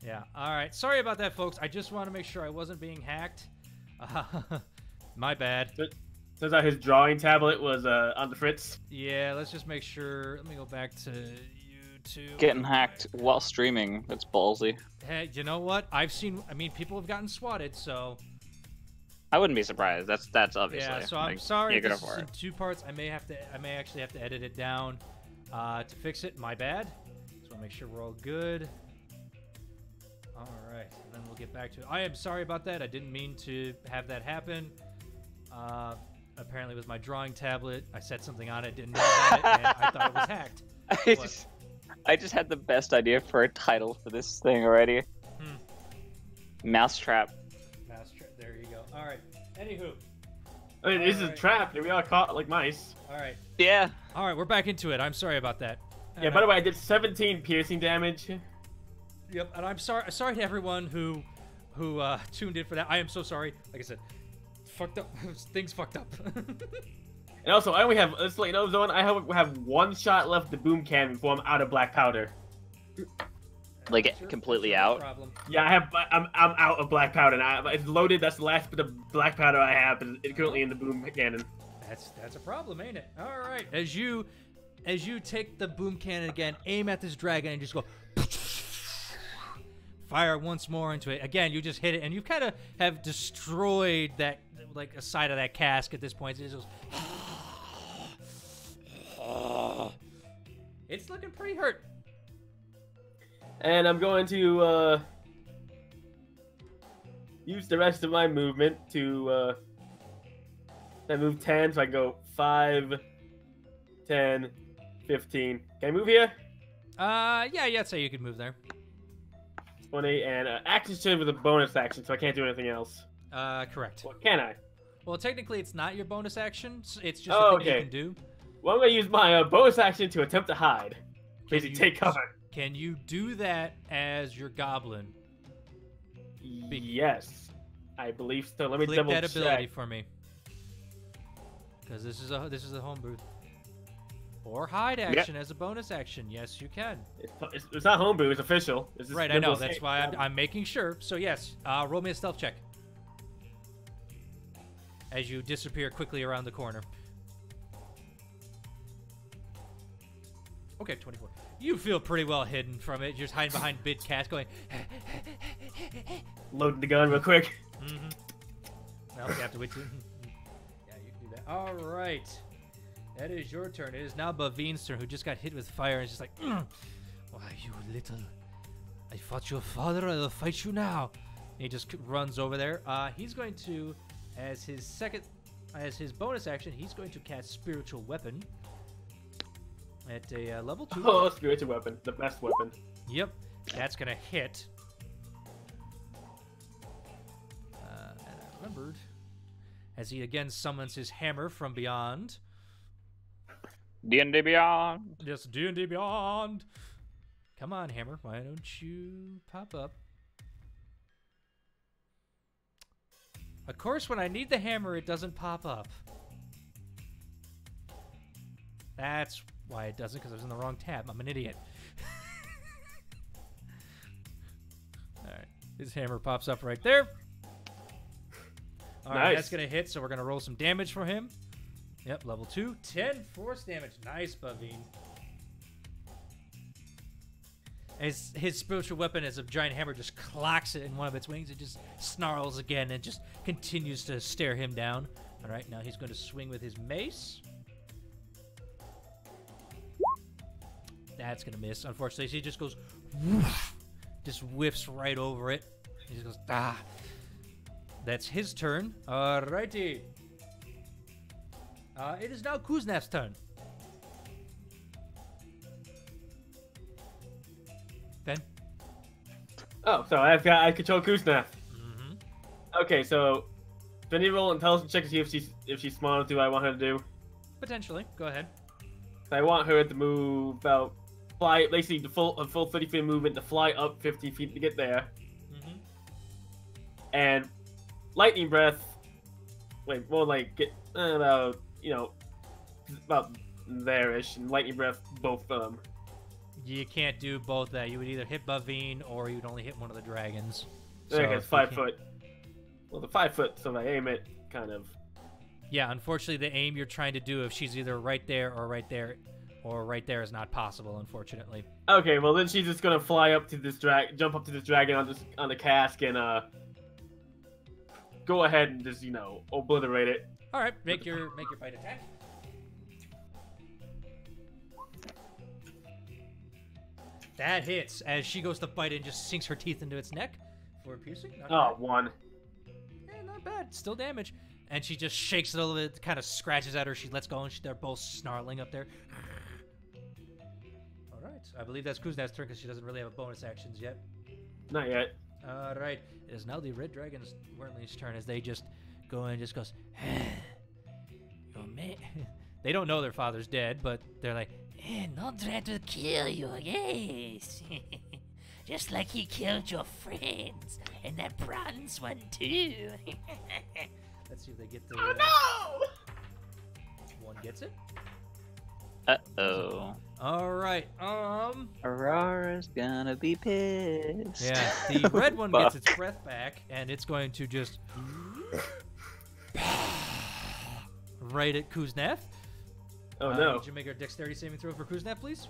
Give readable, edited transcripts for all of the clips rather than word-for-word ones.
Yeah. All right. Sorry about that, folks. I just want to make sure I wasn't being hacked. My bad. Turns out his drawing tablet was on the fritz. Yeah. Let's just make sure. Let me go back to YouTube. Getting hacked while streaming. That's ballsy. Hey, you know what? I mean, people have gotten swatted, so. I wouldn't be surprised. That's obviously. Yeah. So I'm sorry. This is in 2 parts. I may actually have to edit it down to fix it. My bad. Just want to make sure we're all good. All right, and then we'll get back to it. I am sorry about that. I didn't mean to have that happen. Apparently, it was my drawing tablet. I said something on it, didn't know about it, and I thought it was hacked. I just had the best idea for a title for this thing already. Mousetrap. Mousetrap. There you go. All right. Anywho. I mean, this is a trap. We all caught like mice. All right. Yeah. All right, we're back into it. I'm sorry about that. Yeah. By the way, I did 17 piercing damage. Yep, and I'm sorry to everyone who tuned in for that. I am so sorry. Like I said, fucked up. Things fucked up. And also, I only have, let's let you know, Zorn, I have 1 shot left the boom cannon before I'm out of black powder. Like completely out. Problem. Yeah, I'm out of black powder. And it's loaded. That's the last bit of black powder I have. It's currently in the boom cannon. That's a problem, ain't it? All right. As you take the boom cannon again, aim at this dragon and just go. Fire once more into it. Again, you just hit it, and you kind of have destroyed that, like, a side of that cask at this point. It just goes. It's looking pretty hurt. And I'm going to use the rest of my movement to I move 10, so I can go 5, 10, 15. Can I move here? Yeah, I'd say you could move there. 20, and action surge with a bonus action, so I can't do anything else. Correct. What can I? Well, technically, it's not your bonus action. It's just Oh, a thing okay. you can do. Well, I'm going to use my bonus action to attempt to hide. Basically, take cover. Can you do that as your goblin? Yes. I believe so. Let me Click double that check. ability for me. Because this is a homebrew. Or hide action as a bonus action. Yes, you can. It's not homebrew. It's official. It's just right, I know. That's why I'm making sure. So, yes, roll me a stealth check. As you disappear quickly around the corner. Okay, 24. You feel pretty well hidden from it. You're just hiding behind big cast going... Loading the gun real quick. Mm-hmm. Well, you have to wait till... Yeah, you can do that. All right. That is your turn. It is now Bavin's turn, who just got hit with fire and is just like, why, you little... I fought your father, I will fight you now. And he just runs over there. He's going to, as his bonus action, he's going to cast Spiritual Weapon at a level 2. Oh, spiritual weapon. The best weapon. Yep. That's going to hit. And I remembered, as he again summons his hammer from beyond. D&D Beyond. Yes, D&D Beyond. Come on, hammer. Why don't you pop up? Of course, when I need the hammer, it doesn't pop up. That's why it doesn't, because I was in the wrong tab. I'm an idiot. Alright. His hammer pops up right there. Alright, Nice. That's going to hit, so we're going to roll some damage for him. Yep, level 2. 10 force damage. Nice, Bavine. As his spiritual weapon as a giant hammer just clocks it in one of its wings, it just snarls again and just continues to stare him down. Alright, now he's going to swing with his mace. That's going to miss, unfortunately. So he just goes, whoosh, just whiffs right over it. He just goes, ah. That's his turn. Alrighty. It is now Kuznev's turn. Ben? Oh, so I control Kuzneth. Mm-hmm. Okay, so do I need to roll intelligence check to see if she's smart enough to do what I want her to do? Potentially. Go ahead. I want her to move about basically the full 30 feet of movement to fly up 50 feet to get there. Mm-hmm. And lightning breath. Wait, more like get about about there-ish, and lightning breath both of them. You can't do both that. You would either hit Bavine or you'd only hit one of the dragons. Okay, it's 5 you foot. Well, the 5 foot, so I aim it kind of. Yeah, unfortunately, the aim you're trying to do, if she's either right there or right there, is not possible, unfortunately. Okay, well then she's just gonna fly up to this jump up to this dragon on the cask and go ahead and just obliterate it. All right, make your bite attack. That hits as she goes to bite it and just sinks her teeth into its neck for piercing. Not bad. 1. Yeah, not bad. Still damage. And she just shakes it a little bit, kind of scratches at her. She lets go, and they're both snarling up there. All right. I believe that's Kuznav's turn because she doesn't really have a bonus actions yet. Not yet. All right. It is now the Red Dragon's Wyrmling's turn as they just go and just goes, your man. They don't know their father's dead, but they're like, not try to kill you, yes. Just like he killed your friends, and that bronze one too. Let's see if they get the... Oh no! One gets it. Uh-oh. All right, Aurora's gonna be pissed. Yeah, the red one gets its breath back, and it's going to just... right at Kuznav. Oh no. Need you make a dexterity saving throw for Kuznav, please?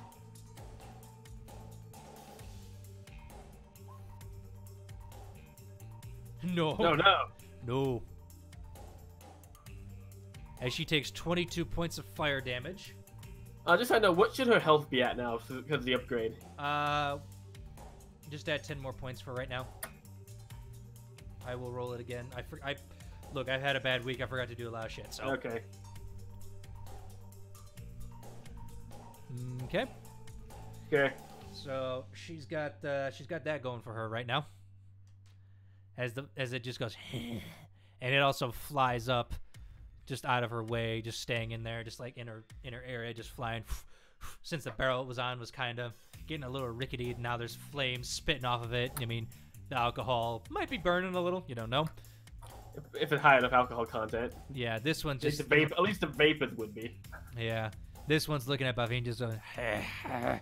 No. No, no. No. As she takes 22 points of fire damage. Just so I know, what should her health be at now because of the upgrade? Just add 10 more points for right now. I will roll it again. Look, I've had a bad week. I forgot to do a lot of shit. So. Okay. Okay. Okay. So she's got that going for her right now. As it just goes, and it also flies up, just out of her way, just staying in there, just like in her area, just flying. Since the barrel it was on was kind of getting a little rickety, now there's flames spitting off of it. I mean, the alcohol might be burning a little. You don't know. If it's high enough alcohol content. Yeah, this one just at least the vapors would be. Yeah, this one's looking at Bavine just going. Yeah,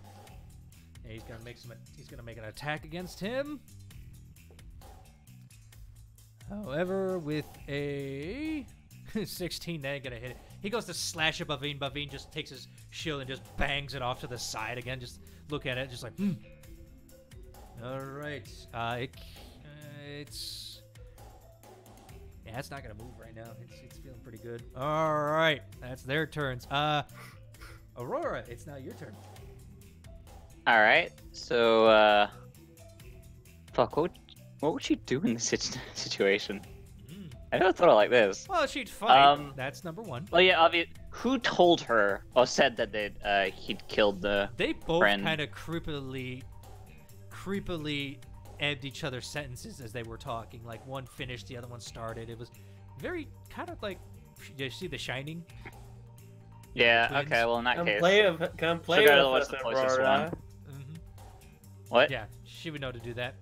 he's gonna make an attack against him. However, with a 16, that ain't gonna hit it. He goes to slash at Bavine. Bavine just takes his shield and just bangs it off to the side again. Just look at it, just like. All right. It's not gonna move right now. It's feeling pretty good. All right, that's their turns. Aurora, it's now your turn. All right. So, fuck. What would she do in this situation? I never thought of it like this. Well, she'd fight. That's number one. Well, yeah, who told her or said that he'd killed the They both friend? kind of creepily ebbed each other's sentences as they were talking. Like one finished, the other one started. It was very kind of like, did you see The Shining? Yeah. Twins. Okay. Well, in that case, Come play So gotta with watch us, the closest Aurora. Mm-hmm. what? Yeah, she would know to do that.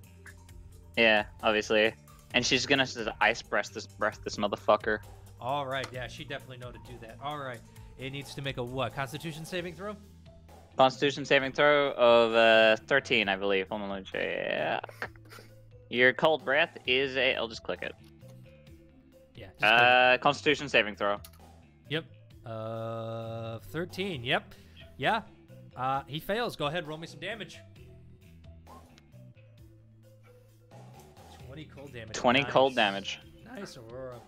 Yeah, obviously. And she's gonna just ice breath this motherfucker. All right, yeah, she definitely know to do that. All right, it needs to make a what? Constitution saving throw? Constitution saving throw of 13, I believe. Hold on, let me check. Yeah. Your cold breath is a. I'll just click it. Yeah. Constitution saving throw. Yep. 13. Yep. Yeah. He fails. Go ahead, roll me some damage. 20 cold damage. 20 Nice. cold damage. Nice, Aurora.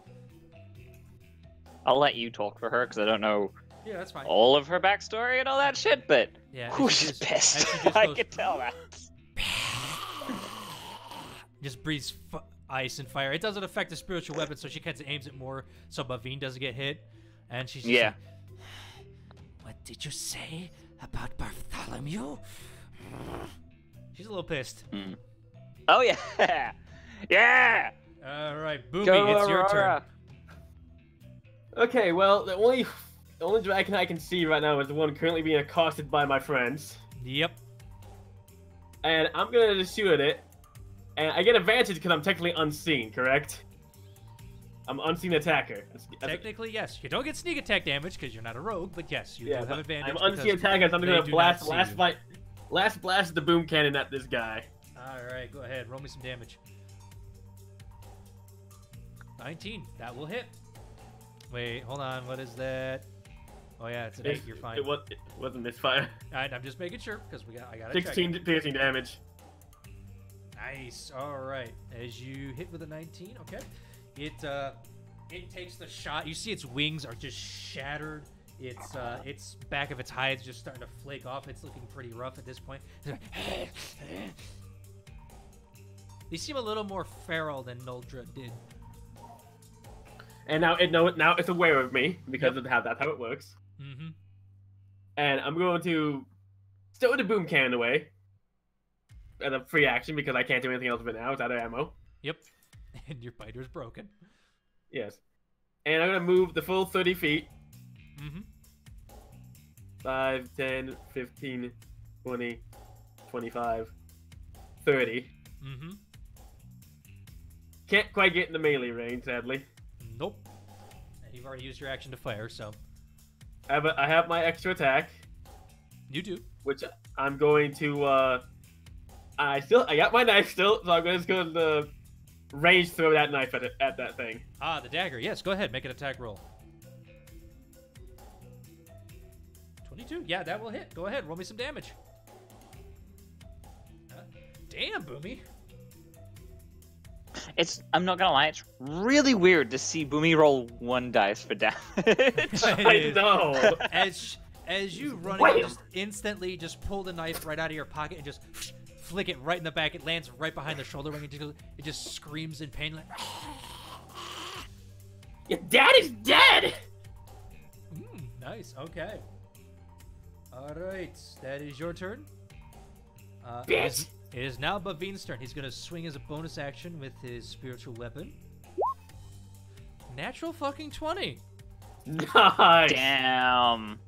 I'll let you talk for her because I don't know Yeah, that's fine. all of her backstory and all that shit, but Yeah. whew, and she she's just- pissed. and she just I goes- can tell that. Just breathes ice and fire. It doesn't affect the spiritual weapon, so she kind of aims it more so Bavine doesn't get hit. And she's just Yeah. like, what did you say about Bartholomew? She's a little pissed. Mm. Oh yeah, yeah. All right, Boomy, Go, it's your turn. Aurora. Okay, well, the only dragon I can see right now is the one currently being accosted by my friends. Yep. And I'm gonna just shoot at it. And I get advantage because I'm technically unseen, correct? I'm unseen attacker. Technically, yes. You don't get sneak attack damage because you're not a rogue, but yes, you do have advantage. I'm because unseen attacker, so I'm they gonna do blast not see last you. fight. last blast of the boom cannon at this guy. All right, go ahead. Roll me some damage. 19. That will hit. Wait, hold on. What is that? Oh yeah, it's an 8. You're fine. It wasn't misfire. All right, I'm just making sure because I got 16 piercing damage. Nice. All right. As you hit with a 19, okay. It takes the shot. You see its wings are just shattered. Its back of its hide's just starting to flake off. It's looking pretty rough at this point. They seem a little more feral than Noldra did. And now it's aware of me because of that's how it works. Mm-hmm. And I'm going to stow the boom cannon away as a free action because I can't do anything else with it now. It's out of ammo. Yep. And your biter's broken. Yes. And I'm going to move the full 30 feet. Mm-hmm. 5, 10, 15, 20, 25, 30. Mm-hmm. Can't quite get in the melee range, sadly. Nope. You've already used your action to fire, so. I have my extra attack. You do. Which I'm going to, I got my knife still, so I'm just going to range throw that knife at that thing. Ah, the dagger. Yes, go ahead. Make an attack roll. 22. Yeah, that will hit. Go ahead. Roll me some damage. Damn, Boomy. I'm not gonna lie, it's really weird to see Boomy roll 1 dice for damage. I know. As you run it, you just instantly just pull the knife right out of your pocket and just flick it right in the back. It lands right behind the shoulder ring. It just screams in pain like. Your dad is dead. Nice. Okay. All right, that is your turn. Bitch. It is now Bavin's turn. He's going to swing as a bonus action with his spiritual weapon. Natural fucking 20. Nice. Damn.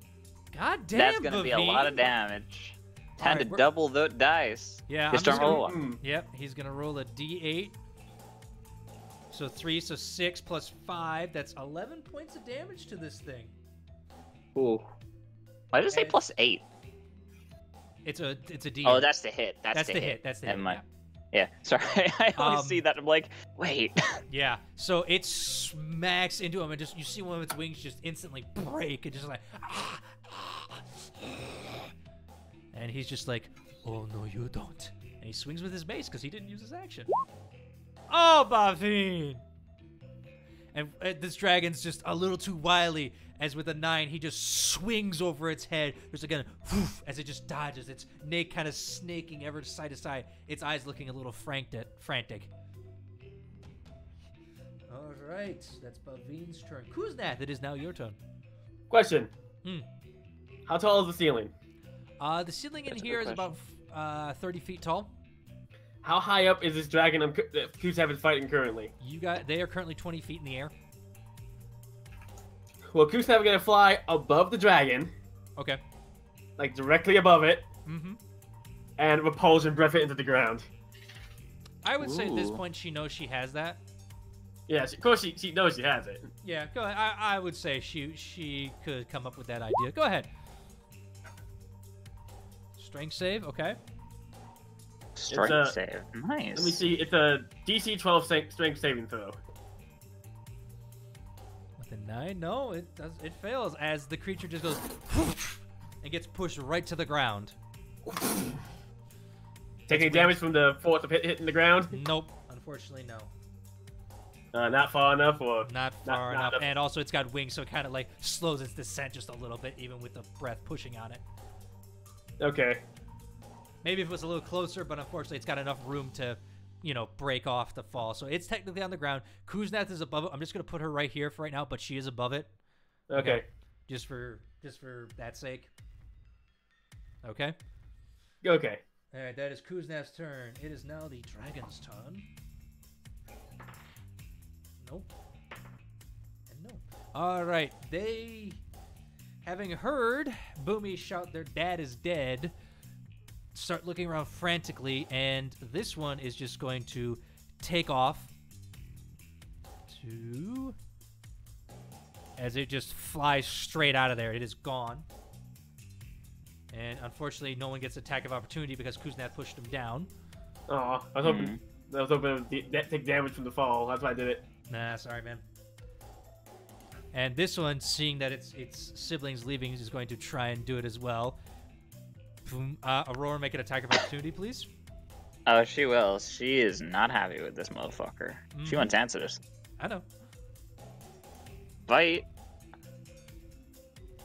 God damn, That's going to be a Baveen. lot of damage. Time Alright, to double the dice. Yeah, Just I'm don't just roll gonna, one. Yep, he's going to roll a d8. So 3, so 6 plus 5. That's 11 points of damage to this thing. Ooh. Why did it say plus 8? It's a d8. Oh, that's the hit. That's the hit. That's the hit. Never mind. Yeah, sorry. I always see that. I'm like, wait. Yeah. So it smacks into him, and just you see one of its wings just instantly break, and just like, and he's just like, oh no, you don't. And he swings with his mace because he didn't use his action. Oh, Baveen! And this dragon's just a little too wily, as with a 9, he just swings over its head. There's again, whoosh, as it just dodges, its neck kind of snaking ever side to side, its eyes looking a little frantic. All right, that's Baveen's turn. Kuznath, it is now your turn. Question. How tall is the ceiling? The ceiling in here is about 30 feet tall. How high up is this dragon that Kuznath is fighting currently? They are currently 20 feet in the air. Well, Kuznath gonna fly above the dragon. Okay. Like directly above it. Mm-hmm. And repulsion breath it into the ground. I would say at this point she knows she has that. Yeah, of course she knows she has it. Yeah, go ahead. I would say she could come up with that idea. Go ahead. Strength save, okay. Strength save, nice. Let me see. It's a DC 12 strength saving throw. With a 9, no, it fails as the creature just goes and gets pushed right to the ground. Taking damage from the force of hitting the ground? Nope, unfortunately, no. Not far enough, or not far enough. And also, it's got wings, so it kind of like slows its descent just a little bit, even with the breath pushing on it. Okay. Maybe if it was a little closer, but unfortunately, it's got enough room to, break off the fall. So it's technically on the ground. Kuznath is above it. I'm just gonna put her right here for right now, but she is above it. Okay. Just for that sake. Okay. Okay. All right, that is Kuznath's turn. It is now the dragon's turn. Nope. And no. All right, they, having heard Boomy shout their dad is dead, start looking around frantically, and this one is just going to take off as it just flies straight out of there. It is gone. And unfortunately, no one gets attack of opportunity because Kuzneth pushed him down. Oh, I was hoping it would take damage from the fall. That's why I did it. Nah, sorry, man. And this one, seeing that its siblings leaving, is going to try and do it as well. Boom. Aurora, make an attack of opportunity, please. Oh, she will. She is not happy with this motherfucker. She wants answers. I know. Bite.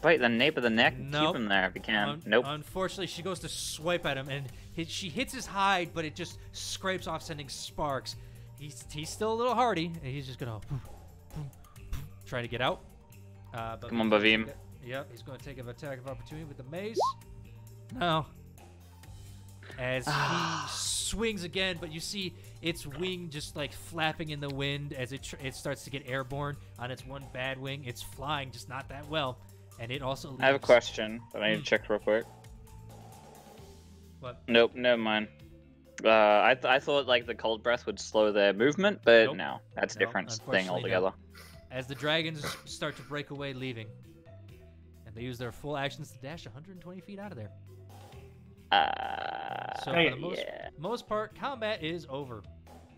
Bite the nape of the neck and Nope. keep him there if you can. Nope. Unfortunately, she goes to swipe at him, and she hits his hide, but it just scrapes off, sending sparks. He's still a little hardy, and he's just gonna try to get out. But Come on, Bavim. Yep, he's going to take an attack of opportunity with the mace. No. As he swings again, but you see its wing just like flapping in the wind as it starts to get airborne on its one bad wing. It's flying, just not that well. And it also leaves. I have a question that I need to check real quick. What? Nope, never mind. I thought like the cold breath would slow their movement, but Nope. no, that's a No, different thing unfortunately, no. altogether. As the dragons start to break away, leaving. And they use their full actions to dash 120 feet out of there. So for the most part, combat is over.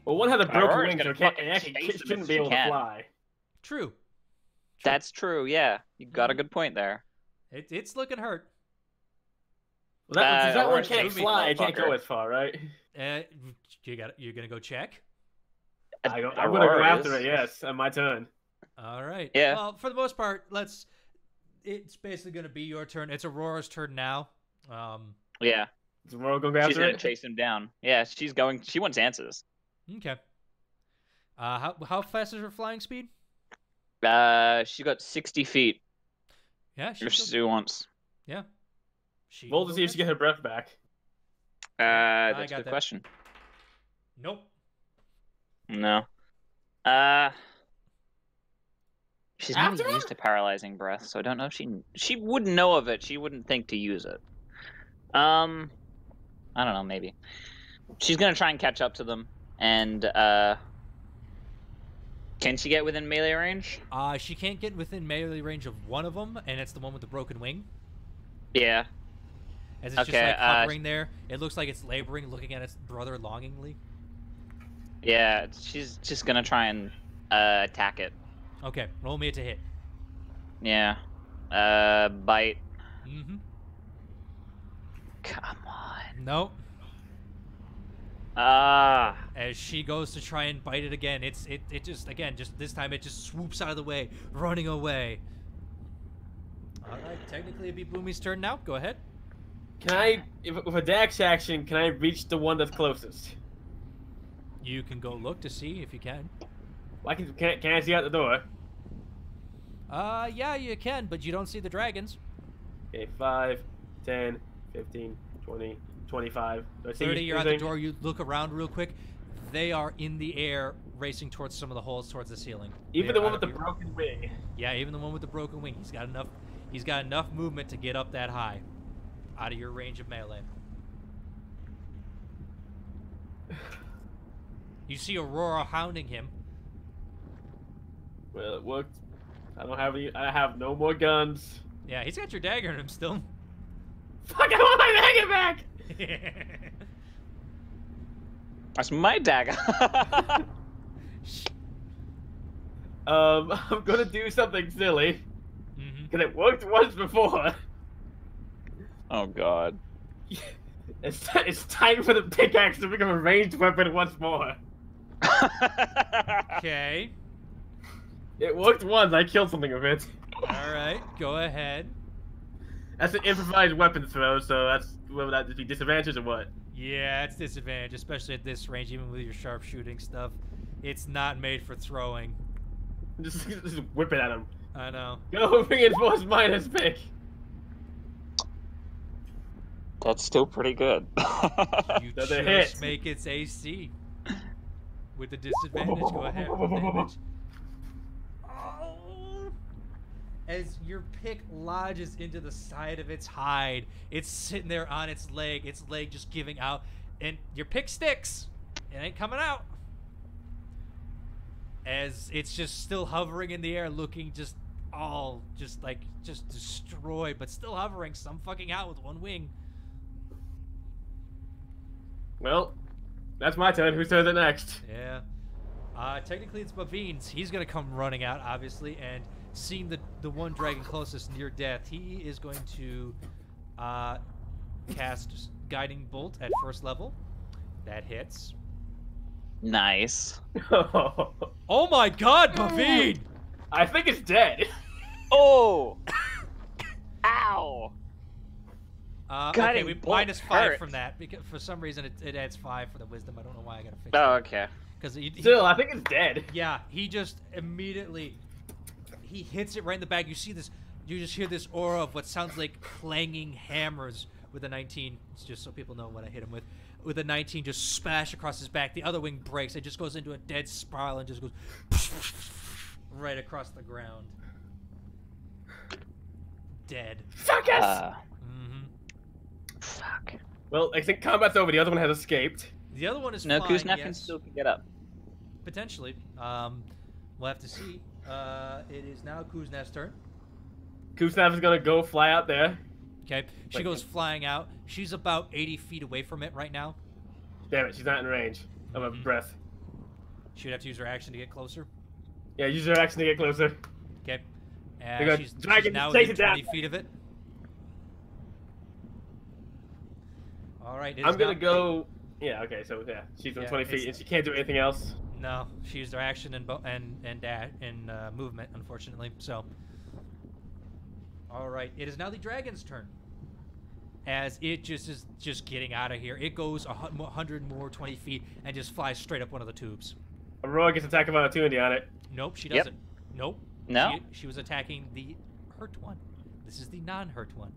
Well, one has a broken Aurora's wing, so gonna it can't- fucking it actually chase him shouldn't if be she able to can. fly. True. That's true, yeah. You got a good point there. It's looking hurt. Well, that one Aurora's can't moving, fly. It can't go motherfucker. as far, right? You're gonna go check. I'm gonna go after it. Yes, on my turn. All right. Yeah. Well, for the most part, it's basically gonna be your turn. It's Aurora's turn now. Yeah. Is Aurora going She's after gonna it? chase him down. Yeah, she's going. She wants answers. Okay. How fast is her flying speed? She got 60 feet. Yeah, If she wants. Yeah. Roll to see if she gets her breath back. That's a got good that. question. Nope. No. She's After never used a paralyzing breath, so I don't know if she wouldn't know of it. She wouldn't think to use it. I don't know. Maybe she's gonna try and catch up to them. And can she get within melee range? She can't get within melee range of one of them, and it's the one with the broken wing. Yeah. As it's just like hovering there, it looks like it's laboring, looking at its brother longingly. Yeah. She's just gonna try and attack it. Okay, roll me to hit. Yeah. Bite. Mm-hmm. Come on. Nope. Ah. As she goes to try and bite it again, it just this time it just swoops out of the way, running away. All right, technically it'd be Boomy's turn now. Go ahead. Can I, with a dash action, can I reach the one that's closest? You can go look to see if you can. Well, can I see out the door? Yeah, you can, but you don't see the dragons. Okay, 5, 10, 15, 20, 25. Do I see 30, you're at the anything? door. You look around real quick. They are in the air, racing towards some of the holes towards the ceiling. Even They're the one out with the of your- broken wing. Yeah, even the one with the broken wing. He's got enough movement to get up that high, out of your range of melee. You see Aurora hounding him. Well, it worked. I have no more guns. Yeah, he's got your dagger in him still. Fuck! I want my dagger back. That's my dagger. I'm gonna do something silly. Mm-hmm. Because it worked once before. Oh god. It's time for the pickaxe to become a ranged weapon once more. Okay. It worked once, I killed something with it. Alright, go ahead. That's an improvised weapon throw, so that's whether that be disadvantage or what. Yeah, it's disadvantage, especially at this range, even with your sharpshooting stuff. It's not made for throwing. Just whip it at him. I know. Go reinforce minus pick. That's still pretty good. You Does it just hit? make its AC. With the disadvantage, go ahead. With damage. Oh. As your pick lodges into the side of its hide, it's sitting there on its leg just giving out, and your pick sticks. It ain't coming out. As it's just still hovering in the air, looking just all just destroyed, but still hovering some fucking out with one wing. Well, that's my turn. Whose turn is it next? Yeah. Technically it's Bavin's. He's gonna come running out, obviously, and seeing the one dragon closest near death, he is going to cast Guiding Bolt at first level. That hits. Nice. Oh my god, Bavin! I think it's dead. Oh! Ow! Okay, we Bolt -5 hurt. from that because for some reason it adds 5 for the wisdom. I don't know why I gotta fix Oh, it. okay. Because Still, I think it's dead. yeah, he just immediately he hits it right in the back. You see this, you just hear this aura of what sounds like clanging hammers with a 19. It's just so people know what I hit him with. With a 19, just smash across his back. The other wing breaks. It just goes into a dead spiral and just goes right across the ground. Dead. Fuck us! Fuck. Well, I think combat's over. The other one has escaped. The other one is No, flying, Kuznets yes. can still get up. Potentially. We'll have to see. It is now Kuznets' turn. Kuznav is gonna go fly out there. Okay. She Wait, goes flying out. She's about 80 feet away from it right now. Damn it, she's not in range of a breath. She would have to use her action to get closer. Yeah, use your action to get closer. Okay. They go, She's dragon, now chase within it 20 down. feet of it. All right. I'm gonna go. Yeah, okay, so yeah, she's on Yeah, 20 feet it's- and she can't do anything else. No, she used her action and movement, unfortunately. So. All right. It is now the dragon's turn. As it is just getting out of here. It goes 100 more 20 feet and just flies straight up one of the tubes. Aurora gets attack of opportunity on it. Nope, she Yep. doesn't. Nope. No? She was attacking the hurt one. This is the non-hurt one.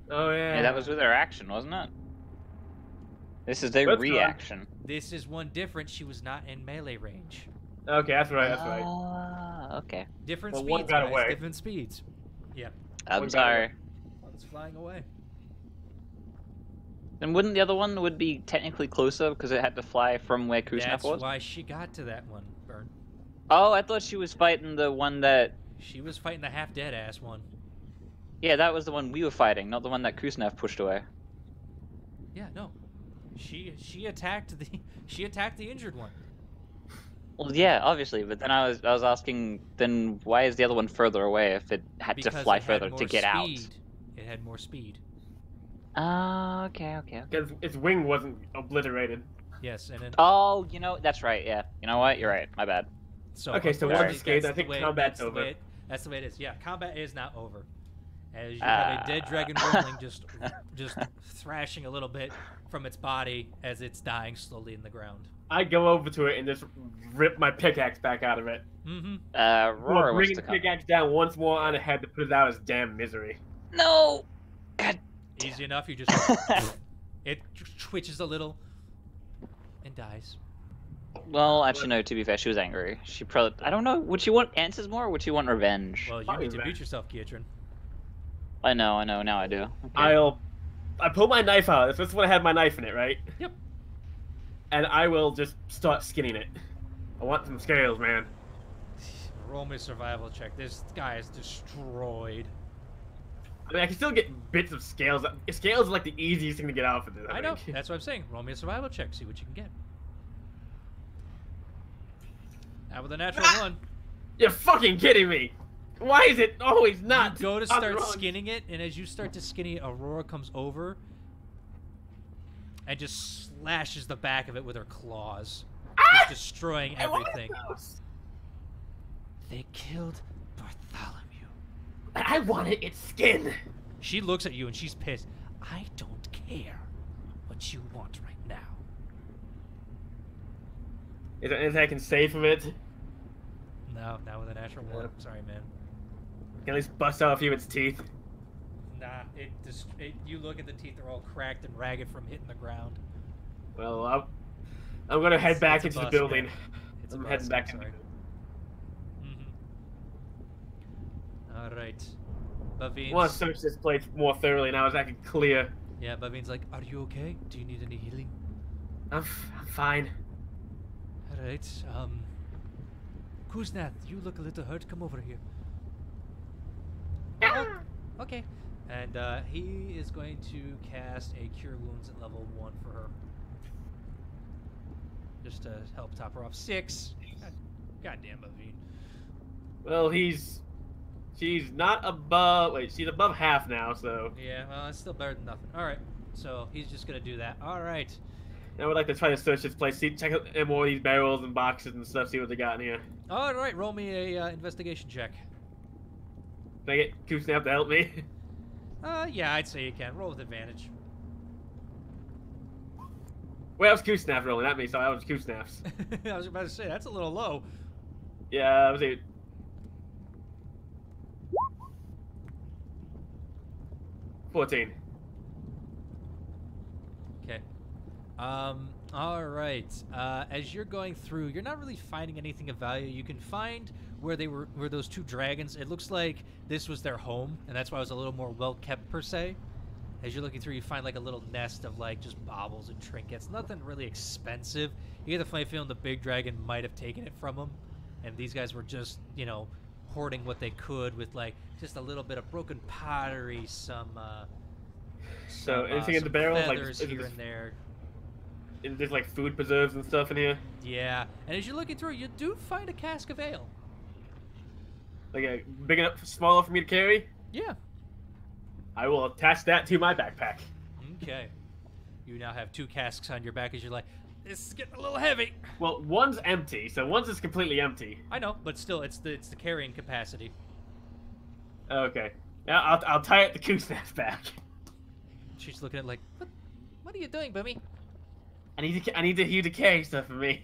Oh yeah. Yeah, that was with her action, wasn't it? This is a That's reaction. This is one different. She was not in melee range. Okay, that's right. That's right. Ah, okay. Different Well, speeds, one got guys. away. Different speeds. Yeah. I'm One got sorry. One's flying away. Then wouldn't the other one would be technically closer because it had to fly from where Kuznets That's was? why she got to that one, Burn. Oh, I thought she was fighting the one that... She was fighting the half-dead ass one. Yeah, that was the one we were fighting, not the one that Kuznets pushed away. Yeah, no. She attacked the injured one. Well, yeah, obviously, but then I was asking, then why is the other one further away if it had Because to fly it had further more to get out? speed. It had more speed. Ah, okay. Because its wing wasn't obliterated. Yes, and then Oh, that's right, yeah. You know what? You're right. My bad. so Okay, so once unfortunately, escaped, that's I think the way- combat's that's the over. way that's the way it is. Yeah, combat is not over. As you have a dead dragon rolling, just thrashing a little bit from its body as it's dying slowly in the ground. I go over to it and just rip my pickaxe back out of it. Mm-hmm. Roar wants Bring to the come. pickaxe down once more on the head to put it out as damn misery. No! God. Easy enough. You just it twitches a little and dies. Well, actually, no, to be fair, she was angry. She probably... I don't know. Would she want answers more, or would she want revenge? Well, you Probably need to that. mute yourself, Kietrin. I know, now I do. Okay. I pull my knife out. This is when I had my knife in it, right? Yep. And I will just start skinning it. I want some scales, man. Roll me a survival check. This guy is destroyed. I mean, I can still get bits of scales. Scales are like the easiest thing to get out of this. I know. think. That's what I'm saying. Roll me a survival check. See what you can get. Now with a natural one. You're fucking kidding me. Why is it always not? You go to on start the wrong- skinning it, and as you start to skin it, Aurora comes over and just slashes the back of it with her claws, just destroying I want everything. those. They killed Bartholomew. I wanted its skin. She looks at you and she's pissed. I don't care what you want right now. Is there anything I can save from it? No, not with a natural one. Sorry, man. Can at least bust out a few of its teeth. Nah, you look at the teeth; they're all cracked and ragged from hitting the ground. Well, I'm gonna head back it's a into the bust, building. yeah. It's a I'm bust, heading back I'm into. sorry. All right, Bavin's. I want to search this place more thoroughly now as I can clear. Yeah, Bavin's like, "Are you okay? Do you need any healing?" I'm fine. All right. Kuznath, you look a little hurt. Come over here. Okay. And he is going to cast a Cure Wounds at level 1 for her. Just to help top her off. 6. Goddamn, Bavine. Well, she's not above. Wait, she's above half now, so. Yeah, well, it's still better than nothing. All right, so he's just gonna do that. All right. I would like to try to search this place, check out more of these barrels and boxes and stuff, see what they got in here. All right, roll me a investigation check. Can I get Koosnap to help me? Yeah, I'd say you can. Roll with advantage. Well, that was Koosnap rolling at me, so that was Koosnaps. I was about to say, that's a little low. Yeah, I was it. 14. Okay. All right. As you're going through, you're not really finding anything of value. You can find where those 2 dragons. It looks like this was their home, and that's why it was a little more well kept per se. As you're looking through, you find like a little nest of like just baubles and trinkets. Nothing really expensive. You get the funny feeling the big dragon might have taken it from them, and these guys were just, you know, hoarding what they could with like just a little bit of broken pottery, some anything in the barrel, like here and there. There's like food preserves and stuff in here. Yeah, and as you're looking through, you do find a cask of ale. Like a big enough, small enough for me to carry. Yeah. I will attach that to my backpack. Okay. You now have 2 casks on your back as you're like, this is getting a little heavy. Well, one's empty, so one's is completely empty. I know, but still, it's the carrying capacity. Okay. Now I'll tie it to Koosnap's back. She's looking at it like, what are you doing, Boomy? I need you to carry stuff for me.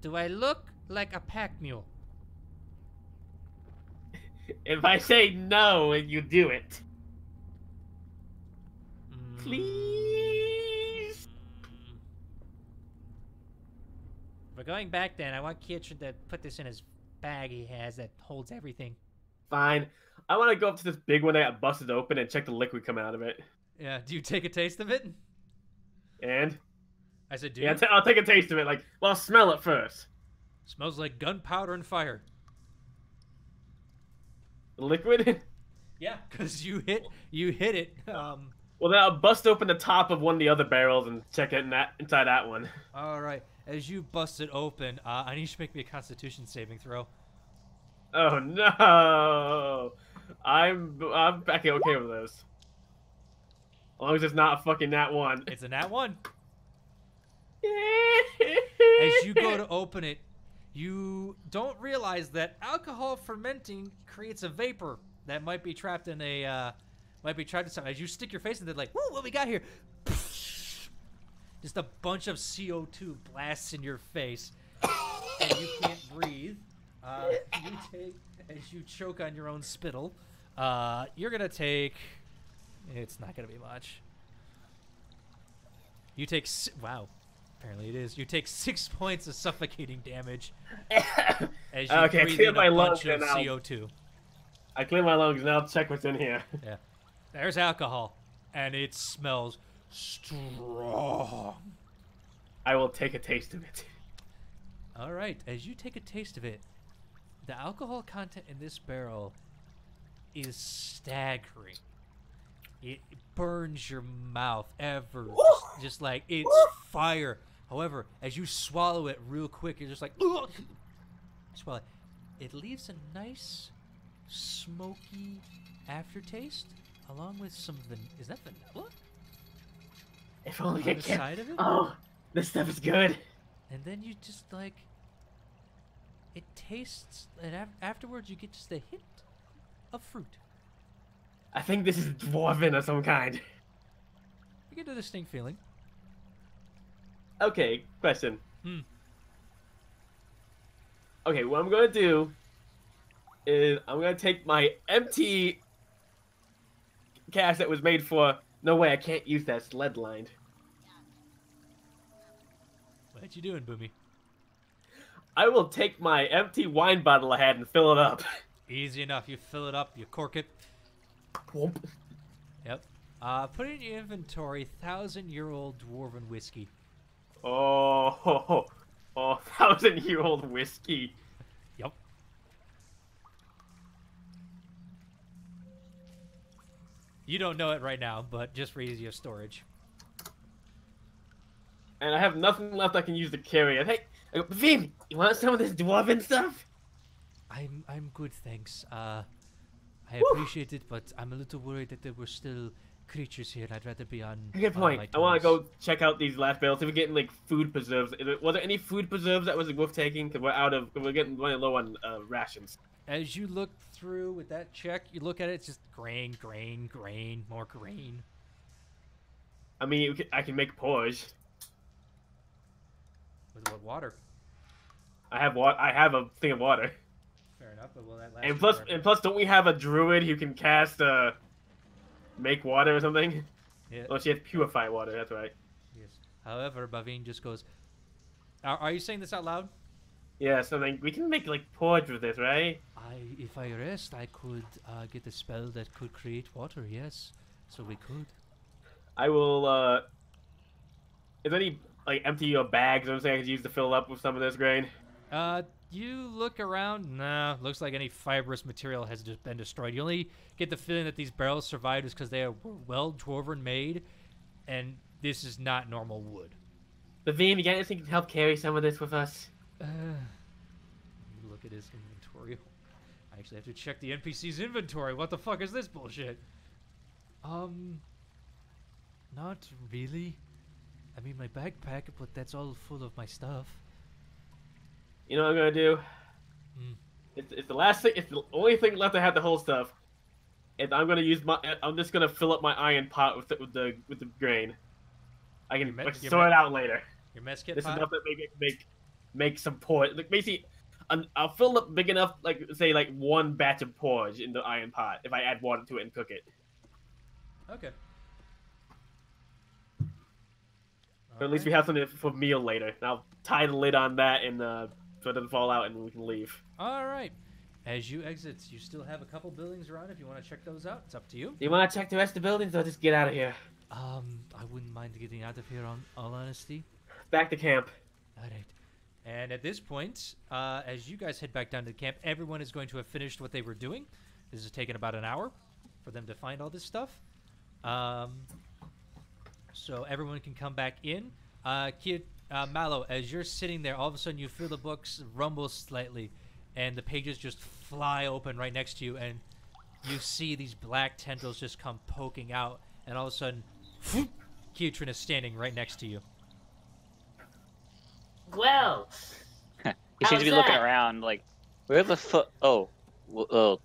Do I look like a pack mule? If I say no, and you do it. Please. We're going back then. I want Kitchen to put this in his bag he has that holds everything. Fine. I want to go up to this big one that got busted open and check the liquid coming out of it. Yeah, do you take a taste of it? And? I said, do yeah, you? I'll take a taste of it. Like, well, I'll smell it first. Smells like gunpowder and fire. The liquid? Yeah, because you hit it. Well, then I'll bust open the top of one of the other barrels and check it inside that one. All right. As you bust it open, I need you to make me a Constitution saving throw. Oh no! I'm actually okay with this. As long as it's not a fucking nat 1. It's a nat 1. As you go to open it, you don't realize that alcohol fermenting creates a vapor that might be trapped in something. As you stick your face in it, like, woo, what we got here? Just a bunch of CO2 blasts in your face, and you can't breathe. As you choke on your own spittle, you're gonna take. It's not gonna be much. You take wow. Apparently it is. You take 6 points of suffocating damage as you breathe in a bunch of CO2. I clear my lungs and I'll check what's in here. Yeah. There's alcohol, and it smells strong. I will take a taste of it. All right. As you take a taste of it, the alcohol content in this barrel is staggering. It burns your mouth ever. Just like it's fire. However, as you swallow it real quick, you're just like, swallow it. It leaves a nice, smoky aftertaste, along with some is that vanilla? If only on the side of it. Oh, this stuff is good. And then you just like, it tastes, and afterwards you get just a hint of fruit. I think this is dwarven of some kind. You get a distinct feeling. Okay, question. Okay, what I'm gonna do is I'm gonna take my empty cask that was made for. No way, I can't use that. It's lead lined. What you doing, Boomy? I will take my empty wine bottle I had and fill it up. Easy enough. You fill it up. You cork it. Whoop. Yep. Put in your inventory 1,000-year-old dwarven whiskey. Oh, 1,000-year-old whiskey. Yep. You don't know it right now, but just for easy of storage. And I have nothing left I can use to carry it. Hey, Vim, you want some of this dwarven stuff? I'm good, thanks. I appreciate it, but I'm a little worried that there were still creatures here. I'd rather be on. Good on my point. I want to toes. go check out these last barrels. If we're getting like food preserves, was there any food preserves that was worth taking? Because we're getting running low on rations. As you look through with that check, you look at it, it's just grain, grain, grain, more grain. I mean, I can make porridge. With what water? I have a thing of water. Fair enough, but will that last? And plus, don't we have a druid who can cast make water or something? Yeah. Oh, she has purify water. That's right. Yes. However, Bavine just goes. Are you saying this out loud? Yeah, so then we can make like porridge with this, right? If I rest, I could get a spell that could create water. Yes, so we could. I will. Is there any like empty bags or something I could use to fill up with some of this grain? You look around. Nah, looks like any fibrous material has just been destroyed. You only get the feeling that these barrels survived is because they are well dwarven made, and this is not normal wood. But Vim, you got anything to help carry some of this with us? Look at his inventory. I actually have to check the NPC's inventory. What the fuck is this bullshit? Not really. I mean, my backpack, but that's all full of my stuff. You know what I'm gonna do? It's the last thing. It's the only thing left I have to hold stuff. And I'm gonna use my. I'm just gonna fill up my iron pot with the grain. I can sort it out later. Your mess kit This pot? is enough that maybe I can make some porridge. Like basically, I'll fill up big enough, like say like one batch of porridge in the iron pot if I add water to it and cook it. Okay. But at least we have something for meal later. And I'll tie the lid on that and so it doesn't fall out and we can leave. All right. As you exit, you still have a couple buildings around. If you want to check those out, it's up to you. Do you want to check the rest of the buildings or just get out of here? I wouldn't mind getting out of here. On all honesty. Back to camp. All right. And at this point, as you guys head back down to the camp, everyone is going to have finished what they were doing. This has taken about an hour for them to find all this stuff. So everyone can come back in. Mallow, as you're sitting there, all of a sudden you feel the books rumble slightly, and the pages just fly open right next to you, and you see these black tendrils just come poking out, and all of a sudden, Keatrin is standing right next to you. Well, He seems to be looking around like, where the fuck? Hi. Whoa.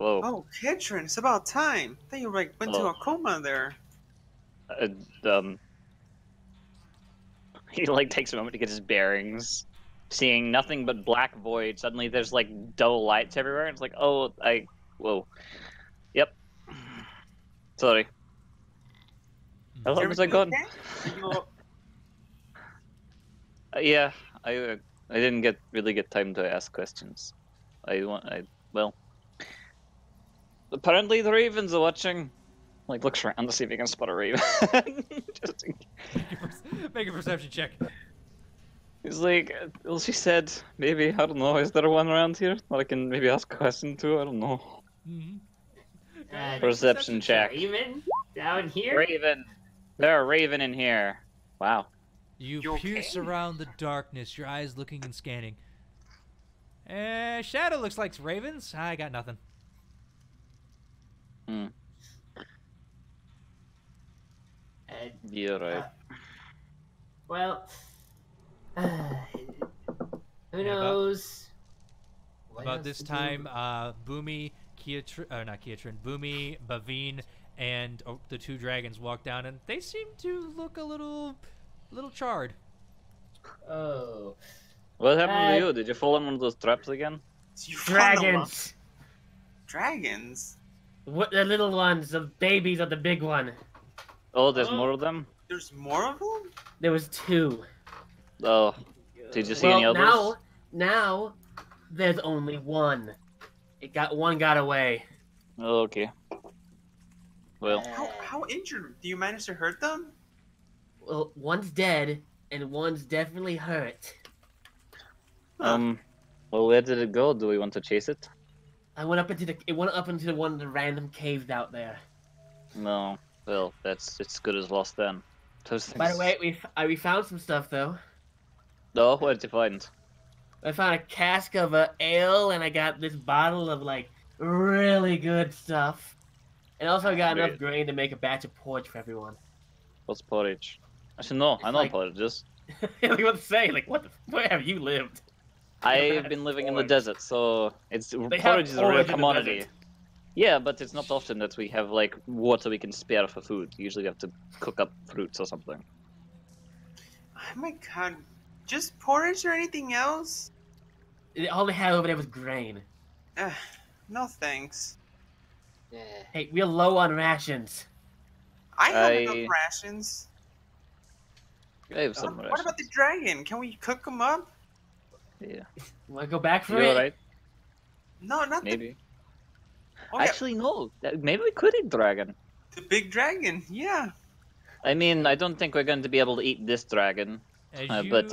Oh, Kitrin, it's about time. I think you like went to a coma there. He like takes a moment to get his bearings, seeing nothing but black void. Suddenly there's like dull lights everywhere, and it's like, whoa. Yep. Sorry. How long was I gone? Yeah, I didn't really get time to ask questions. Well, apparently the ravens are watching. Like, looks around to see if he can spot a raven. Just in case. Make a perception check. He's like, well, she said, maybe, I don't know, is there one around here that I can maybe ask a question to? I don't know. Perception check. Raven down here? Raven. There's a raven in here. Wow. You You pierce okay? around the darkness, your eyes looking and scanning. Shadow looks like ravens. I got nothing. You're right. Well, who knows? What About else this to do? time, Boomy, Boomy, Bavine, and the two dragons walk down, and they seem to look a little charred. Oh. What happened to you? Did you fall in one of those traps again? You found the Dragons. Dragons? What the little ones? The babies of the big one. Oh, there's more of them? There's more of them? There was two. Oh. Did you see any others? Now, there's only one. One got away. Oh, okay. Well, How injured? Do you manage to hurt them? Well, one's dead, and one's definitely hurt. well, where did it go? Do we want to chase it? It went up into one of the random caves out there. No. Well, it's good as lost then. Those things. By the way, we found some stuff though. Oh, what did you find? I found a cask of ale, and I got this bottle of like really good stuff. And also I got enough Great. grain to make a batch of porridge for everyone. What's porridge? Actually, no, I know like- porridges. Like what to say? Like where have you lived? I've been living in the desert, so have porridge is a porridge real in the commodity. desert. Yeah, but it's not often that we have like water we can spare for food. Usually we have to cook up fruits or something. Oh my god. Just porridge or anything else? All they had over there was grain. No thanks. Yeah. Hey, we're low on rations. I have I- enough rations. I have some What rations. about the dragon? Can we cook them up? Yeah, Wanna go back for you it? alright? No, not Maybe. Oh, yeah, Actually, no. Maybe we could eat dragon. the big dragon. Yeah. I mean, I don't think we're going to be able to eat this dragon, but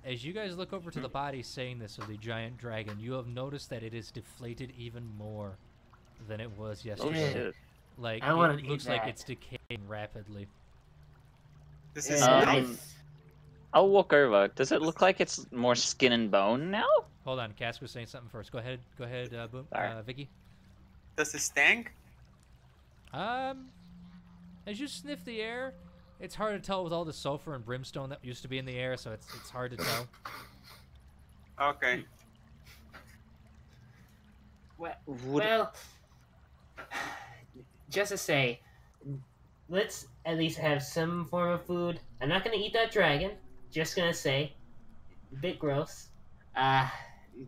As you guys look over to the body saying this of the giant dragon, you have noticed that it is deflated even more than it was Oh yesterday. shit. Like I wanna it eat looks like that. it's decaying rapidly. This is Nice. I'll walk over. Does it look like it's more skin and bone now? Hold on, Cass was saying something first. Go ahead, Boom, Sorry. Vicky. Does it stank? As you sniff the air, it's hard to tell with all the sulfur and brimstone that used to be in the air, so it's hard to tell. Okay. Well, just to say, let's at least have some form of food. I'm not gonna eat that dragon. Just gonna say, a bit gross.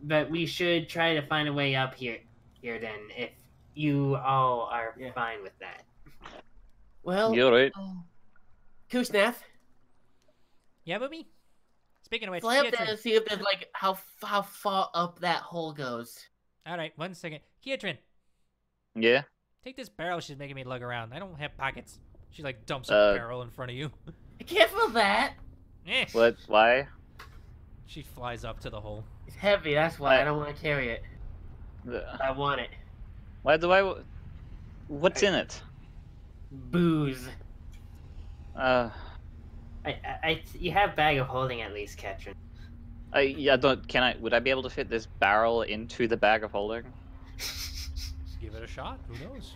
But we should try to find a way up here then, if you all are fine with that. Well, You're right. Kusnath, Yeah, Boomy? Speaking of which, fly up Kiatran. there and see if there's like how far up that hole goes. Alright, 1 second. Kiatran, Yeah. take this barrel she's making me lug around. I don't have pockets. She like dumps a Uh, barrel in front of you. I can't feel that. Eh. What? Why? She flies up to the hole. It's heavy. That's why I don't want to carry it. I want it. Why do I? What's in it? Booze. You have bag of holding at least, Ketrin. Yeah, don't. Can I? Would I be able to fit this barrel into the bag of holding? Give it a shot. Who knows?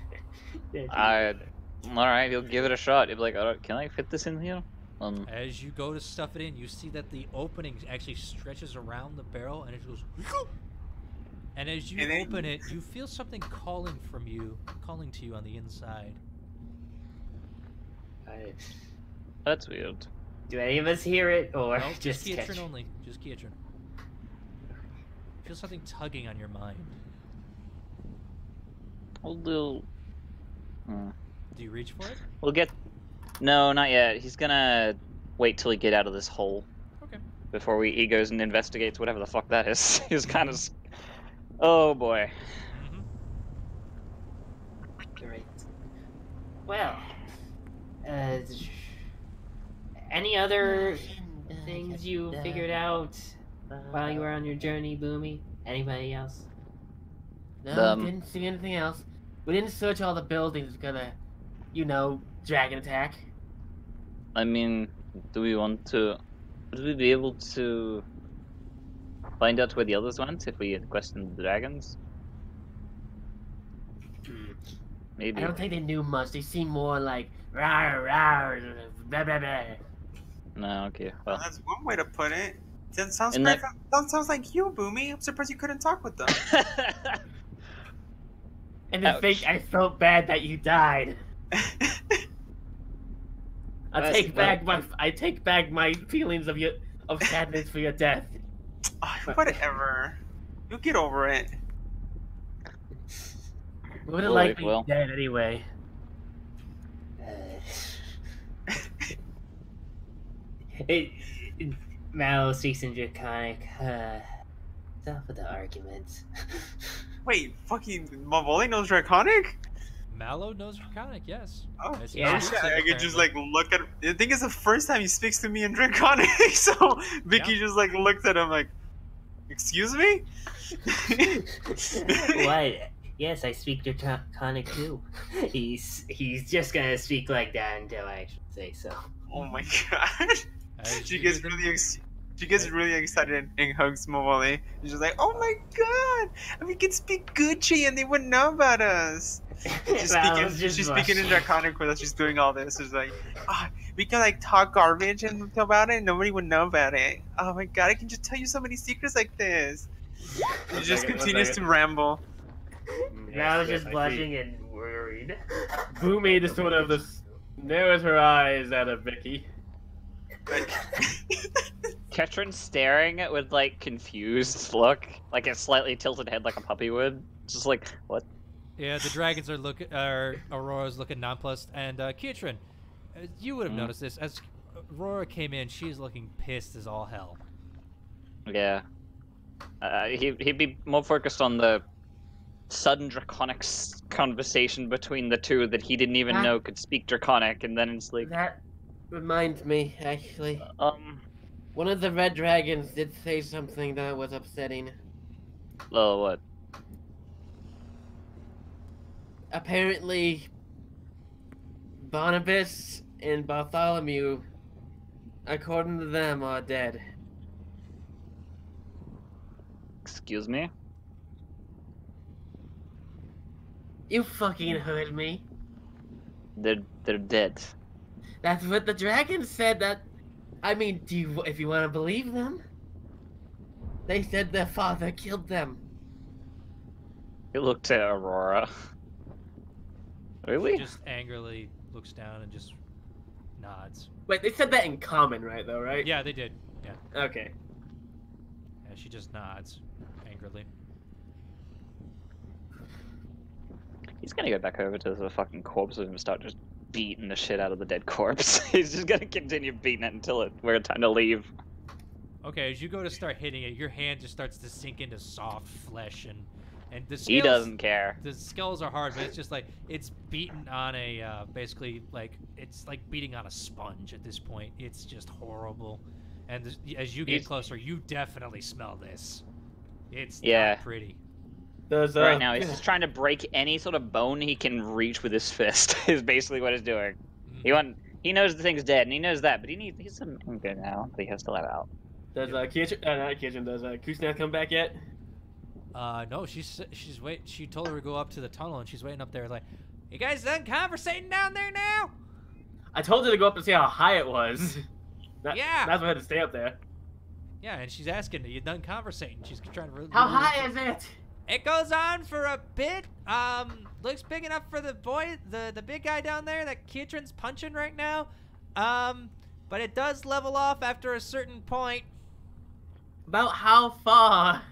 All right, you'll give it a shot. You'll be like, all right, can I fit this in here? As you go to stuff it in, you see that the opening actually stretches around the barrel, and it goes. And as you open it, you feel something calling to you on the inside. That's weird. Do any of us hear it, or No, just Kiatran Ketrin? only. Just Kiatran. Feel something tugging on your mind. We'll Do you reach for it? We'll get. No, not yet. He's gonna wait till he get out of this hole. Okay. Before he goes and investigates whatever the fuck that is. He's kind of. Oh boy. Great. Well, any other things you figured out while you were on your journey, Boomy? Anybody else? No, didn't see anything else. We didn't search all the buildings. Gonna, dragon attack. I mean, do we want to? Would we be able to find out where the others went if we had questioned the dragons? Maybe. I don't think they knew much. They seemed more like rawr, rawr, blah blah blah. No, okay. Well, That's one way to put it. That sounds And great. That sounds like you, Boomy. I'm surprised you couldn't talk with them. And to think I felt bad that you died. I take back my feelings of sadness for your death. Whatever. You'll get over it. We wouldn't Well, like being well. dead anyway. Mallow speaks in Draconic. Stop with the arguments. Wait, fucking Mavoli knows Draconic? Mallow knows Draconic, yes. Oh, As he yeah. speaks it, I could just apparently. look at. I think it's the first time he speaks to me in Draconic, so Vicky just looked at him like, "Excuse me." What? Yes, I speak Draconic too. He's just gonna speak like that until I actually say so. Oh my god. She gets really excited and hugs Mowali. She's just like, oh my god! And we can speak Gucci and they wouldn't know about us. She's speaking in Draconic with us. She's doing all this. She's like, oh, we can like talk garbage and about it and nobody would know about it. Oh my god, I can just tell you so many secrets like this. She just continues to ramble. Now is just blushing and worried. Boomy just sort of just narrows her eyes at a Vicky. Ketrin's staring with like confused look, like a slightly tilted head, like a puppy would. Just like what? Yeah, the dragons are Aurora's looking nonplussed, and Ketrin, you would have noticed this as Aurora came in. She's looking pissed as all hell. Yeah, he'd be more focused on the sudden Draconic conversation between the two that he didn't even know could speak Draconic, and then it's like that reminds me, actually. One of the red dragons did say something that was upsetting. Oh, what? Apparently, Barnabas and Bartholomew, according to them, are dead. Excuse me? You fucking heard me. They're dead. That's what the dragon said. I mean, if you want to believe them, they said their father killed them. He looked at Aurora. Really? She just angrily looks down and just nods. Wait, they said that in common, right? Though, right? Yeah, they did. Yeah. Okay. Yeah, she just nods angrily. He's gonna go back over to the fucking corpse and start just beating the shit out of the dead corpse. He's just gonna continue beating it until we're time to leave. Okay, as you go to start hitting it, your hand just starts to sink into soft flesh, and the scales, he doesn't care. The skulls are hard, but it's just like it's beaten on a basically like it's like beating on a sponge at this point. It's just horrible, and as you get closer, you definitely smell this. It's not pretty. Right now, he's just trying to break any sort of bone he can reach with his fist. Is basically what he's doing. He knows the thing's he's dead, and he knows that, but he's some good now. But he has to let out. Does does Kusna come back yet? No, she's wait. She told her to go up to the tunnel, and she's waiting up there. Like, you guys done conversating down there now? I told her to go up and see how high it was. Yeah. That's why I had to stay up there. Yeah, and she's asking, "Are you done conversating?" She's trying to. How high is it? It goes on for a bit. Looks big enough for the boy, the big guy down there that Ketrin's punching right now. But it does level off after a certain point. About how far?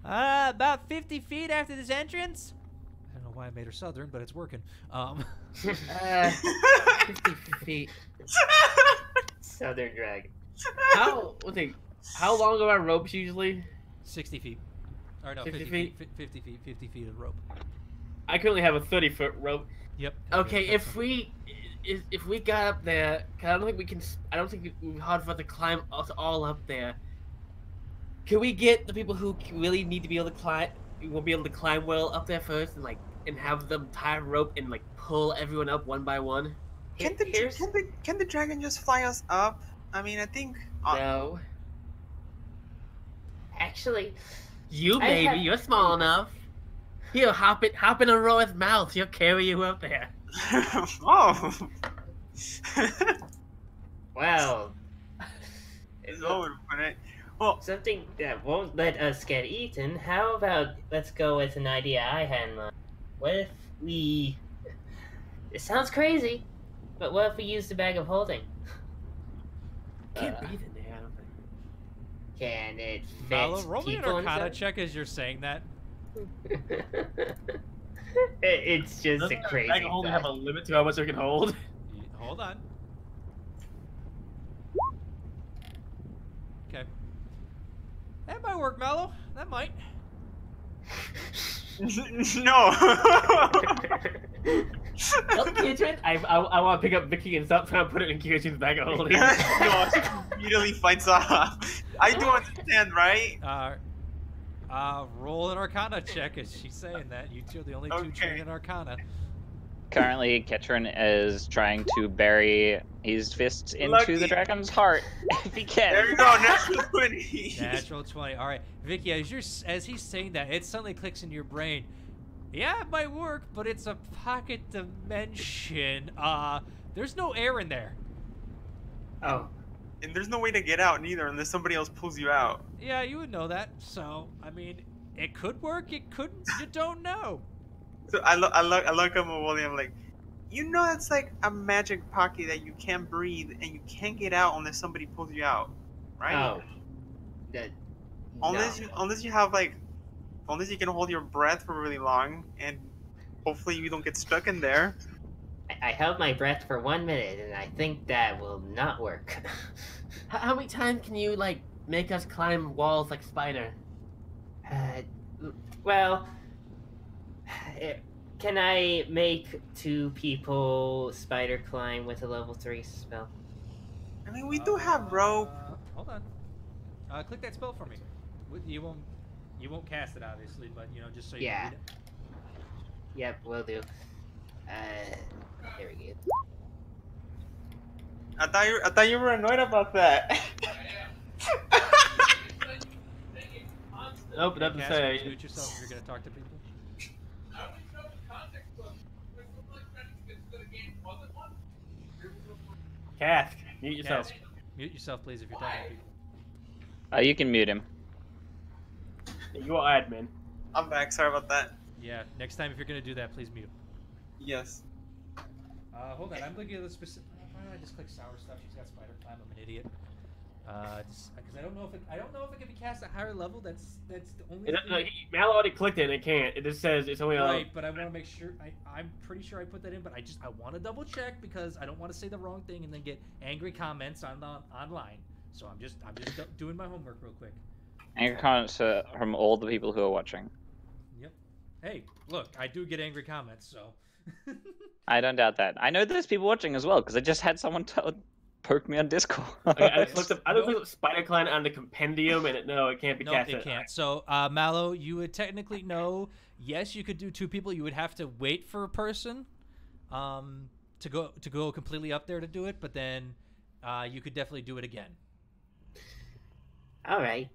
About 50 feet after this entrance. I don't know why I made her southern, but it's working. 50 feet. Southern dragon. How long are our ropes usually? 60 feet. Or no, 50 50 feet? 50 feet of rope. I currently have a 30-foot rope. Yep. Okay, if we got up there, cause I don't think it would be hard for us to climb us all up there. Can we get the people who really need to be able to climb? We won't be able to climb well up there first, and have them tie a rope and pull everyone up one by one. Can the dragon just fly us up? I mean, I think. No. Actually, you're small enough. Here, hop in Aurora's mouth. She'll carry you up there. Oh. Well. Well, Something that won't let us get eaten. How about let's go with an idea I had in mind. What if we... It sounds crazy, but what if we use the bag of holding? Can't breathe in there, I don't think. Can it fit Malo, roll me an people Arcana inside? check as you're saying that. It's just Doesn't a crazy bag of holding have a limit to how much it can hold? Hold on. Okay. That might work, Mallow. That might. no. I want to pick up Vicky and stop trying to put it in Kirsten's bag of holding. No, she immediately fights off. I do understand, right? Roll an Arcana check as she's saying that. You two are the only two trained in Arcana. Currently, Ketron is trying to bury his fists into Lucky. the dragon's heart, if he can. There you go, natural 20. Natural 20. All right, Vicky, as he's saying that, it suddenly clicks into your brain. Yeah, it might work, but it's a pocket dimension. There's no air in there. Oh. And there's no way to get out neither unless somebody else pulls you out. Yeah, you would know that. So, I mean, it could work. It couldn't. You don't know. So I look at Mawoli, I'm like, you know that's like a magic pocket that you can't breathe and you can't get out unless somebody pulls you out, right? Oh. Unless you have like, unless you can hold your breath for really long and hopefully you don't get stuck in there. I held my breath for 1 minute, and I think that will not work. How many times can you like make us climb walls like Spider? Well, can I make 2 people spider climb with a level 3 spell? I mean, we do have rope. Hold on. Click that spell for me. You won't cast it obviously, but you know, just so you can read it. Yep, will do. There we go. I thought you were annoyed about that. Nope, it doesn't Cast say. it, do it yourself if you're gonna talk to people. Cask, mute yourself. Cast. Mute yourself, please, if you're talking to people. You can mute him. You are admin. I'm back. Sorry about that. Yeah, next time if you're gonna do that, please mute. Yes. Hold on, I'm looking at the specific. Why don't I just click sour stuff? She's got spider climb. I'm an idiot. Just because I don't know if it can be cast at higher level. That's the only. Mal already clicked it and it can't. It just says it's only right, but I want to make sure. I'm pretty sure I put that in, but I want to double check because I don't want to say the wrong thing and then get angry comments online. So I'm just doing my homework real quick. Angry comments from all the people who are watching. Yep. Hey, look, I do get angry comments, so. I don't doubt that. I know there's people watching as well because I just had someone poke me on Discord. I just looked up Spider Clan on the compendium and it can't be cast. No, it can't. So, Mallow, you would technically know. Yes, you could do 2 people. You would have to wait for a person, to go completely up there to do it. But then, you could definitely do it again. All right.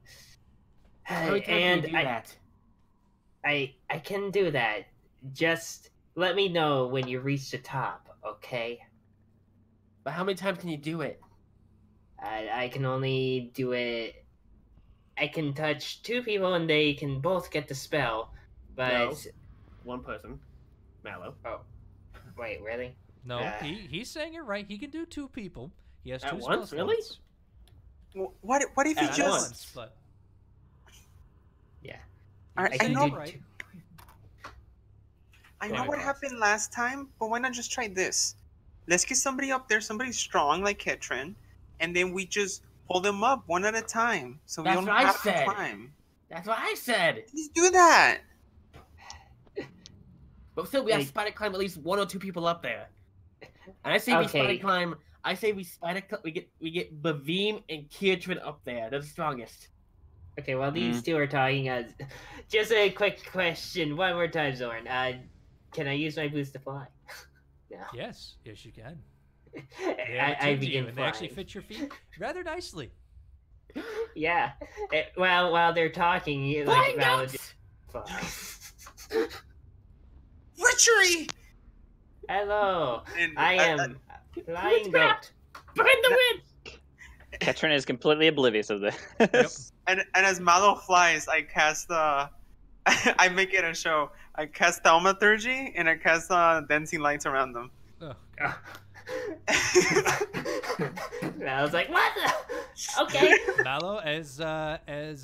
How many times can you do that? I can do that. Just let me know when you reach the top, okay? But how many times can you do it? I can only do it. I can touch 2 people and they can both get the spell, but No. 1 person, Mallow. Oh, wait, really? No, he's saying it right. He can do 2 people. He has 2 At once, spell really? slots. What if you At just? Once, but Yeah. I can know. do right. I Go know ahead, what Ross. happened last time, but why not just try this? Let's get somebody up there, somebody strong like Ketron, and then we just pull them up one at a time, so we That's don't what I have said. to climb. That's what I said. Please do that. But still, we have Hey. spider climb at least 1 or 2 people up there. And I say we spider Okay. climb. I say we spider climb. We get Bavim and Kiatrin up there. They're the strongest. Okay, while these 2 are talking, just a quick question. One more time, Zorn. Can I use my boost to fly? No. Yes, you can. I They begin and they actually flying. fit your feet rather nicely. Yeah. While they're talking, you Flying Mallow nuts! just fly. Witchery. Hello. And I am flying Witchcraft! goat. Behind the wind! Ketron is completely oblivious of this. Yep. And as Mallow flies, I cast I make it a show. I cast thaumaturgy and I cast dancing lights around them. Oh, I was like, what? Okay. Mallow, as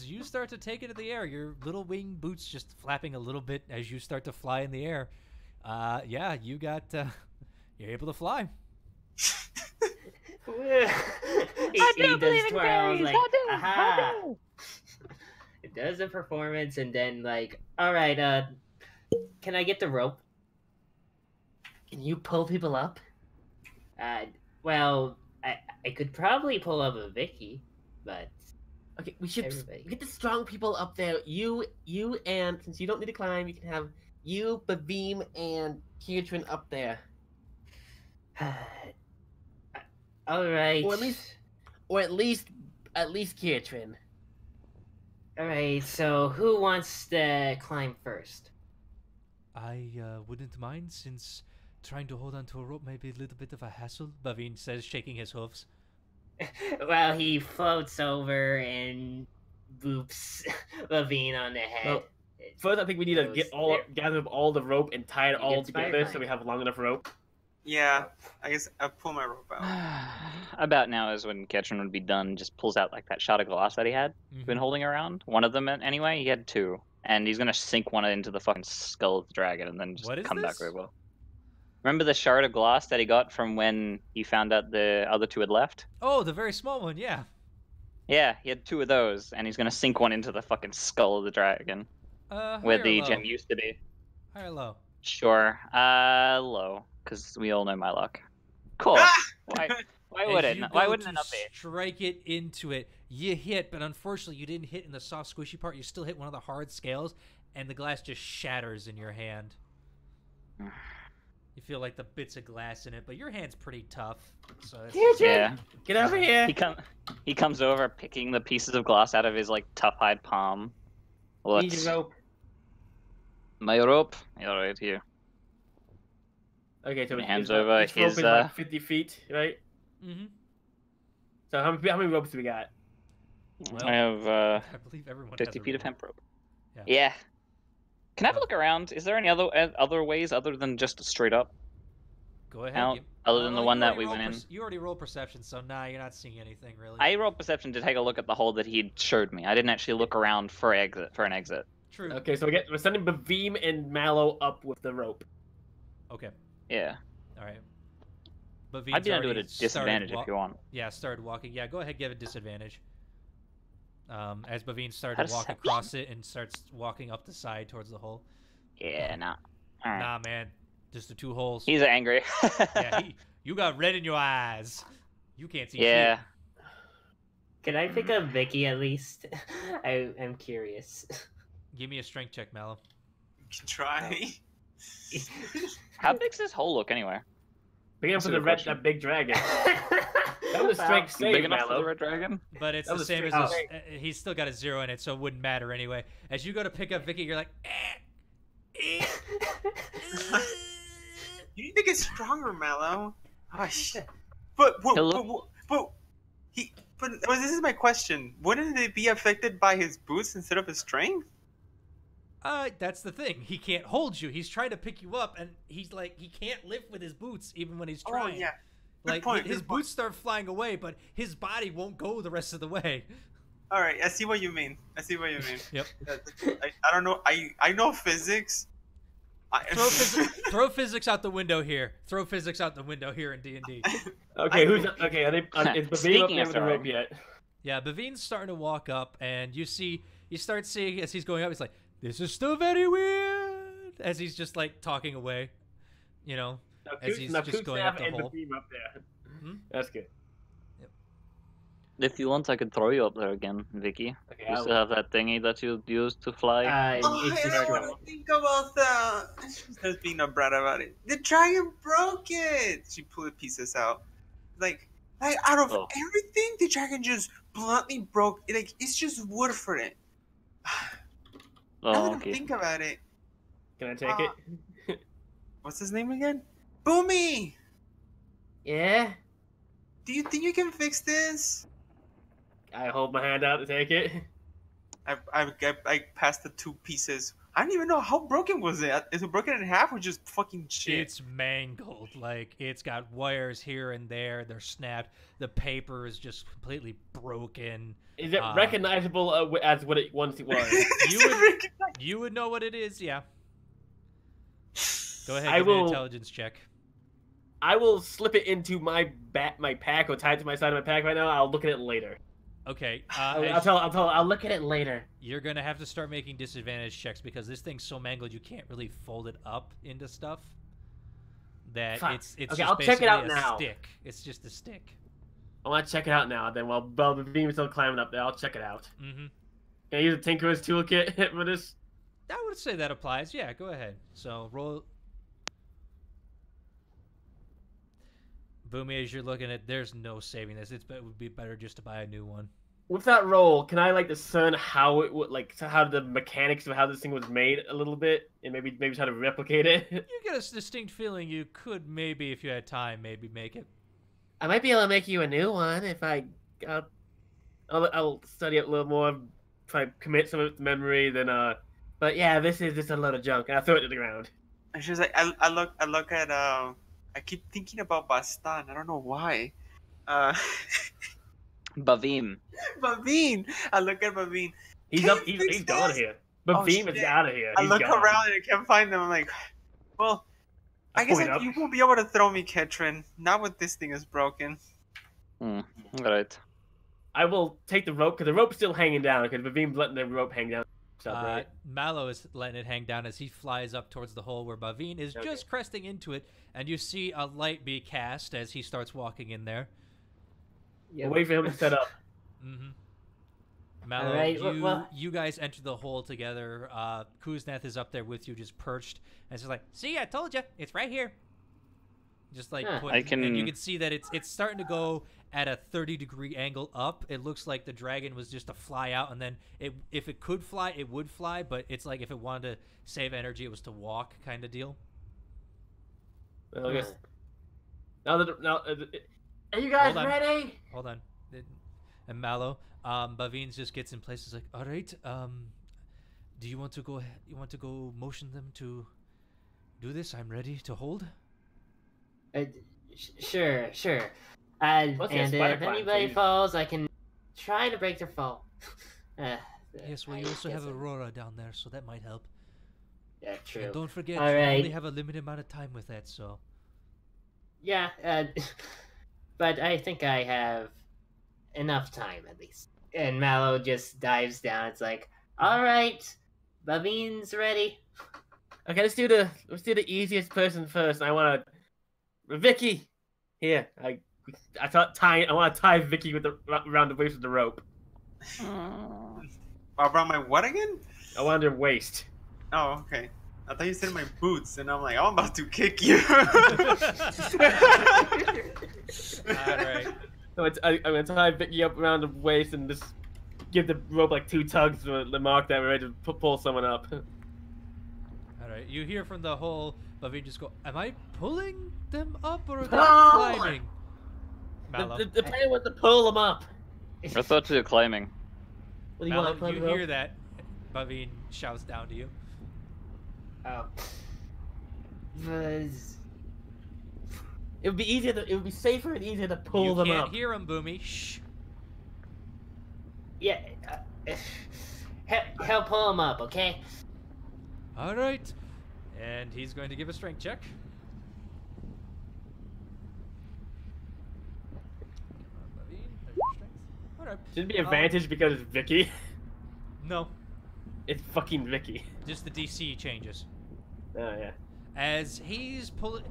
you start to take it in the air, your little wing boots just flapping a little bit as you start to fly in the air. Yeah, you're able to fly. he does twirls like, aha. It does a performance and then like, all right, can I get the rope? Can you pull people up? Well, I could probably pull up a Vicky, but Okay, we should Everybody. get the strong people up there. You, and since you don't need to climb, you can have you, Bavim, and Kietrin up there, All right. or at least Kietrin. All right. So who wants to climb first? I wouldn't mind, since trying to hold onto a rope may be a little bit of a hassle, Bavine says, shaking his hoofs. Well, he floats over and boops Levine on the head. Well, first, I think we need to gather up all the rope and tie it all together so we have long enough rope. Yeah, I guess I'll pull my rope out. About now is when Ketchum would be done. Just pulls out like that shot of glass that he had been holding around. One of them anyway. He had two, and he's gonna sink one into the fucking skull of the dragon and then just come back very well. Remember the shard of glass that he got from when he found out the other two had left? Oh, the very small one, yeah. Yeah, he had two of those, and he's gonna sink one into the fucking skull of the dragon. Where the gem used to be. High or low? Sure. Low, because we all know my luck. Cool. Why wouldn't it not be? Strike it into it. You hit, but unfortunately you didn't hit in the soft, squishy part. You still hit one of the hard scales, and the glass just shatters in your hand. You feel like the bits of glass in it, but your hand's pretty tough. So yeah. Get over here. He comes over, picking the pieces of glass out of his like tough hide palm. Need your rope. My rope? Yeah, right here. Okay, so he hands over his his. Rope is like 50 feet, right? Mm-hmm. So how many ropes do we got? Well, I have I believe everyone 50 has feet of hemp rope. Yeah. Yeah. Can I have a look around? Is there any other ways other than just straight up? Go ahead. Out, other than the one that we went in? You already rolled perception, so you're not seeing anything really. I rolled perception to take a look at the hole that he showed me. I didn't actually look around for an exit. True. Okay, so we're sending Bavim and Mallow up with the rope. Okay. Yeah. All right. But I'd be able to do it at disadvantage if you want. Yeah, started walking. Yeah, go ahead, give it disadvantage. As Bavine started to walk across it and starts walking up the side towards the hole. Yeah, nah. All right. Nah, man. Just the two holes. He's angry. Yeah, you got red in your eyes. You can't see shit. Can I pick up Vicky at least? I'm curious. Give me a strength check, Mallow. You can try. How big's this hole look anyway? Big enough for that big dragon. That was a strength save, big enough for the red dragon? But it's the same as he's still got a 0 in it, so it wouldn't matter anyway. As you go to pick up Vicky, you're like, You need to get stronger, Mallow. Oh shit. But this is my question. Wouldn't it be affected by his boots instead of his strength? That's the thing. He can't hold you. He's trying to pick you up, and he's like, he can't lift with his boots even when he's trying. Oh yeah. Like his boots start flying away, but his body won't go the rest of the way. All right, I see what you mean. Yep. I don't know. I know physics. Throw physics out the window here. Throw physics out the window here in D&D. Okay, okay? Is Bavine up there with the rope yet? Yeah, Bavine's starting to walk up, and you start seeing as he's going up. He's like, "This is still very weird." As he's just like talking away, you know, as he's just going up the hole. Up there. That's good. If you want, I could throw you up there again, Vicky. Okay, you still have that thingy that you used to fly. I don't want to think about that. She's being a brat about it. The dragon broke it. She pulled the pieces out. Like out of everything, the dragon just bluntly broke. Like it's just wood for it. Now that I think about it. Can I take it? What's his name again? Boomy. Yeah. Do you think you can fix this? I hold my hand out to take it. I passed the two pieces. I don't even know how broken was it. Is it broken in half or just fucking shit? It's mangled. Like it's got wires here and there. They're snapped. The paper is just completely broken. Is it recognizable as what it once was? You would know what it is. Yeah. Go ahead. Give me an intelligence check. I will slip it into my pack or tie it to my side of my pack right now. I'll look at it later. Okay. I'll look at it later. You're gonna have to start making disadvantage checks because this thing's so mangled you can't really fold it up into stuff. That it's okay, just I'll check it out now. Stick. It's just a stick. I want to check it out now. Then while Bavine is still climbing up there, I'll check it out. Mm-hmm. Can I use a Tinkerer's Toolkit for this? I would say that applies. Yeah, go ahead. So roll. Boomy, as you're looking at, there's no saving this. It would be better just to buy a new one. With that roll, can I discern how it would how the mechanics of how this thing was made a little bit, and maybe try to replicate it? You get a distinct feeling you could maybe, if you had time, maybe make it. I might be able to make you a new one if I'll study it a little more, try to commit some of it to memory. Then but yeah, this is just a load of junk, and I throw it to the ground. And she's like, I look at I keep thinking about Bastan. I don't know why. Bavim. Bavine. I look at Bavine. He's Can up. you He's fix gone this? here. But Oh, Beam is shit. out of here. I He's look gone. around and I can't find them. I'm like, well, I guess point up. you won't be able to throw me, Ketrin. Not when this thing is broken. Right. I will take the rope because the rope's still hanging down because Bavim's letting the rope hang down. Right? Mallow is letting it hang down as he flies up towards the hole where Bavine is just cresting into it, and you see a light be cast as he starts walking in there. Yeah. Wait for him to set up. Mm-hmm. Mallow, Alright, you guys enter the hole together. Kuznath is up there with you, just perched, and it's just like, see, I told you, it's right here. Just like, and you can see that it's starting to go at a 30-degree angle up. It looks like the dragon was just to fly out, and then if it could fly, it would fly, but it's like if it wanted to save energy, it was to walk kind of deal. I guess. Now, are you guys ready? Hold on. And Mallow, Bavine just gets in place. He's like, all right, do you want to go? You want to go motion them to do this? I'm ready to hold. Sure. And if spider climb, anybody please. falls, I can try to break their fall. Yes, well, you also have Aurora down there, so that might help. Yeah, true. And don't forget, All you right. only have a limited amount of time with that, so. Yeah, but I think I have enough time at least. And Mallow just dives down. It's like, all right, Bavine's ready. Okay, let's do the easiest person first. I want to, Vicky. Here, I want to tie Vicky around the waist with the rope. Around my what again? I want her waist. Oh, okay. I thought you said my boots, and I'm like, I'm about to kick you. Alright. So I'm gonna tie Vicky up around the waist and just give the rope like 2 tugs to the mark that we're ready to pull someone up. Alright, you hear from the hole, Bavine just go, am I pulling them up or are they No! climbing? Mallow. The plan was to pull them up. I thought you were climbing. What do you Mallow, want? you hear that? Bavine shouts down to you. Oh. It would be easier. It would be safer and easier to pull them You up. can't hear him, Boomy. Shh. Yeah. Help pull him up, okay? All right. And he's going to give a strength check. All right. Should be advantage because it's Vicky. No, It's fucking Vicky. just the DC changes. Oh yeah. As he's pulling,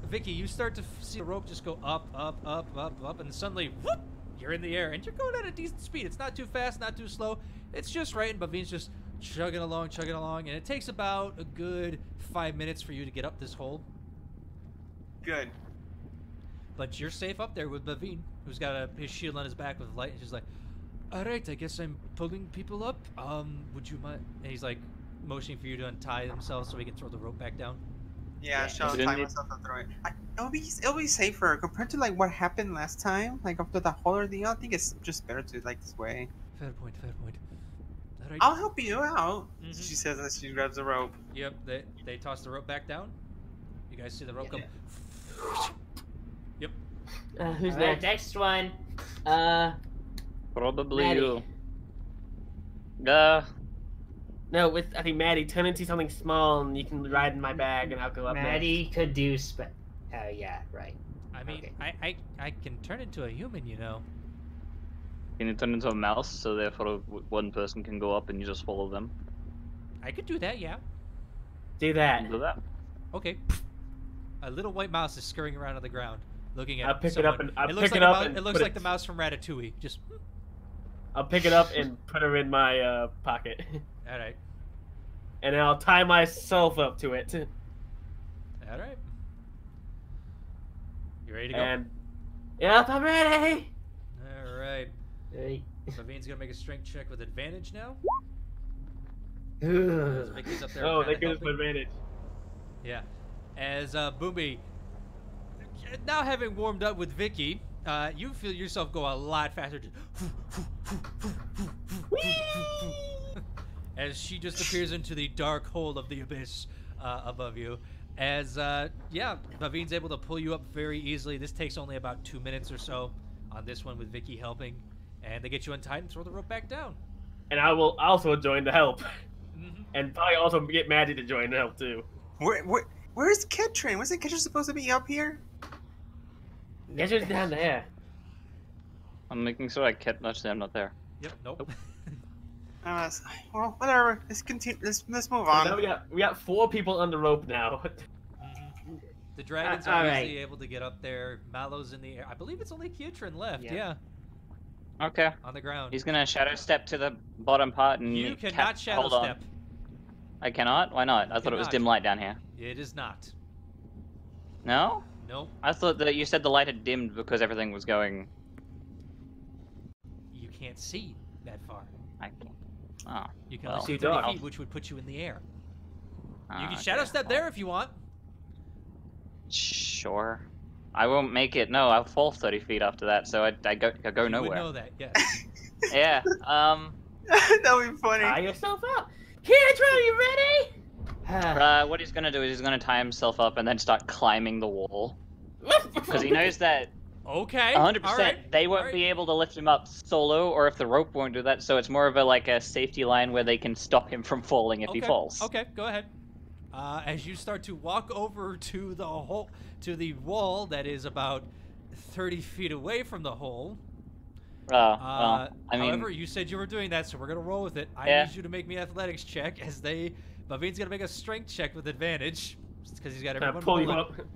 Vicky, you start to see the rope just go up, and suddenly, whoop, you're in the air, and you're going at a decent speed. It's not too fast, not too slow. It's just right, and Bavine's just chugging along, and it takes about a good 5 minutes for you to get up this hole. Good. But you're safe up there with Bavine, who's got his shield on his back with light, and she's like, all right, I guess I'm pulling people up. Would you mind? And he's like motioning for you to untie themselves so we can throw the rope back down. Yeah, shall Didn't tie it- myself and throw it. It'll be safer compared to like what happened last time. Like after the whole thing, I think it's just better to like this way. Fair point. All right. I'll help you out. Mhm. She says as she grabs the rope. Yep, they toss the rope back down. You guys see the rope Yeah. come. Yep. Who's Alright, next? next one. Probably Maddie. you. No, I think Maddie, turn into something small and you can ride in my bag and I'll go up Maddie could do yeah, right. I mean, Okay. I can turn into a human, you know. Can you turn into a mouse so therefore one person can go up and you just follow them? I could do that, yeah. next. Do that. Do that. Okay. A little white mouse is scurrying around on the ground. looking at I'll pick it someone. up and I'll it looks pick like it a up mouse, and it looks put like the mouse from Ratatouille. Just I'll pick it up and put her in my pocket, all right, and then I'll tie myself up to it. all right. You ready to go? And yep, I'm ready. All right. Right. Bavine's gonna make a strength check with advantage now. Ugh. Vicky's up there. Oh, kinda that gives me helping. advantage. Yeah. As Boomy, now having warmed up with Vicky, you feel yourself go a lot faster. As she just appears into the dark hole of the abyss above you. As, yeah, Bavine's able to pull you up very easily. This takes only about 2 minutes or so on this one with Vicky helping. And they get you untied and throw the rope back down. And I will also join the help. Mm-hmm. And probably also get Maddie to join the help too. Where's Kitrin? Wasn't Kitrin supposed to be up here? Guess who's down there? I'm making sure I kept much. I'm not there. Yep, nope. Well, whatever. Let's continue. Let's move So on. now we got 4 people on the rope now. Mm-hmm. The dragons are alright. easily able to get up there. Mallow's in the air. I believe it's only Kietrin left, Yeah. yeah, Okay. on the ground. He's gonna shadow step to the bottom part and You cannot shadow hold on. step. I cannot? Why not? I thought it was cannot. dim light down here. It is not. No? Nope. I thought that you said the light had dimmed because everything was going. You can't see that far. I can't. Oh. You can Well, only see too 30 dark. feet, which would put you in the air. You can okay, shadow step well, there if you want. Sure. I won't make it. No, I'll fall 30 feet after that, so I go You would nowhere. know that, yes. Yeah. That would be funny. Tie yourself up. Kietrin, are you ready? What he's gonna do is he's gonna tie himself up and then start climbing the wall because he knows that Okay. 100% alright, they won't alright. be able to lift him up solo, or if the rope won't do that. So it's more of a safety line where they can stop him from falling if he falls. Okay, go ahead. As you start to walk over to the hole, to the wall that is about 30 feet away from the hole. Well, I mean, However, you said you were doing that, so we're gonna roll with it. I Yeah. need you to make me an athletics check as Bavine's gonna make a strength check with advantage because he's got Can I everyone pull you pulled up?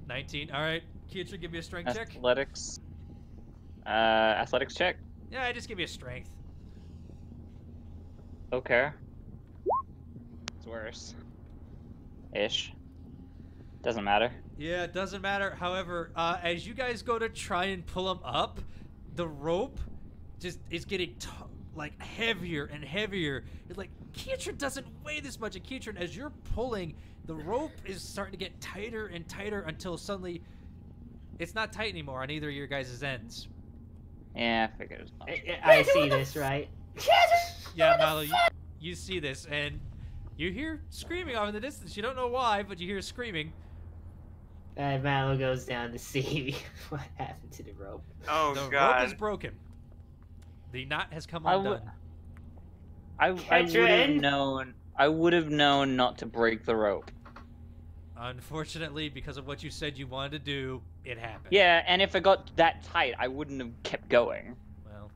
19. All right, Kietrin, give me a strength check. athletics. Athletics check. Yeah, just give me a strength. Okay. It's worse. Ish. Doesn't matter. Yeah, it doesn't matter. However, as you guys go to try and pull him up, the rope just is getting heavier and heavier. It's like Kietrin doesn't weigh this much. And Kietrin, as you're pulling, the rope is starting to get tighter and tighter until suddenly it's not tight anymore on either of your guys' ends. Yeah, I figured. I see this, right? Yeah, Mallow, you see this, and you hear screaming off in the distance. You don't know why, but you hear screaming. Mallow goes down to see what happened to the rope. Oh The rope God. is broken. The knot has come I would- undone. I would have Kietrin? known. I would have known not to break the rope. Unfortunately, because of what you said you wanted to do, it happened. Yeah, and if it got that tight, I wouldn't have kept going. Well,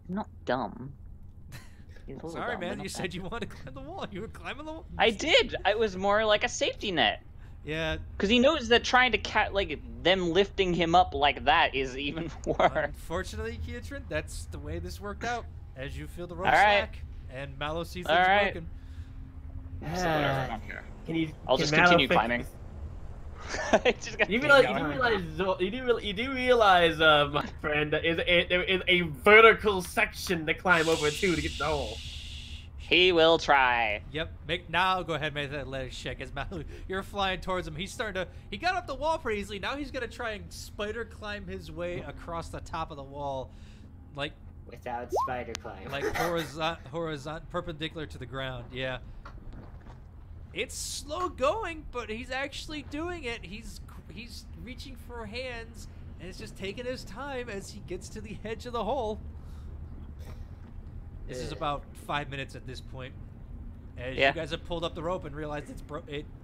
I'm not dumb. He's a little sorry, dumb, but man. not You that said you wanted to climb the wall. You were climbing the wall. I did. It was more like a safety net. Yeah. Because he knows that trying to them lifting him up like that is even worse. Unfortunately, Kietrin, that's the way this worked out. As you feel the rope All right. slack, and Mallow sees All it's right. broken. So whatever, I don't care. I'll Can just Mallow continue fix climbing. this? Just gotta You keep realize, going. you do realize, my friend, that there is a vertical section to climb over to get the hole. He will try. Yep. Now go ahead, make that athletics check. As Mallow, you're flying towards him. He's starting to. He got up the wall pretty easily. Now he's gonna try and spider climb his way across the top of the wall, like Without spider climb. horizontal, perpendicular to the ground. Yeah. It's slow going, but he's actually doing it. He's reaching for hands, and it's just taking his time as he gets to the edge of the hole. This is about 5 minutes at this point. As Yeah. you guys have pulled up the rope and realized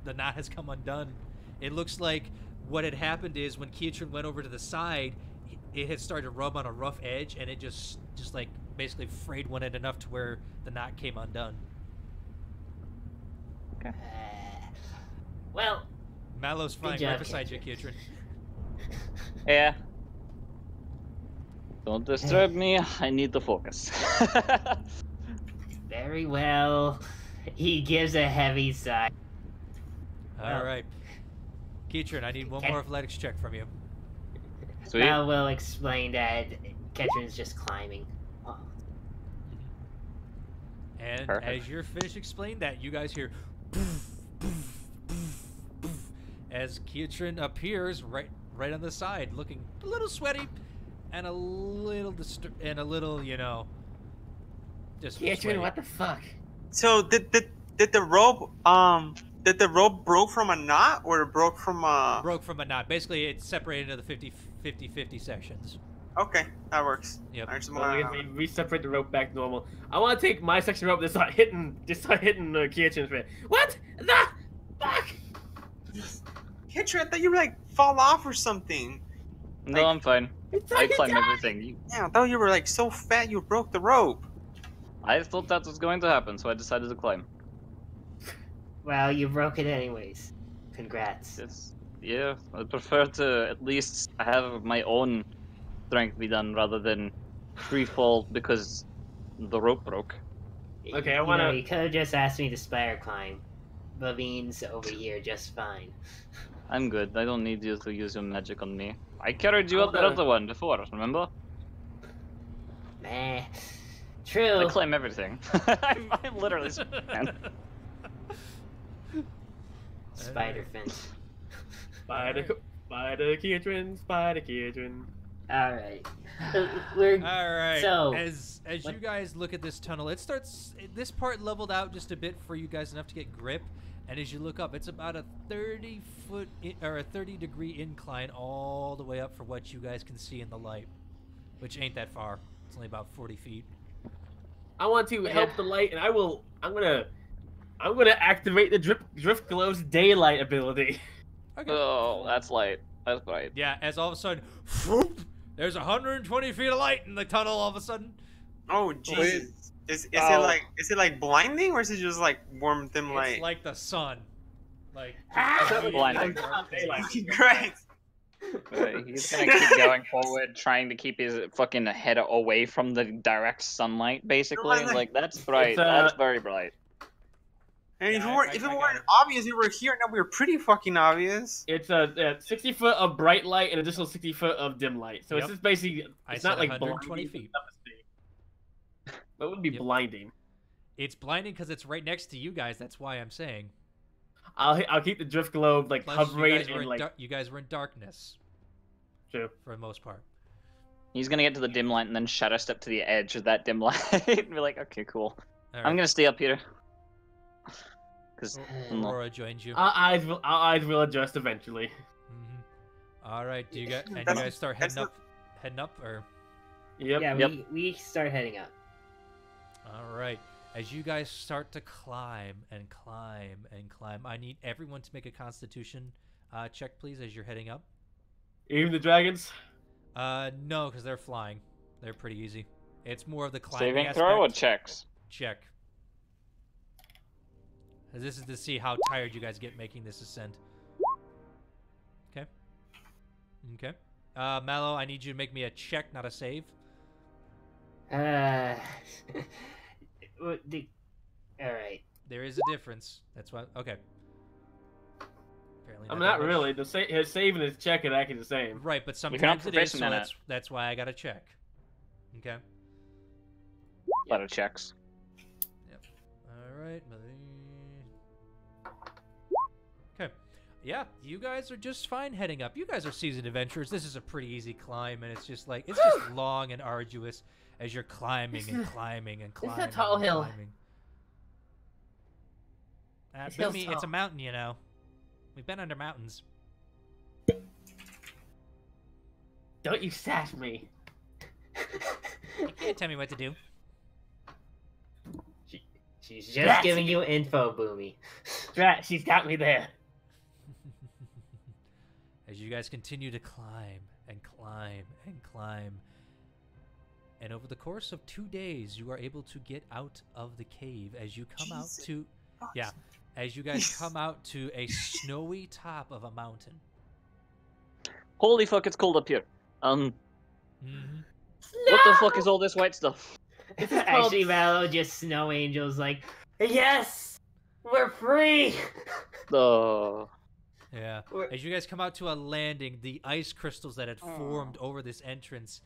the knot has come undone. It looks like what had happened is when Kietrin went over to the side, it had started to rub on a rough edge, and it just like basically frayed one end enough to where the knot came undone. Well, Mallow's flying job, right beside you, Ketrin. Kitrin. Yeah. Don't disturb me. I need to focus. Very well. He gives a heavy sigh. All right. Kitrin, I need one more athletics check from you. Sweet. Mal will explain that Ketrin's just climbing. Oh. And Perfect. as you're finished explaining that, you guys hear as Kitrin appears right on the side, looking a little sweaty and a little, you know, just Ketrin, sweaty. what the fuck? So did the rope broke from a knot or it broke from a? Broke from a knot. Basically, it's separated into the 50 sections. Okay, that works. Yep. I just Well, wanna- we separate the rope back normal. I want to take my section rope and start hitting Ketrin's face. What the fuck? Hitcher, I thought you were like fall off or something. No, I'm fine. It's I like climb everything. Yeah, I thought you were like so fat you broke the rope. I thought that was going to happen, so I decided to climb. Well, you broke it anyways. Congrats. It's, yeah, I prefer to at least have my own strength be done rather than free fall because the rope broke. Okay, I You know, wanna- you could have just asked me to spire climb. Bavine's over here just fine. I'm good. I don't need you to use your magic on me. I carried you up that Okay. other one before, remember? Meh. I True. claim everything. I'm literally Superman. Spider fence. Spider Ketrin. Alright. We're All right. So, as what- you guys look at this tunnel, it starts. This part leveled out just a bit for you guys, enough to get grip. And as you look up, it's about a 30-foot or a 30-degree incline all the way up for what you guys can see in the light, which ain't that far. It's only about 40 feet. I want to help the light, and I'm gonna activate the Drift Glow's daylight ability. Okay. Oh, that's light. That's bright. Yeah. As all of a sudden, whoop, there's 120 feet of light in the tunnel. All of a sudden. Oh Jesus! Is Oh. it like blinding or is it just like warm dim light? It's like the sun. Like. Blinding. Great. He's gonna keep going forward, trying to keep his fucking head away from the direct sunlight, basically. Right. Like, that's bright. It's, That's very bright. And Yeah, if it I got weren't it. obvious, we were here. Now we were pretty fucking obvious. It's a 60 foot of bright light and additional 60 foot of dim light. So Yep. it's just basically I it's said not like 120 blinding, feet. But it would be Yep. blinding. It's blinding because it's right next to you guys. That's why I'm saying. I'll keep the Drift Globe like Plus, hovering you guys, were and in like you guys were in darkness true. for the most part. He's gonna get to the dim light and then shadow step to the edge of that dim light and be like, okay, cool. All I'm right. gonna stay up here. Because Aurora joins you. Our eyes will adjust eventually. All right. Do you guys and you That's- guys start that's heading up, or Yep. Yeah, Yep. we start heading up. all right? As you guys start to climb and climb and climb, I need everyone to make a Constitution check, please, as you're heading up. Even the dragons. No, because they're flying. They're pretty easy. It's more of the climbing saving aspect. throw or checks? Check. This is to see how tired you guys get making this ascent. Okay. Okay. Mallow, I need you to make me a check, not a save. Alright. There is a difference. That's why. Okay. Apparently I'm that not much. really. His save and his check are actually the same. Right, but can sometimes it is, proficient so in it. that's why I got to check. Okay. A lot of checks. All right. Okay. Yeah, you guys are just fine heading up. You guys are seasoned adventurers. This is a pretty easy climb, and it's just like it's just long and arduous as you're climbing and climbing and climbing. It's a tall and hill. climbing. This hill's Boomy, it's a tall. mountain, you know. We've been under mountains. Don't you sass me. You can't tell me what to do. She's just Yes. giving you info, Boomy. Drat, she's got me there. As you guys continue to climb and climb and climb. And over the course of 2 days, you are able to get out of the cave as you come out Jesus. to... Yeah. as you guys come out to a snowy top of a mountain. Holy fuck, it's cold up here. Mm-hmm. What the fuck is all this white stuff? Actually, Mallow, just snow angels like, yes, we're free. Oh. Yeah. As you guys come out to a landing, the ice crystals that had formed over this entrance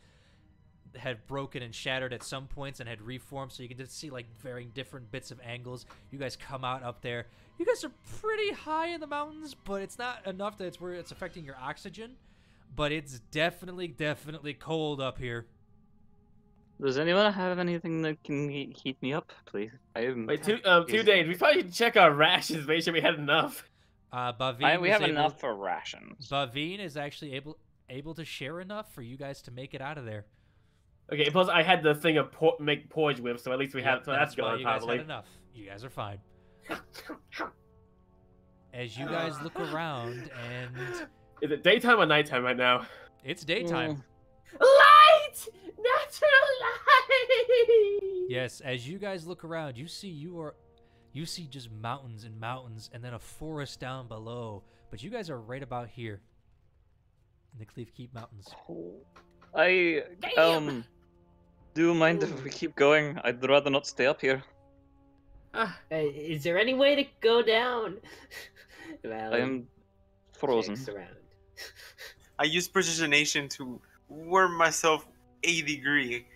had broken and shattered at some points and had reformed, so you can just see like varying different bits of angles. You guys come out up there. You guys are pretty high in the mountains, but it's not enough that it's where it's affecting your oxygen. But it's definitely cold up here. Does anyone have anything that can heat me up, please? Wait, 2 days. We probably should check our rations, make sure we had enough. Bavine we have enough for rations. Bavine is actually able to share enough for you guys to make it out of there. Okay, plus I had the thing of make porridge with, so at least we have. So that's why going you guys probably. had enough. You guys are fine. As you guys look around, and is it daytime or nighttime right now? It's daytime. Light! Natural light! Yes, as you guys look around, you see just mountains and mountains, and then a forest down below. But you guys are right about here, in the Cleave Keep Mountains. Do you mind if we keep going? I'd rather not stay up here. Is there any way to go down? Well, I am frozen. around. I use precisionation to warm myself a degree.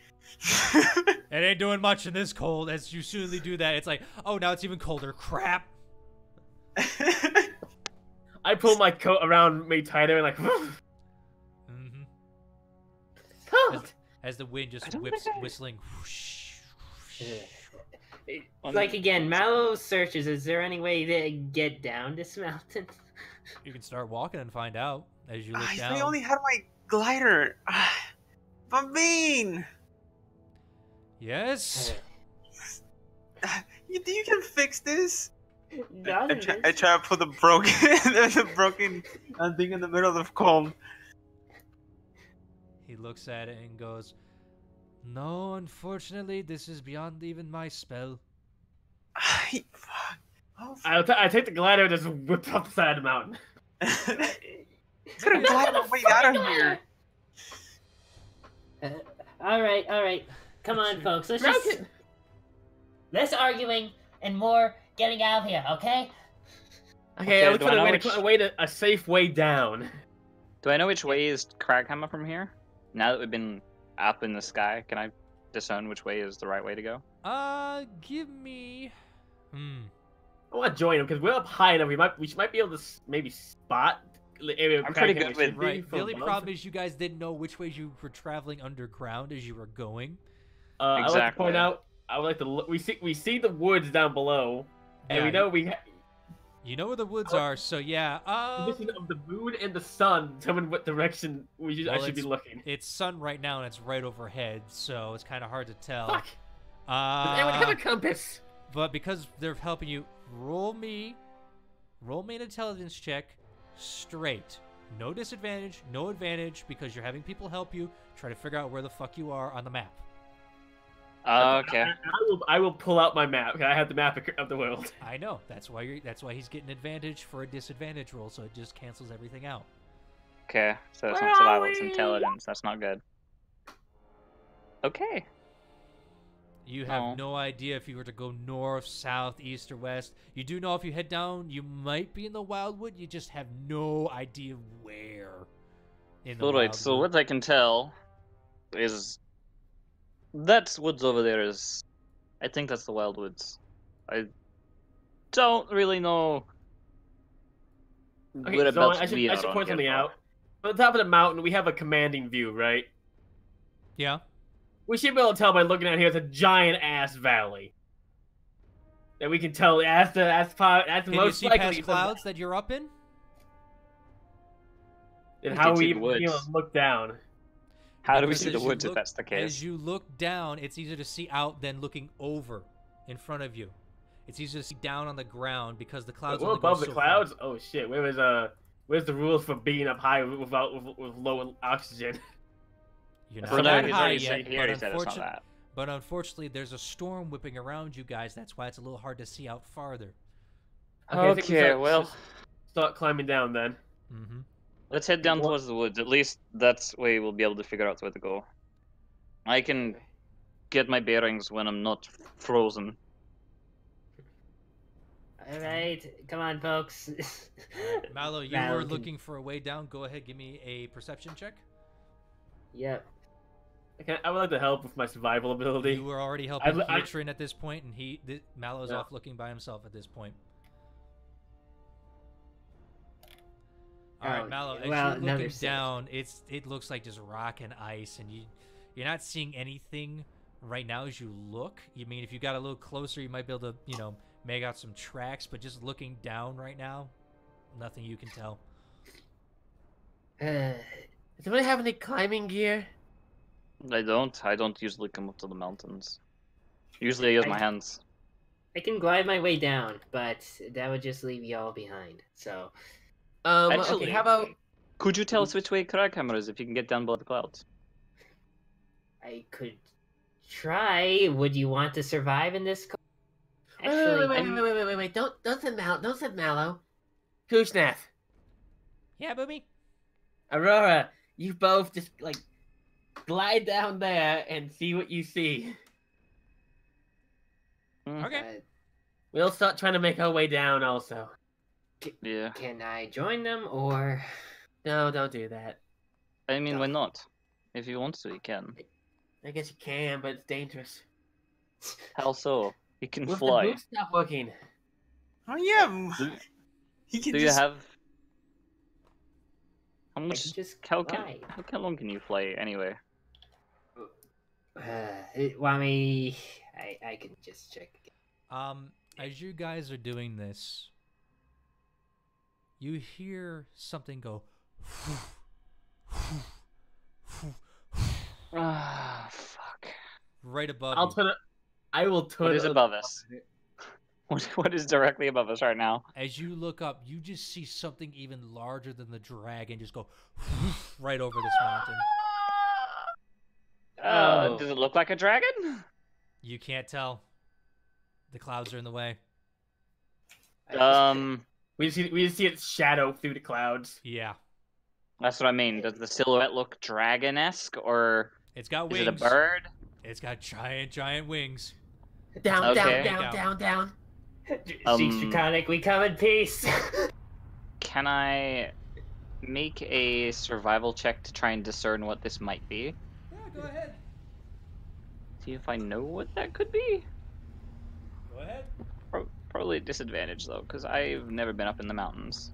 It ain't doing much in this cold. As you soonly do that, it's like, oh, now it's even colder. Crap. I pull my coat around me tighter and like. Mm-hmm. Cold! As the wind just whips, whistling. Whoosh, whoosh. Like again, Mallow searches. Is there any way to get down this mountain? You can start walking and find out as you look down. I only had my glider. Bambine! Yes? You think you can fix this? Nothing. I try to put the broken, thing in the middle of the cold. He looks at it and goes, no, unfortunately, this is beyond even my spell. I take the glider and just whip up the side of the mountain. Could have glided my way out of here. All right. Come on, folks. Less arguing and more getting out of here, okay? Okay, let's find a safe way down. Do I know which way is Craghammer from here? Now that we've been up in the sky, can I discern which way is the right way to go? Give me... I want to join him because we're up high enough. We might be able to maybe spot the area. I'm pretty good with right. The only problem is you guys didn't know which ways you were traveling underground as you were going. Exactly. I would like to point out. I would like to look. We see the woods down below, and we know you know where the woods are. So yeah. Position of the moon and the sun determine what direction I should be looking. It's sun right now and it's right overhead, so it's kind of hard to tell. Fuck. Does anyone have a compass? But because they're helping you, roll me an intelligence check straight. No disadvantage, no advantage, because you're having people help you try to figure out where the fuck you are on the map. Okay. I will pull out my map. I have the map of the world. I know. That's why he's getting advantage for a disadvantage roll, so it just cancels everything out. Okay, so it's not survival, it's intelligence. That's not good. Okay. You have no idea if you were to go north, south, east, or west. You do know if you head down, you might be in the Wildwood. You just have no idea where in the Alright, so what I can tell is that woods over there is... I think that's the Wildwoods. I don't really know whereabouts I should point something out. On the top of the mountain, we have a commanding view, right? Yeah. We should be able to tell by looking out here. It's a giant ass valley. That we can tell as the Can most you see likely past clouds that you're up in? And how we look down. How do we see the woods if that's the case? As you look down, it's easier to see out than looking over in front of you. It's easier to see down on the ground because the clouds We're above the clouds? Oh shit, where's the rules for being up high with low oxygen? You're not that high yet, but unfortunately, there's a storm whipping around you guys. That's why it's a little hard to see out farther. I think we Okay, start- well, start climbing down then. Mm-hmm. let's head down What- towards the woods. At least that's way we'll be able to figure out where to go. I can get my bearings when I'm not frozen. All right, come on, folks. Mallow, you Mallow were can- looking for a way down. Go ahead, give me a perception check. Yep. I would like to help with my survival ability. You were already helping I- Pietrin at this point, and Mallow's Yeah. off looking by himself at this point. All right, Oh, Mallow, as well, you're another looking six. down, it looks like just rock and ice, and you're not seeing anything right now as you look. You mean if you got a little closer, you might be able to, make out some tracks, but just looking down right now, nothing you can tell. Does anybody have any climbing gear? I don't usually come up to the mountains. Usually I use my hands. I can glide my way down, but that would just leave y'all behind. So, Actually, okay, how about Could you tell us which way Craghammer is if you can get down below the clouds? I could try. Would you want to survive in this? wait, don't send Mallow. Kusnath, Yeah, Boomy? Aurora, you both just glide down there and see what you see. Okay. We'll start trying to make our way down also. Yeah. Can I join them or? No, don't do that. I mean, why not? If you want to, you can. I guess you can, but it's dangerous. How so? You can Will the fly. boots stop working? Oh yeah. He can Do you just. have... How I much... can just How glide. long can you fly anyway? I can just check again. As you guys are doing this, you hear something go. Ah, fuck. Right above I'll you. turn it. I will turn. What is it above us? What is directly above us right now? As you look up, you just see something even larger than the dragon just go right over this mountain. Oh. Does it look like a dragon? You can't tell. The clouds are in the way. We just see its shadow through the clouds. Yeah. That's what I mean. Does the silhouette look dragon-esque, or It's got is wings. it a bird? It's got giant wings. Down, Okay. down. She's Draconic, we come in peace. Can I make a survival check to try and discern what this might be? Yeah, go ahead. See if I know what that could be? Go ahead. Probably a disadvantage, though, because I've never been up in the mountains.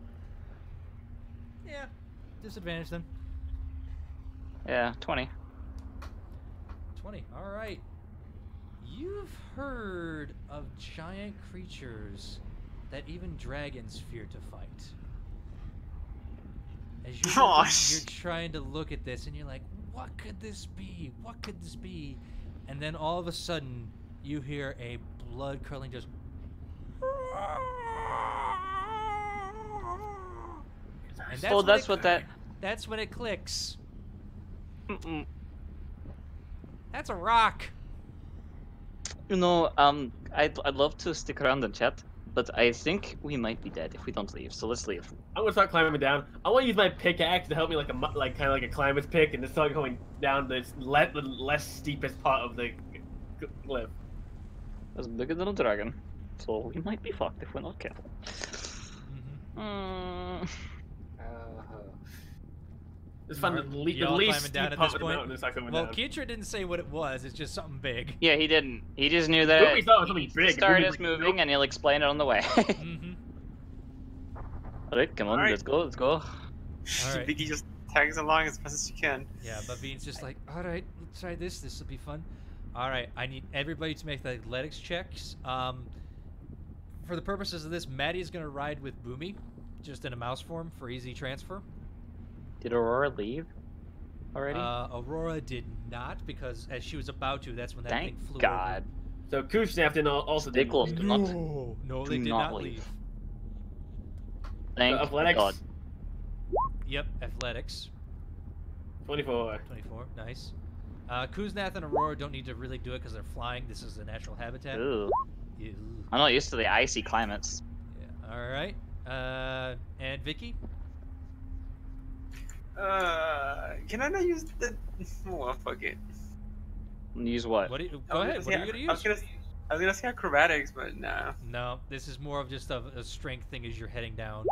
Yeah. Disadvantage then. Yeah, 20. 20. All right. You've heard of giant creatures that even dragons fear to fight. As you're trying to look at this and you're like, what could this be? What could this be? And then all of a sudden, you hear a blood-curdling just... And that's when it clicks. Mm-mm. That's a rock. You know, I'd love to stick around and chat, but I think we might be dead if we don't leave. So let's leave. I'm gonna start climbing down. I want to use my pickaxe to help me, kind of like a climber's pick, and just start going down the less steepest part of the cliff. That's bigger than a dragon, so we might be fucked if we're not careful. Just find the Y'all least climbing steep down at part this of the point? mountain and start going Well, down. Kitra didn't say what it was. It's just something big. Yeah, he didn't. He just knew Ruby that thought it was something big. start Ruby is was like, moving, nope. and he'll explain it on the way. Mm-hmm. Alright, come on, Alright. let's go, let's go. All right. Biggie just tags along as fast as you can. Yeah, but Bean's just like, all right, let's try this. This will be fun. All right, I need everybody to make the athletics checks. For the purposes of this, Maddie's gonna ride with Boomy, just in a mouse form for easy transfer. Did Aurora leave already? Aurora did not, because as she was about to, that's when that thing Thank flew God. So Kushnaf didn't also Stay didn't close, leave. do not. No, do they did not not leave. leave. Thank Athletics. God. Yep, athletics. 24. 24, nice. Kuznath and Aurora don't need to really do it because they're flying. This is a natural habitat. Ooh. Ew. I'm not used to the icy climates. All right. And Vicky? Can I not use the? Oh, fuck it. Use what? What? Go ahead. What are you gonna use? I was gonna say acrobatics, but nah. No, this is more of just a strength thing as you're heading down.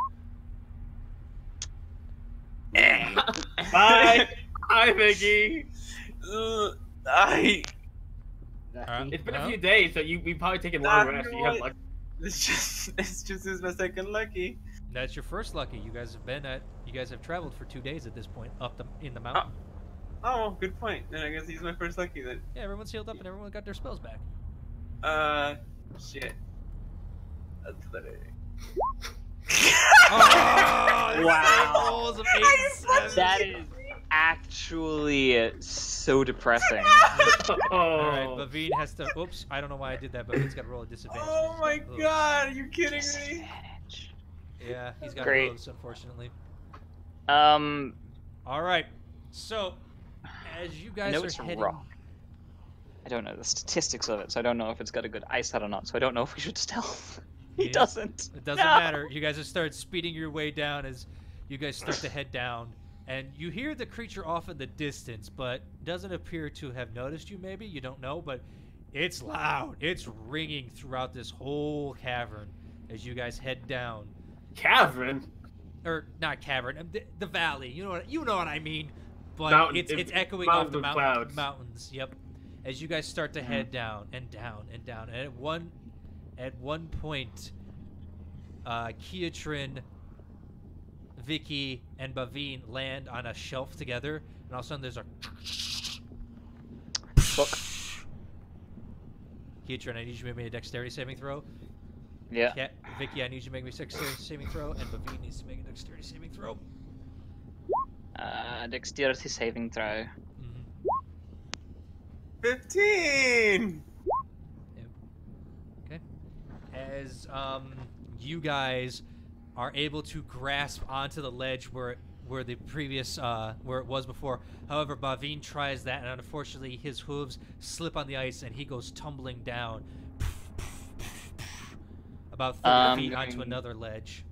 Bye. Hi, Vicky. Alright, It's been a well, few days, so we probably taken long rest. So you have luck. It's just is my second lucky. that's your first lucky. You guys have traveled for 2 days at this point in the mountain. Oh, good point. Then I guess he's my first lucky then. Yeah, everyone's healed up and everyone got their spells back. Shit. That's Wow. Rolls of 8 and 7. That is actually so depressing. All right, Bavine has to. Oops, I don't know why I did that. Bavine's got to roll a disadvantage. Oh my Ugh. god, are you kidding me? Yeah, he's got Great. gloves, unfortunately. I All right, so as you guys know are it's heading, rock. I don't know the statistics of it, so I don't know if it's got a good eyesight or not. So I don't know if we should stealth. He Yeah. doesn't. It doesn't No. matter. You guys just start speeding your way down as you guys start to head down, and you hear the creature off in the distance, but doesn't appear to have noticed you. Maybe you don't know, but it's loud. It's ringing throughout this whole cavern as you guys head down. Cavern. Or not cavern, the valley. You know what I mean. But Mountain- it's echoing mountain off the with clouds. mountains. Yep. As you guys start to head down and down and down, and at one point, Keatrin, Vicky, and Bavine land on a shelf together, and all of a sudden there's a. Look. Keatrin, I need you to make me a dexterity saving throw. Yeah. Vicky, I need you to make me a dexterity saving throw, and Bavine needs to make a dexterity saving throw. Dexterity saving throw. 15. Okay. As you guys are able to grasp onto the ledge where the previous where it was before. However, Bavine tries that, and unfortunately, his hooves slip on the ice, and he goes tumbling down about 30 feet onto another ledge.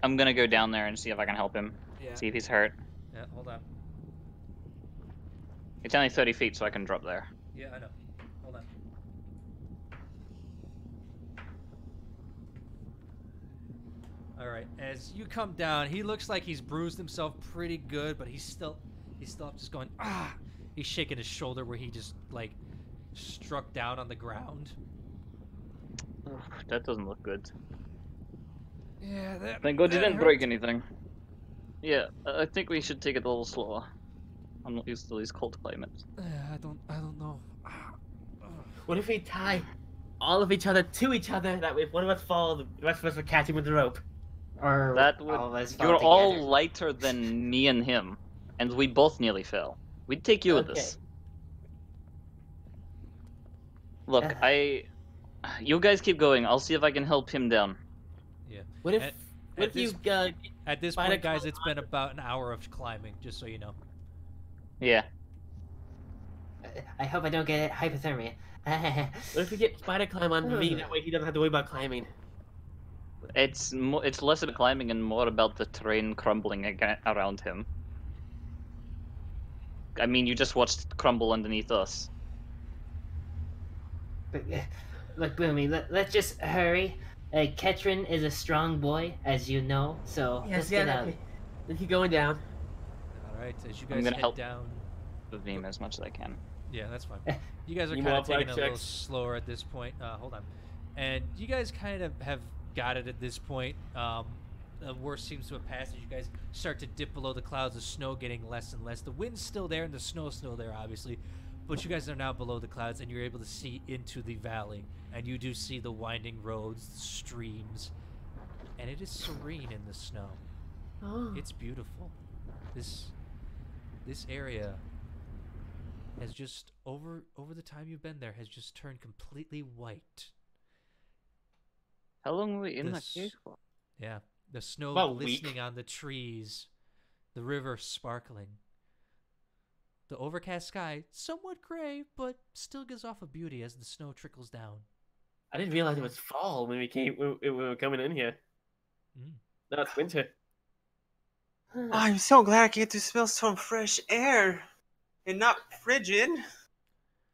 I'm gonna go down there and see if I can help him. Yeah. See if he's hurt. Yeah. Hold on. It's only 30 feet, so I can drop there. Yeah, I know. Hold on. All right. As you come down, he looks like he's bruised himself pretty good, but he's still just going ah. He's shaking his shoulder where he just like struck down on the ground. Ugh, that doesn't look good. Yeah, that. Thank God you that didn't hurt. break anything. Yeah, I think we should take it a little slower. I'm not used to these cold climates. I don't know. What if we tie all of each other to each other? That way, if one of us falls, the rest of us will catch him with the rope. Or That would. all of us fall You're all together. lighter than me and him, and we both nearly fell. We'd take you with Okay. us. Look, you guys keep going. I'll see if I can help him down. Yeah. What if? At- What at if you? At this Spider point, guys, climb it's been about an hour of climbing, just so you know. Yeah. I hope I don't get hypothermia. What if we get spider climb on me? That way he doesn't have to worry about climbing. It's less about climbing and more about the terrain crumbling around him. I mean, you just watched it crumble underneath us. Look, Boomy, let's just hurry. Ketrin is a strong boy, as you know, so let's get out. Okay. Let's keep going down. All right. As you I'm guys gonna head help. down. With Beam as much as I can. Yeah, that's fine. You guys are You kind of want black taking it a little checks? slower at this point. Hold on. And you guys kind of have got it at this point. The worst seems to have passed as you guys start to dip below the clouds, the snow getting less and less. The wind's still there and the snow's still there, obviously. But you guys are now below the clouds and you're able to see into the valley. And you do see the winding roads, the streams. And it is serene in the snow. Oh. It's beautiful. This area has just over the time you've been there has just turned completely white. How long were we in that This- cave for? Yeah, the snow About a week. glistening on the trees, the river sparkling. The overcast sky, somewhat gray, but still gives off a beauty as the snow trickles down. I didn't realize it was fall when we were coming in here. Mm. Now it's winter. Oh, I'm so glad I get to smell some fresh air and not frigid.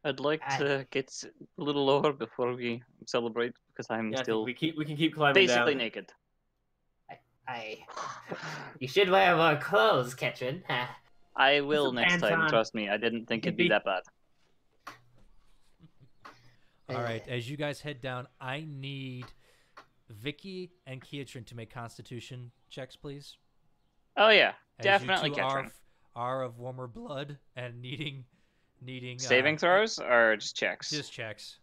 I'd like to get a little lower before we celebrate because I'm Yeah, I still think we can keep climbing basically down. naked. You should wear more clothes, Ketrin. I will some next pants time. on. Trust me. I didn't think You it'd be be- that bad. All right, as you guys head down, I need Vicky and Keatrin to make Constitution checks, please. Oh yeah, As definitely you two Ketrin. are of warmer blood and needing Saving throws or just checks? Just checks.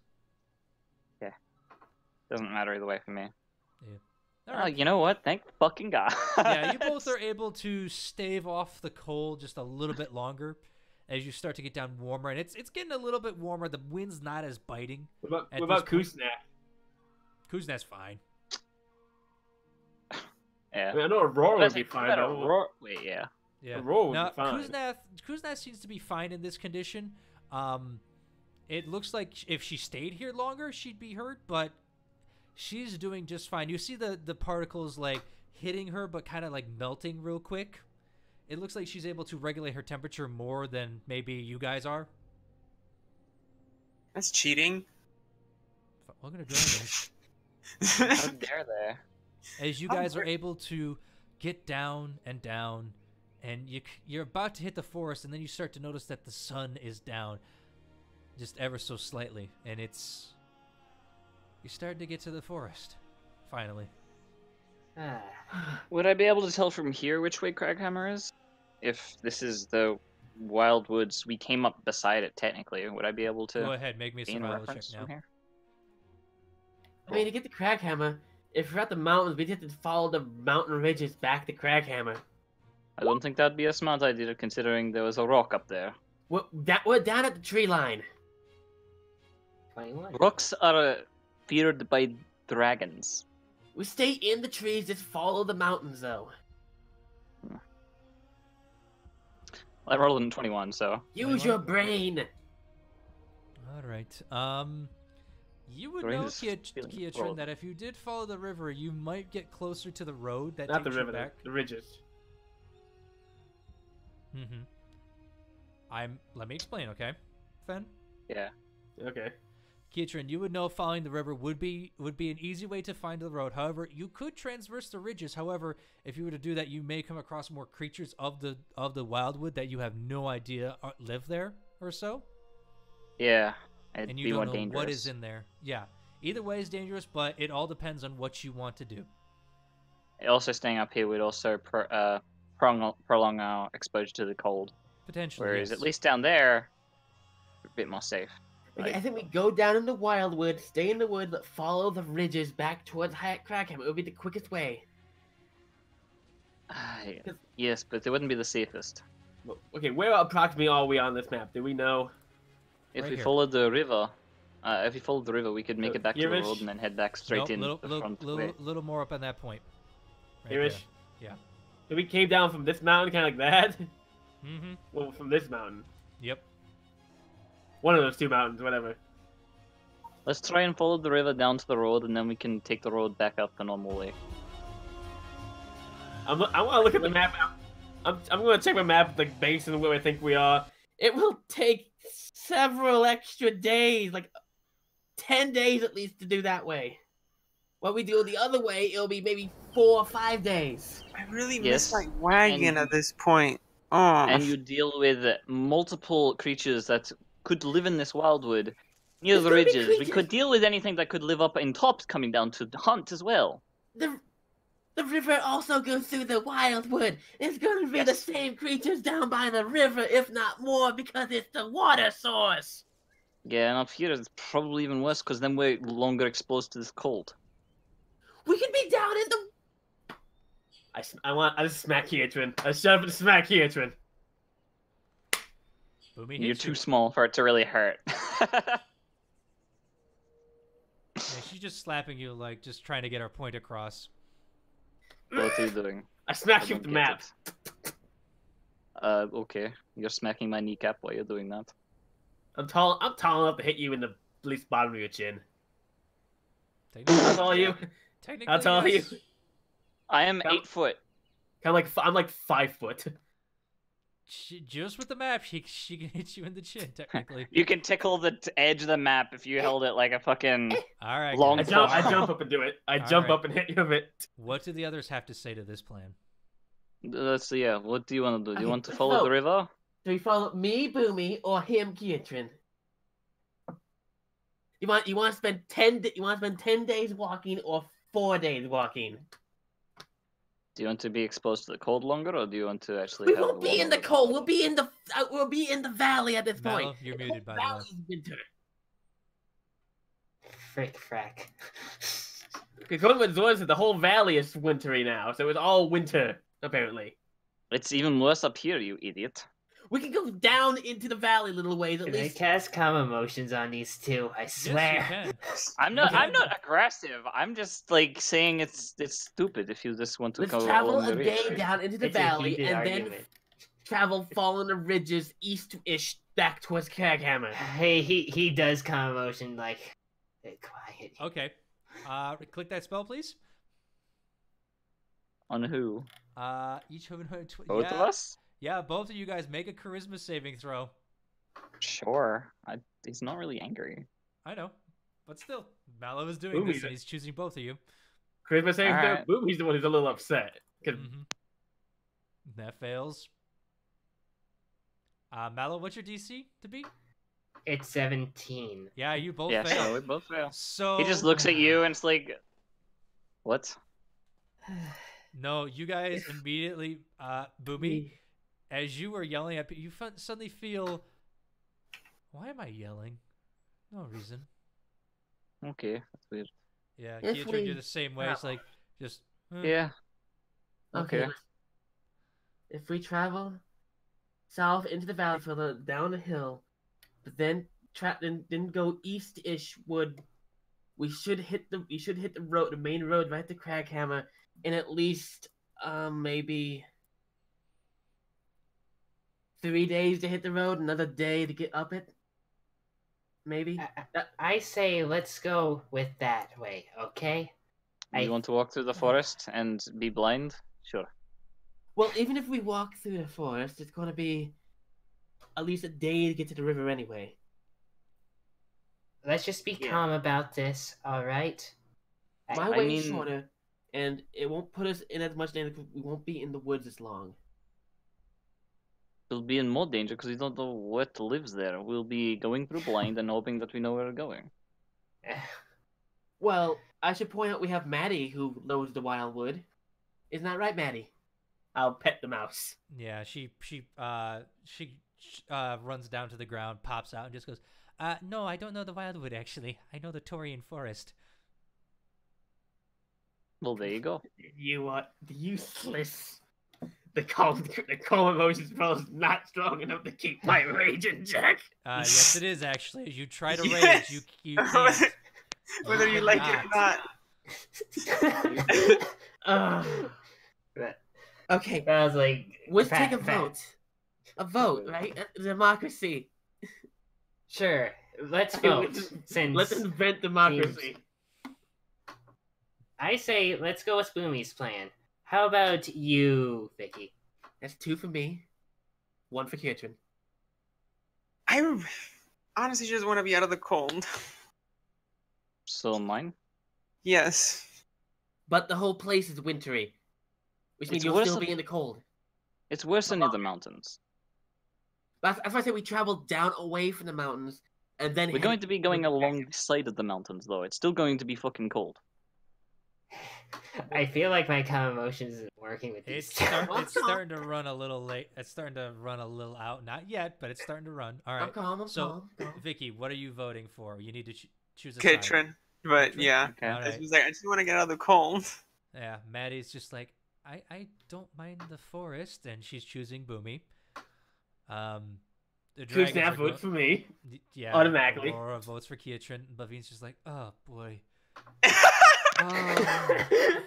Doesn't matter either way for me. All Oh, right. you know what? Thank fucking God. Yeah, you both are able to stave off the cold just a little bit longer as you start to get down warmer, and it's getting a little bit warmer. The wind's not as biting. What about Kusnak? Kuznet's fine. Yeah. I mean, I know Aurora would be fine. Wait, yeah. Yeah. Aurora would Now, be fine. Kuzneth seems to be fine in this condition. It looks like if she stayed here longer, she'd be hurt, but she's doing just fine. You see the particles like hitting her, but kind of like melting real quick. It looks like she's able to regulate her temperature more than maybe you guys are. That's cheating. Look at a dragon. How dare they? As you guys are able to get down and down, and you're about to hit the forest, and then you start to notice that the sun is down just ever so slightly, and you're starting to get to the forest finally. Would I be able to tell from here which way Craghammer is? If this is the wild woods, we came up beside it technically. Would I be able to Go ahead, make me a gain survival check reference now. from here? I mean, to get the Crackhammer, if we're at the mountains, we have to follow the mountain ridges back to Crackhammer. I don't think that'd be a smart idea considering there was a rock up there. We're down at the tree line. 21. Rocks are feared by dragons. We stay in the trees, just follow the mountains, though. I rolled in 21, so. Use your brain. All right. You would Brain know, is feeling Keatrin, rolled. that if you did follow the river, you might get closer to the road that Not the takes river, you back. the ridges. Let me explain, okay, Fen? Yeah. Okay. Keatrin, you would know following the river would be an easy way to find the road. However, you could transverse the ridges. However, if you were to do that, you may come across more creatures of the wildwood that you have no idea live there or so. Yeah. It'd And you be don't more know dangerous. what is in there. Yeah. Either way is dangerous, but it all depends on what you want to do. Also, staying up here would also prolong our exposure to the cold. Potentially, Whereas yes. at least down there, we're a bit more safe. Okay, I think we go down in the wildwood, stay in the wood, but follow the ridges back towards Crackhammer. It would be the quickest way. Yes, but it wouldn't be the safest. Okay, where approximately are we on this map? Do we know? If Right we here. followed the river, we could make it back to the Here-ish? road and then head back straight Nope, in little, the little, front little, way. little more up on that point. Right Here-ish? there. Yeah. So we came down from this mountain, kind of like that? Mm-hmm. Well, from this mountain. Yep. One of those two mountains, whatever. Let's try and follow the river down to the road, and then we can take the road back up the normal way. I want to look at the map. I'm going to check my map, the basin where I think we are. It will take several extra days, like 10 days at least, to do that way. What we do the other way, it'll be maybe 4 or 5 days. I really Yes, miss my wagon and- at this point. Oh. And you deal with multiple creatures that could live in this wildwood near There's the gonna be ridges. We creatures. could deal with anything that could live up in tops coming down to hunt as well. The river also goes through the wildwood. It's going to be the same creatures down by the river, if not more, because it's the water source. Yeah, and up here it's probably even worse because then we're longer exposed to this cold. We could be down in the... I just smack Keatrin. I shove and smack Keatrin. Boomy You're hits too you. small for it to really hurt. Yeah, she's just slapping you, like, just trying to get her point across. What are you doing? I smack I you with the don't get map. it. Okay. You're smacking my kneecap while you're doing that. I'm tall enough to hit you in the at least bottom of your chin. How tall are you? Technically, How tall are you? yes. I am Come- 8 foot. I'm like 5 foot. Just with the map, she can hit you in the chin, technically. You can tickle the edge of the map if you held it like a fucking All right, long guys. claw. I jump up and do it. I jump right. up and hit you with it. What do the others have to say to this plan? Let's see, yeah. What do you want to do? Do you Okay, want to let's follow the vote. river? Do we follow me, Boomy, or him, Kietrin? You want to spend 10 days walking or 4 days walking? Do you want to be exposed to the cold longer, or do you want to actually? We have won't a be in the longer- cold. We'll be in the valley at this Mallow, point. you're muted, by the way. Valley's winter. Frick frack. According to what Zorn said, the whole valley is wintry now, so it's all winter, apparently. It's even worse up here, you idiot. We can go down into the valley a little ways at Can I least. cast calm emotions on these two? I swear. Yes, you can. I'm not. Okay. I'm not aggressive. I'm just like saying it's stupid if you just want to Let's go travel along a the day ridge. down into the It's a valley heated and then argument. travel following the ridges east-ish back towards Craghammer. Hey, he does calm emotion like. Hey, quiet. Okay. Click that spell, please. On who? Each of Both of us? Yeah, both of you guys make a charisma saving throw. Sure. He's not really angry. I know, but still, Mallow is doing Ooh, this, he's- and he's choosing both of you. Christmas saving throw. Alright. Boom, he's the one who's a little upset. 'Cause That fails. Mallow, what's your DC to be? It's 17. Yeah, you both Yeah, fail. so we both fail. So He just looks at you and it's like, what? No, you guys immediately, Boomy, as you were yelling at you suddenly feel. Why am I yelling? No reason. Okay, that's weird. Yeah, If Kietrin, we- you're the same way. It's like just. Yeah. Okay. Okay. If we travel south into the valley further down the hill, but then then go east-ish we should hit the road, the main road right to Craghammer in at least maybe 3 days to hit the road, another day to get up it. Maybe. I say let's go with that way, okay? You want to walk through the forest and be blind? Sure. Well, even if we walk through the forest, it's going to be at least a day to get to the river anyway. Let's just be Yeah. calm about this, alright? My I way is mean- shorter, and it won't put us in as much danger. We won't be in the woods as long. We'll be in more danger because we don't know what lives there. We'll be going through blind and hoping that we know where we're going. Well, I should point out we have Maddie who knows the wildwood. Isn't that right, Maddie? I'll pet the mouse. Yeah, she runs down to the ground, pops out, and just goes, "No, I don't know the Wildwood. Actually, I know the Taurian Forest." Well, there you go. You are useless. The calm emotions spell is not strong enough to keep my rage in check. Yes, it is actually. As you try to Yes. rage, you can't. Whether you like it or not. Okay, I was like, let's fat, take a fat. vote. A vote, right? Democracy. Sure, let's Okay, vote. Since Let's invent democracy. I say let's go with Boomy's plan. How about you, Vicky? That's 2 for me, 1 for Kitchen. I honestly just want to be out of the cold. So mine? Yes. But the whole place is wintry, which means It's you'll worse still than- be in the cold. It's worse than in the mountains. That's why I said we travel down away from the mountains, and then We're head going to be going towards along the side of the mountains, though. It's still going to be fucking cold. I feel like my calm emotions isn't working with these. It's starting to run a little late. It's starting to run a little out. Not yet, but it's starting to run. All I'm right. calm. I'm So, calm. I'm calm. Vicky, what are you voting for? You need to choose a side. Katrin. But yeah. Okay. All I right. was like, I just want to get out of the cold. Yeah, Maddie's just like, I don't mind the forest, and she's choosing Boomy. The Choose dragons that are vote for me. yeah, automatically. Laura votes for Kietrin. Bavine's just like, oh boy. Oh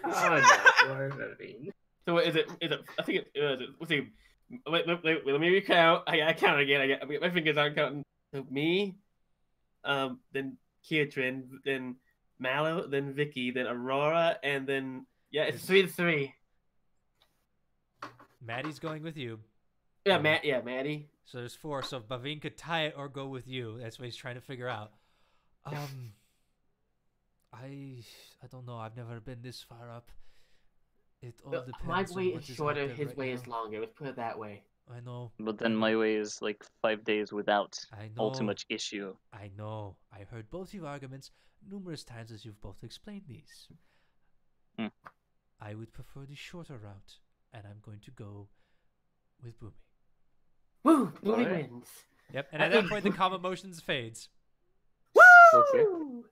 no, Lord Bavine. So what is it? I think let's see. Wait, let me recount. I count again. I get my fingers aren't counting. So me, then Kietrin, then Mallow, then Vicky, then Aurora, and then it's 3-3. Maddie's going with you. Yeah, Maddie. So there's 4. So Bavine could tie it or go with you. That's what he's trying to figure out. I don't know. I've never been this far up. It all depends. My on way what is out shorter. there His right way now. is longer. Let's put it that way. I know. But then my way is like 5 days without I know. all too much issue. I know. I heard both your arguments numerous times as you've both explained these. I would prefer the shorter route, and I'm going to go with Boomy. Woo! Boomy Alright. wins. Yep. And at that point, the calm emotions fades. Woo! Okay. Woo!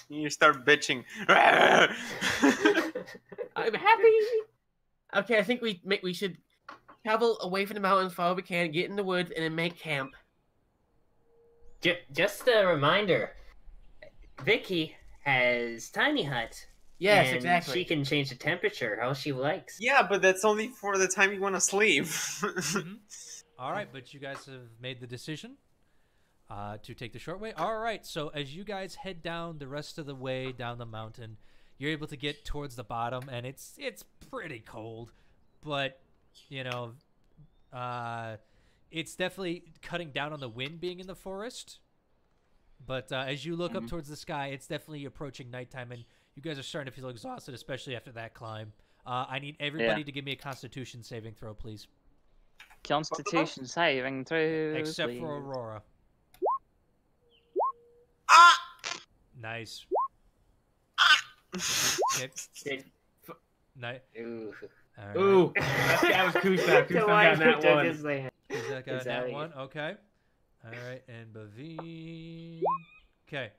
You start bitching. I'm happy. Okay, I think we should travel away from the mountains far as we can, get in the woods, and then make camp. Just a reminder, Vicky has tiny hut. Yes, and exactly. She can change the temperature how she likes. Yeah, but that's only for the time you want to sleep. All right, but you guys have made the decision to take the short way. All right, so as you guys head down the rest of the way down the mountain, you're able to get towards the bottom, and it's pretty cold, but you know, it's definitely cutting down on the wind being in the forest. But as you look up towards the sky, it's definitely approaching nighttime, and you guys are starting to feel exhausted, especially after that climb. I need everybody to give me a Constitution saving throw, please. Constitution saving throw. Except please. for Aurora. Ah! Nice. Okay. Ooh. All right. Ooh, that was Kuzak. Kuzak got that one. Is that got that Exactly. one? Okay. All right, and Bavine. Okay.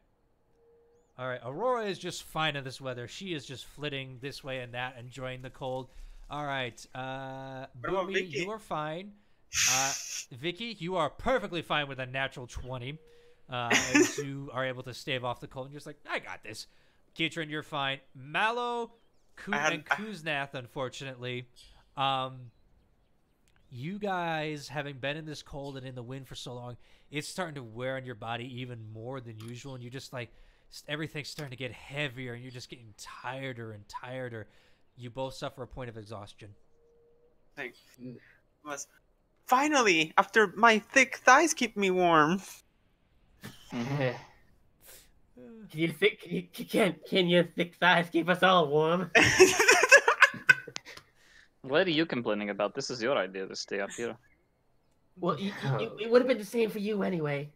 All right, Aurora is just fine in this weather. She is just flitting this way and that, enjoying the cold. All right, about Boomy, Vicky? you are fine. Vicky, you are perfectly fine with a natural 20. As you are able to stave off the cold, and you're just like, I got this. Keatron, you're fine. Mallow, and Kuznath, unfortunately. You guys, having been in this cold and in the wind for so long, it's starting to wear on your body even more than usual, and you're just like, everything's starting to get heavier, and you're just getting tireder and tireder. You both suffer a point of exhaustion. Like, finally, after my thick thighs keep me warm. Can your thick thighs keep us all warm? What are you complaining about? This is your idea to stay up here. Well, it would have been the same for you anyway.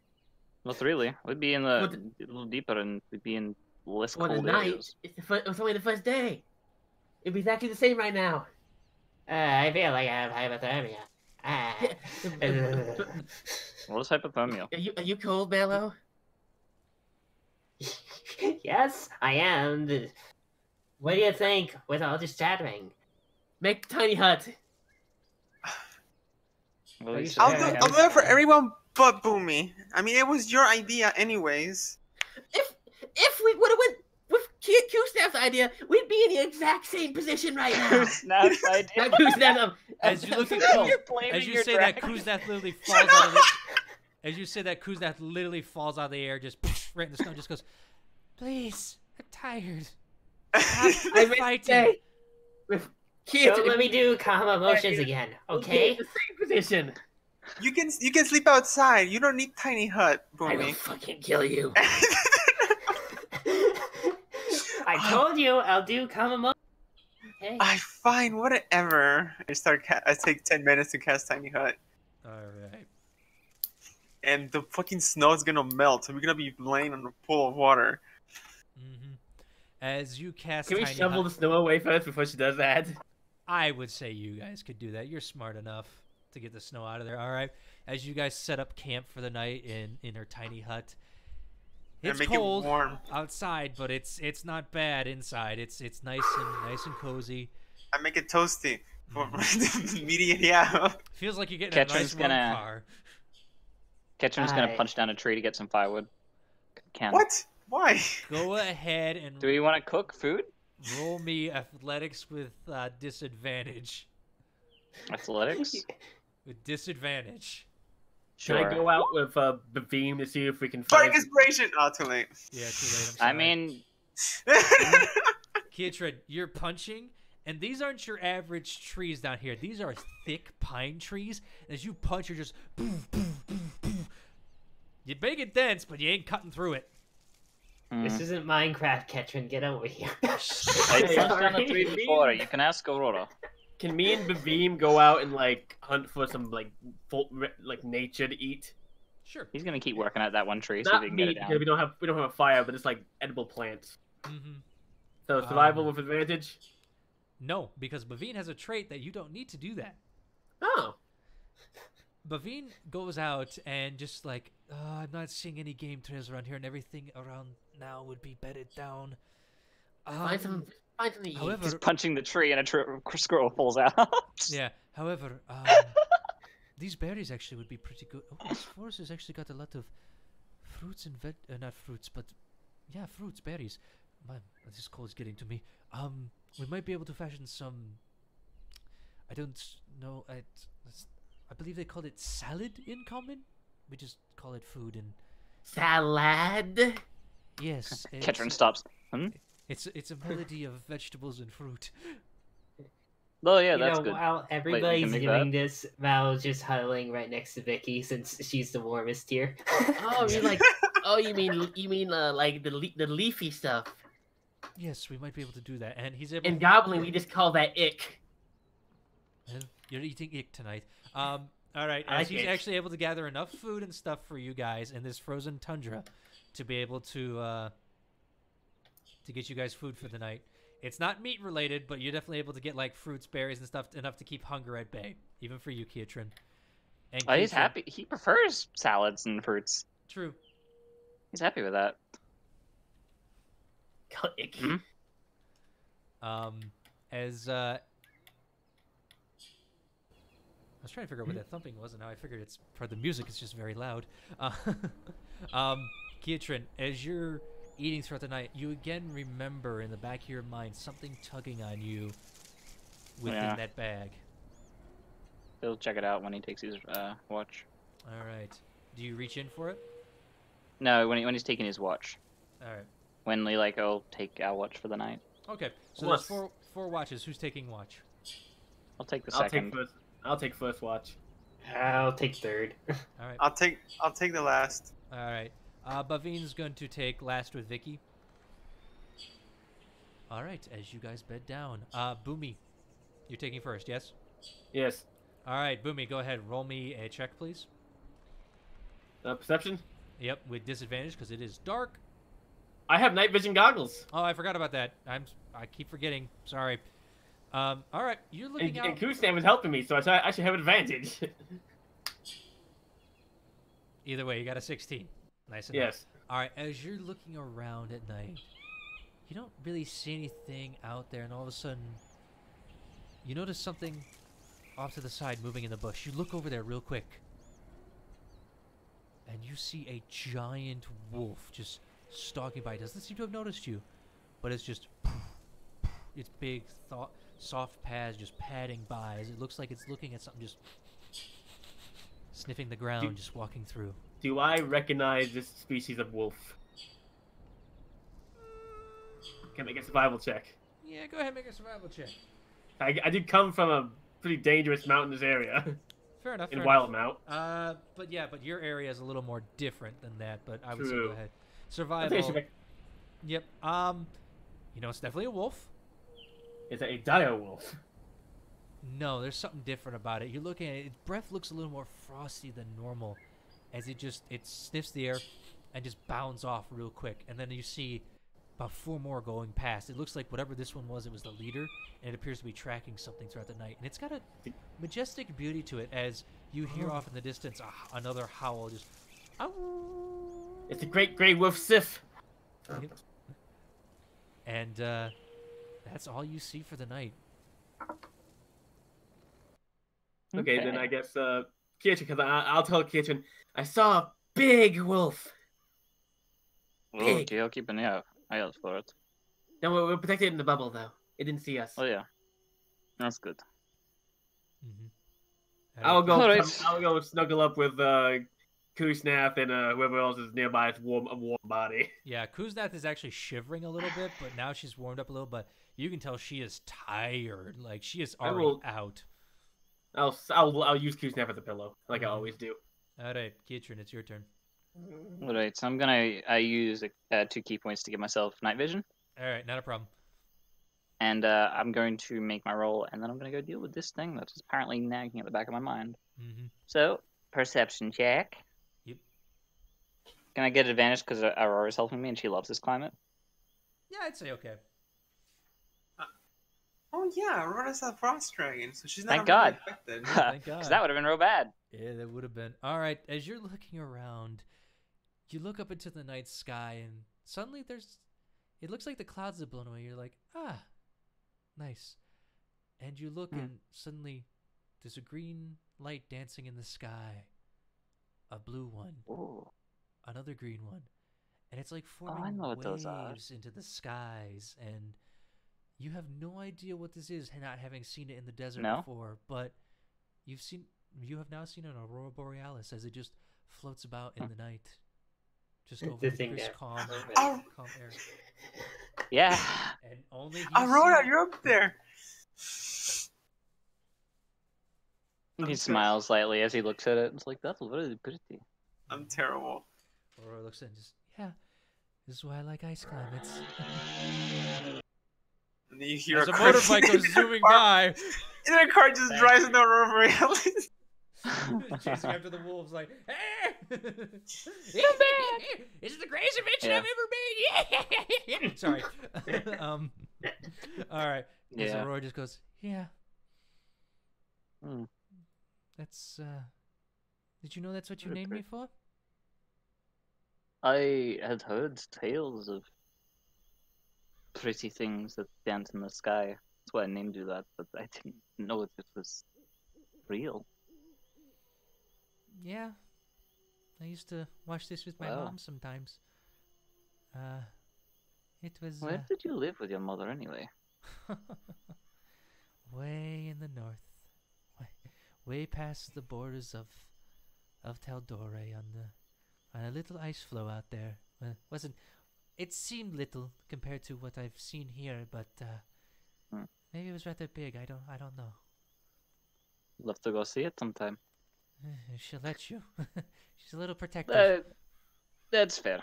Not really. We'd be in a little deeper, and we'd be in less For the cold night, areas. it was only the first day. It'd be exactly the same right now. I feel like I have hypothermia. What is hypothermia? Are you cold, Mallow? Yes, I am. What do you think with all this chattering? Make a tiny hut. Well, you I'll said- I'll do it for everyone but Boomy. I mean, it was your idea anyways. If we would have went with Q-Snap's idea, we'd be in the exact same position right now. Snap's idea. Not Q-Snap. As you look at as you say that, Kuznath literally falls out of the As you say that, Kuznath literally falls out of the air, just right in the snow, just goes, "Please, I'm tired. I'm fighting." With Don't let me do calm emotions again, okay? The same position. You can sleep outside. You don't need tiny hut, I will Boomy. fucking kill you. I told you I'll do calm emotions. Okay. Fine, whatever. I take 10 minutes to cast tiny hut, All right. and the fucking snow is gonna melt, and we're gonna be laying on a pool of water. Mm-hmm. As you cast Can we Tiny shovel Hut, the snow away first before she does that? I would say you guys could do that. You're smart enough to get the snow out of there. All right. As you guys set up camp for the night in her tiny hut, And it's make cold it warm. outside, but it's not bad inside. It's nice and cozy. I make it toasty for Mm-hmm. the immediate yeah. Feels like you're getting a nice Ketchum's warm gonna- car. Ketchum's gonna Aye. punch down a tree to get some firewood. Can. What? Why? Go ahead and Do you want to cook food? roll me athletics with disadvantage. Athletics? With disadvantage. Can I go out with Beam to see if we can Bardic find... Inspiration! Oh, too late. Yeah, too late. I'm sorry. I mean, Kietran, you're punching, and these aren't your average trees down here. These are thick pine trees. As you punch, you're just boom, boom, boom, boom. You're big and dense, but you ain't cutting through it. This isn't Minecraft, Ketrin. Get over here. I punched down the tree before. You can ask Aurora. Can me and Beam go out and like hunt for some like nature to eat? Sure. He's gonna keep working at that one tree, see if Not he can get meat it down. because we don't have a fire, but it's like edible plants. Mm-hmm. So survival with advantage. No, because Bavine has a trait that you don't need to do that. Oh. Bavine goes out and just like, I'm not seeing any game trails around here, and everything around now would be bedded down. Find something to eat. However, Just punching the tree and a squirrel falls out. yeah. However, these berries actually would be pretty good. Oh, this forest has actually got a lot of fruits and not fruits, but yeah, fruits, berries. Man, this cold's getting to me. We might be able to fashion some. I don't know. I believe they called it salad in common. We just call it food and. Salad. Yes. Ketrin stops. It's a melody of vegetables and fruit. Oh yeah, You that's know, good. while Wait, everybody's you can make doing this, Val's just huddling right next to Vicky since she's the warmest here. Oh, you like? Oh, you mean like the leafy stuff? Yes, we might be able to do that, and he's able. In Goblin, we just call that ick. You're eating ick tonight. All right, I as he's like it. actually able to gather enough food and stuff for you guys in this frozen tundra to be able to get you guys food for the night. It's not meat related, but you're definitely able to get like fruits, berries, and stuff enough to keep hunger at bay, even for you, Kietran. And Oh, he's Kietran- happy. He prefers salads and fruits. True. He's happy with that. Call it icky. As I was trying to figure out what that thumping was, and now I figured it's for the music. It's just very loud. Kietran, as you're eating throughout the night, you again remember in the back of your mind something tugging on you within Yeah. that bag. He'll check it out when he takes his watch. All right. Do you reach in for it? No, when he's taking his watch. All right. When we like, oh, take our watch for the night. Okay. So Plus- there's four watches. Who's taking watch? I'll take the I'll second. take first watch. I'll take third. All right. I'll take the last. All right. Bavine's going to take last with Vicky. All right. As you guys bed down, Boomy, you're taking first, yes? Yes. All right, Boomy, go ahead. Roll me a check, please. Perception. Yep, with disadvantage because it is dark. I have night vision goggles. Oh, I forgot about that. I keep forgetting. Sorry. All right, you're looking And out. Kusnam was helping me, so I should have advantage. Either way, you got a 16. Nice enough. Yes. All right, as you're looking around at night, you don't really see anything out there, and all of a sudden, you notice something off to the side moving in the bush. You look over there real quick, and you see a giant wolf just stalking by. It doesn't seem to have noticed you, but it's just its big, soft paws just padding by as it looks like it's looking at something, just sniffing the ground, just walking through. Do I recognize this species of wolf? Can I make a survival check? Yeah, go ahead and make a survival check. I did come from a pretty dangerous mountainous area Fair enough. in fair Wildmount. enough. But your area is a little more different than that. But I would say True. go ahead. I think I Survival. should make- Yep. It's definitely a wolf. It's a dire wolf. No, there's something different about it. You're looking at it. Its breath looks a little more frosty than normal, as it sniffs the air and just bounds off real quick. And then you see about 4 more going past. It looks like whatever this one was, it was the leader, and it appears to be tracking something throughout the night. And it's got a majestic beauty to it, as you hear off in the distance another howl, just. Ow! It's a great grey wolf Sif. Yep. And that's all you see for the night. Okay, then I guess Kietran, because I'll tell Kietran, I saw a big wolf. Oh, Pig. okay, I'll keep an eye out for it. No, we're protected in the bubble though. It didn't see us. Oh yeah, that's good. I'll go. Alright. I'll go snuggle up with Kusnath and whoever else is nearby. It's a warm body. Yeah, Kuznath is actually shivering a little bit, but now she's warmed up a little. But you can tell she is tired. Like she is already out. I'll use Kusnath as a pillow, like I always do. All right, Keitrin, it's your turn. Alright, so I'm gonna use 2 key points to give myself night vision. All right, not a problem. And I'm going to make my roll, and then I'm going to go deal with this thing that's apparently nagging at the back of my mind. Mm-hmm. So, perception check. Yep. Can I get advantage because Aurora's helping me and she loves this climate? Yeah, I'd say okay. Oh yeah, Aurora's a frost dragon, so she's not Thank God. affected. Thank God. Because that would have been real bad. Yeah, that would have been. All right, as you're looking around, you look up into the night sky, and suddenly it looks like the clouds have blown away. You're like, ah, nice. And you look, and suddenly there's a green light dancing in the sky. A blue one. Ooh. Another green one. And it's like I forming know what those are. waves into the skies. And you have no idea what this is, not having seen it in the desert before. But you have now seen an aurora borealis as it just floats about in the night. Just over the crisp, calm air. Yeah. And only Aurora, you're up there. He smiles slightly as he looks at it. It's like, that's really pretty. I'm terrible. Aurora looks at it and just, yeah, this is why I like ice climates. And then you hear As a car motorbike goes zooming by. And then a car just drives into Aurora Borealis. Chasing after the wolves, like, hey! You're back! It's the greatest invention I've ever made! Yeah! Sorry. All right. Yeah. Aurora just goes, yeah. Hmm. That's, did you know that's what you named me for? I had heard tales of pretty things that dance in the sky. That's why I named you that, but I didn't know if it was real. Yeah. I used to watch this with my mom sometimes. It was... Where did you live with your mother anyway? Way in the north. Way past the borders of tal'dorei on a little ice floe out there. It seemed little compared to what I've seen here, but maybe it was rather big. I don't know. Love to go see it sometime. She'll let you. She's a little protective. That's fair.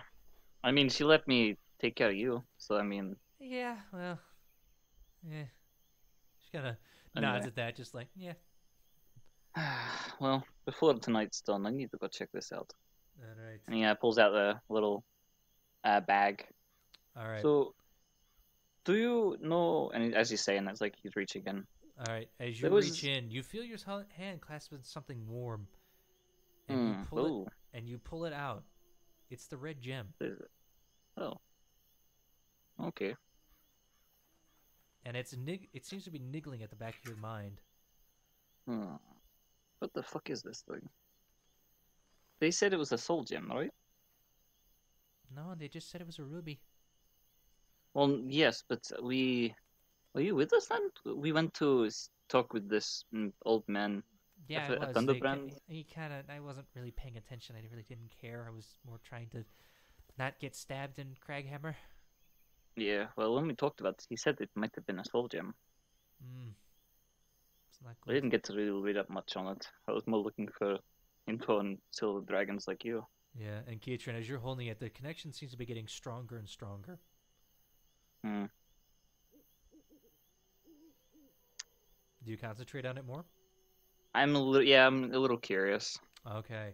I mean, she let me take care of you, so I mean... Yeah, well... Yeah. She kind of Anyway. nods at that, just like, yeah. Well, before tonight's done, I need to go check this out. Alright. And he pulls out the little bag. Alright. So, do you know... And as he's saying, it's like he's reaching in. Alright, as you reach in, you feel your hand clasped in something warm. And you pull it out. It's the red gem. Oh. Okay. And it seems to be niggling at the back of your mind. What the fuck is this thing? They said it was a soul gem, right? No, they just said it was a ruby. Well, yes, but were you with us then? We went to talk with this old man. Yeah, at Thunderbrand. I wasn't really paying attention. I really didn't care. I was more trying to not get stabbed in Craghammer. Yeah, well, when we talked about it, he said it might have been a soul gem. It's not I good. didn't get to really read up much on it. I was more looking for info on silver dragons like you. Yeah, and Keitrin, as you're holding it, the connection seems to be getting stronger and stronger. Do you concentrate on it more? I'm a little curious. Okay.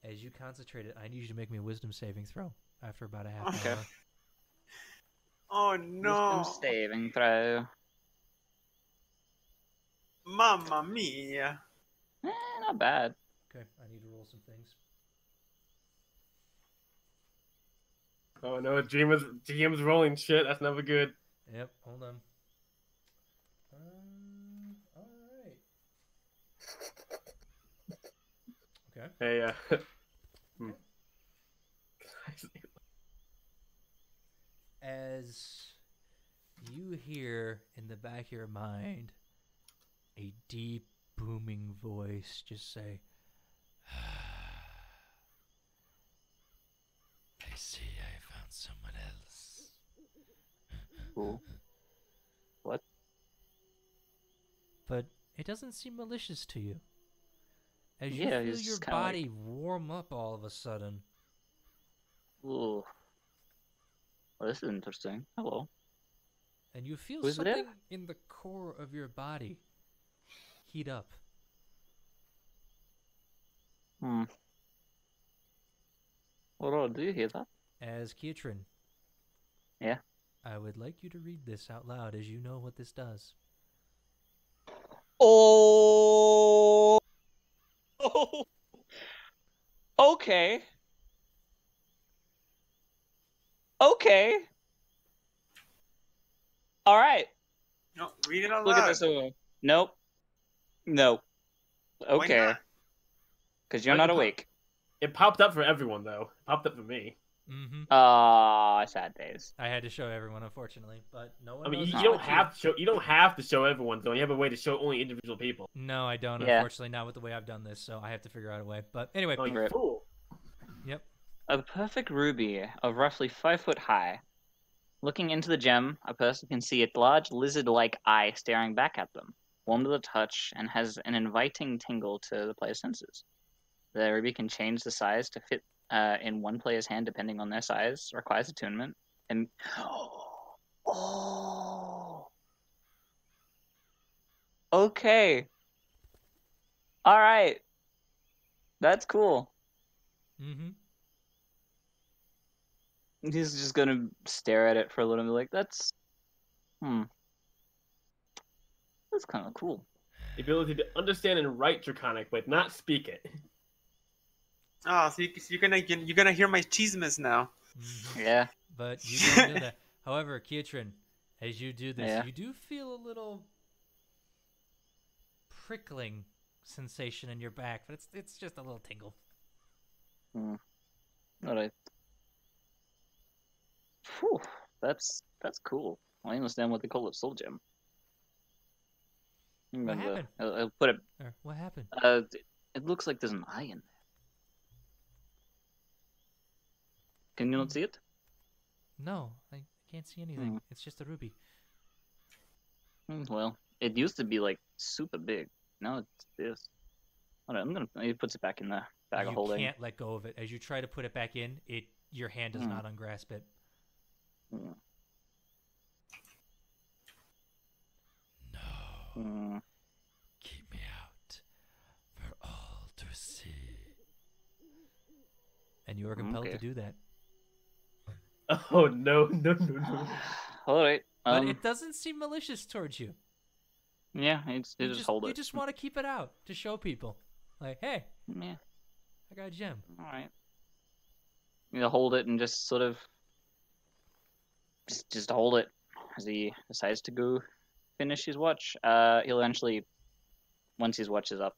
As you concentrate it, I need you to make me a wisdom saving throw after about a half hour. Oh no! Wisdom saving throw. Mamma mia! Not bad. Okay, I need to roll some things. Oh no, GM's rolling shit. That's never good. Yep, hold on. Alright. Okay. Hey, As you hear in the back of your mind a deep booming voice just say, I see I found someone else. Who? What? But it doesn't seem malicious to you. As you Yeah, feel he's your just kinda body warm up all of a sudden, Ooh. Well, this is interesting. Hello. and you feel Who's there? something in the core of your body heat up. Hmm. Aurora, do you hear that? As Kietrin, Yeah. I would like you to read this out loud as you know what this does. Oh. Oh. Okay. Okay. All right. No, read it out Look loud. at this. Nope. No. Why Okay. not? Because you're not awake. It popped up for everyone though. It popped up for me. Mm-hmm. Sad days. I had to show everyone, unfortunately, but no one I mean, knows you it's don't but have to show. You don't have to show everyone though. You have a way to show only individual people. No, I don't. Yeah. Unfortunately, not with the way I've done this, so I have to figure out a way. But anyway, Oh, you Rip. fool! yep. A perfect ruby of roughly 5 foot high. Looking into the gem, a person can see its large lizard-like eye staring back at them, warm to the touch, and has an inviting tingle to the player's senses. The ruby can change the size to fit in one player's hand depending on their size, requires attunement, and oh, okay, all right, that's cool. Mm-hmm. He's just gonna stare at it for a little bit, like that's kind of cool. The ability to understand and write Draconic, but not speak it. Oh, so you're gonna hear my chismes now. Mm-hmm. Yeah. But you don't know that. However, Kietrin, as you do this, Yeah. you do feel a little prickling sensation in your back, but it's just a little tingle. All right. Whew, that's cool. I understand what they call it, soul gem. What happened? I'll put it. Or what happened? It looks like there's an eye in there. Can you not see it? No, I can't see anything. It's just a ruby. Well, it used to be like super big. Now it's this. All right, he puts it back in the bag of holding. You can't let go of it. As you try to put it back in, your hand does not ungrasp it. No. Keep me out for all to see. And you are compelled to do that. Oh no! All right. But it doesn't seem malicious towards you. Yeah, you just hold it. You just want to keep it out to show people, like, hey, Yeah. I got a gem. All right. You hold it and just sort of just hold it as he decides to go finish his watch. He'll eventually, once his watch is up,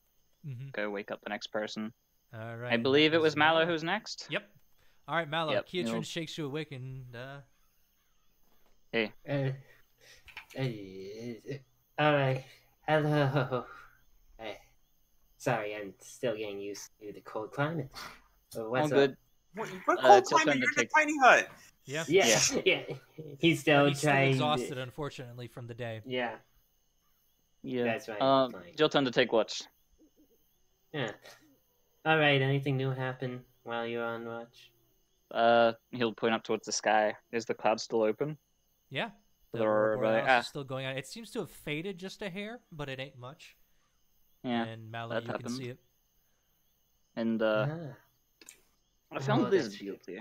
go wake up the next person. All right. I believe it was Mallow who's next. Yep. All right, Mallow. Yep, Kietrin shakes you awake and Hey. Alright. Hello. Sorry, I'm still getting used to the cold climate. What's All good. up? What cold it's your climate? turn to You're in take- a tiny hut. Yeah. Yeah. He's still He's still trying. exhausted, unfortunately, from the day. Yeah. Yeah. That's right. Fine. It's your turn to take watch. Yeah. Alright, anything new happen while you're on watch? He'll point up towards the sky. Is the cloud still open? Yeah. The Or, aurora borealis ah. is still going on. It seems to have faded just a hair, but it ain't much. Yeah. And Mallow, that you can happened. see it. And Ah. I found Oh, this that's beauty.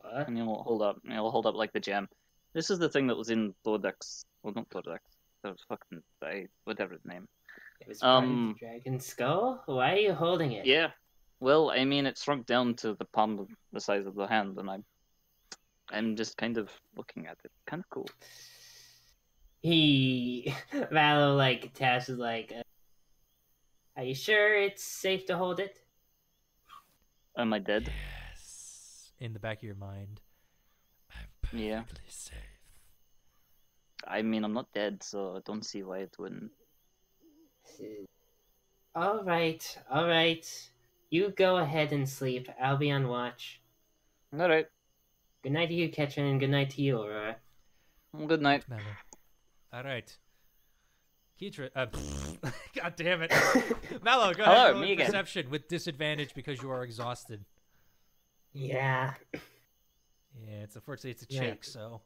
What? And he'll hold up like the gem. This is the thing that was in Thordex. Well, not Thordex. That was fucking whatever his name. It was part of the dragon skull? Why are you holding it? Yeah. Well, I mean, it shrunk down to the palm of the size of the hand, and I'm just kind of looking at it. Kind of cool. Mallow, like, Tash is like, are you sure it's safe to hold it? Am I dead? Yes. In the back of your mind, I'm perfectly Yeah. safe. I mean, I'm not dead, so I don't see why it wouldn't. All right, all right. You go ahead and sleep. I'll be on watch. All right. Good night to you, Ketchen, and good night to you, Aurora. Good night. Mallow. All right. Keitra, God damn it. Mallow, go ahead. Roll me again. perception with disadvantage because you are exhausted. Yeah. Yeah, unfortunately it's a check, Right. so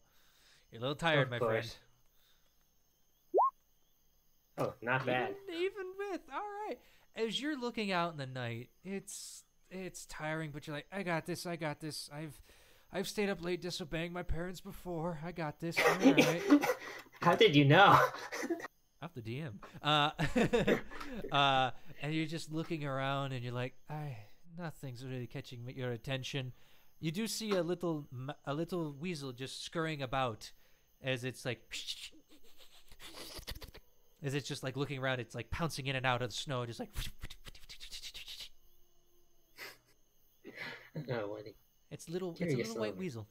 you're a little tired, Of my course. friend. Oh, not bad. Even with, all right. As you're looking out in the night, it's tiring, but you're like, I got this. I've stayed up late disobeying my parents before. I got this. All right. How did you know? I'm the DM. And you're just looking around, and you're like, nothing's really catching your attention. You do see a little weasel just scurrying about, as it's like, as it's just like looking around. It's like pouncing in and out of the snow, just like. Oh, what? It's a little Curious white over. weasel.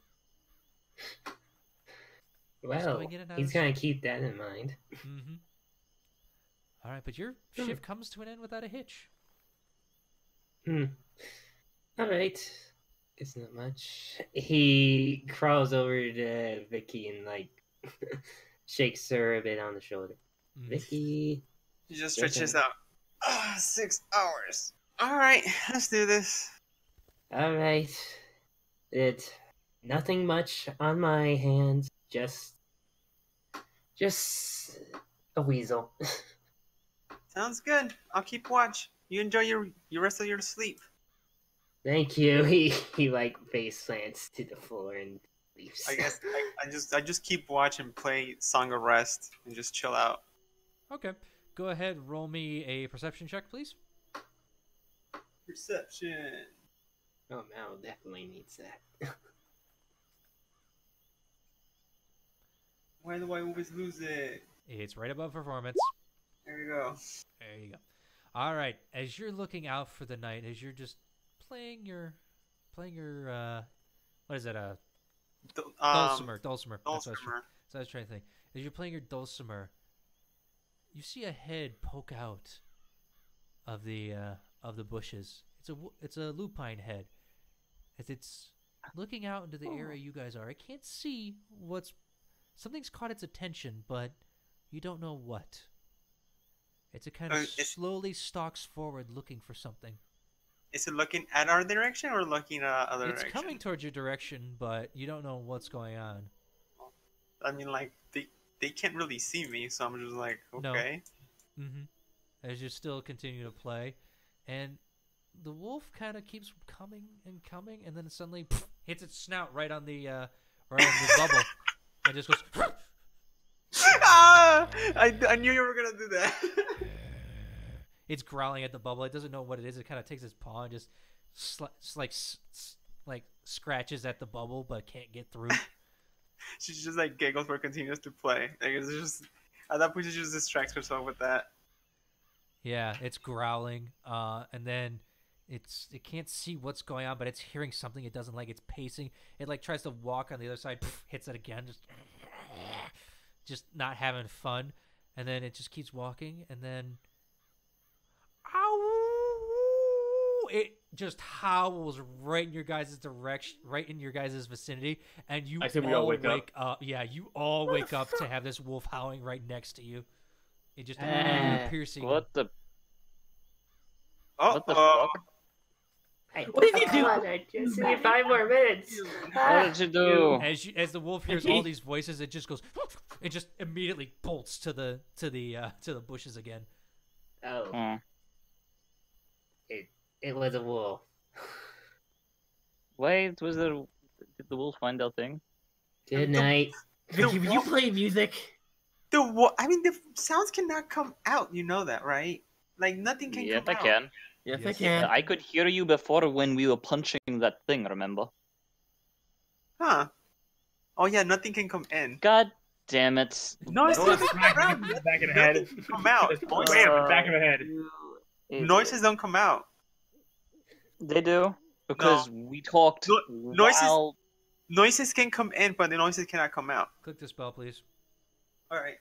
Well, going in and out he's of gonna keep that in mind. Mm-hmm. All right, but your shift comes to an end without a hitch. All right. Guess not much. He crawls over to Vicky and like shakes her a bit on the shoulder. Mm. Vicky. He just Your stretches turn. out. 6 hours. All right, let's do this. All right. It's nothing much on my hands. Just a weasel. Sounds good. I'll keep watch. You enjoy your rest of your sleep. Thank you. He like face plants to the floor and leaves. I guess I just keep watch and play Song of Rest and just chill out. Okay, go ahead. Roll me a perception check, please. Perception. Oh, Mal definitely needs that. Why do I always lose it? It's right above performance. There we go. There you go. All right, as you're looking out for the night, as you're just playing your what is it? Dulcimer. Dulcimer. That's what I was trying to think. As you're playing your dulcimer, you see a head poke out of the bushes. It's a lupine head. As it's looking out into the area you guys are, it can't see something's caught its attention, but you don't know what. It's a kind of slowly stalks forward looking for something. Is it looking at our direction or looking other It's direction? coming towards your direction, but you don't know what's going on. I mean, like they can't really see me, so I'm just like, okay. No. As you still continue to play, and the wolf kind of keeps coming, and then it suddenly hits its snout right on the bubble, and just goes. I knew you were gonna do that. It's growling at the bubble. It doesn't know what it is. It kind of takes its paw and just like scratches at the bubble, but can't get through. She just like giggles or continues to play. Like it's just at that point she just distracts herself with that. Yeah, it's growling, and then it can't see what's going on, but it's hearing something it doesn't like. It's pacing. It like tries to walk on the other side, hits it again, just not having fun, and then it just keeps walking, and then it just howls right in your guys' direction, right in your guys' vicinity, and you all wake up. Yeah, you all wake up to have this wolf howling right next to you. It just piercing. What the fuck? What did you do? I just need 5 more minutes. What did you do? As the wolf hears all these voices, it just goes. It just immediately bolts to the bushes again. Oh. It was a wolf. Wait, did the wolf find out thing? Good night. Vicky, will you play music? I mean, the sounds cannot come out. You know that, right? Like nothing can Yes, come I out. can. Yes, I can. I could hear you before when we were punching that thing, remember? Huh? Oh yeah, nothing can come in. God damn it. Noise doesn't come out. Back in the head. Come out. Bam, back in the head. Noises don't come out. They do. Because we talked while... Noises can come in, but the noises cannot come out. Click the spell, please. Alright.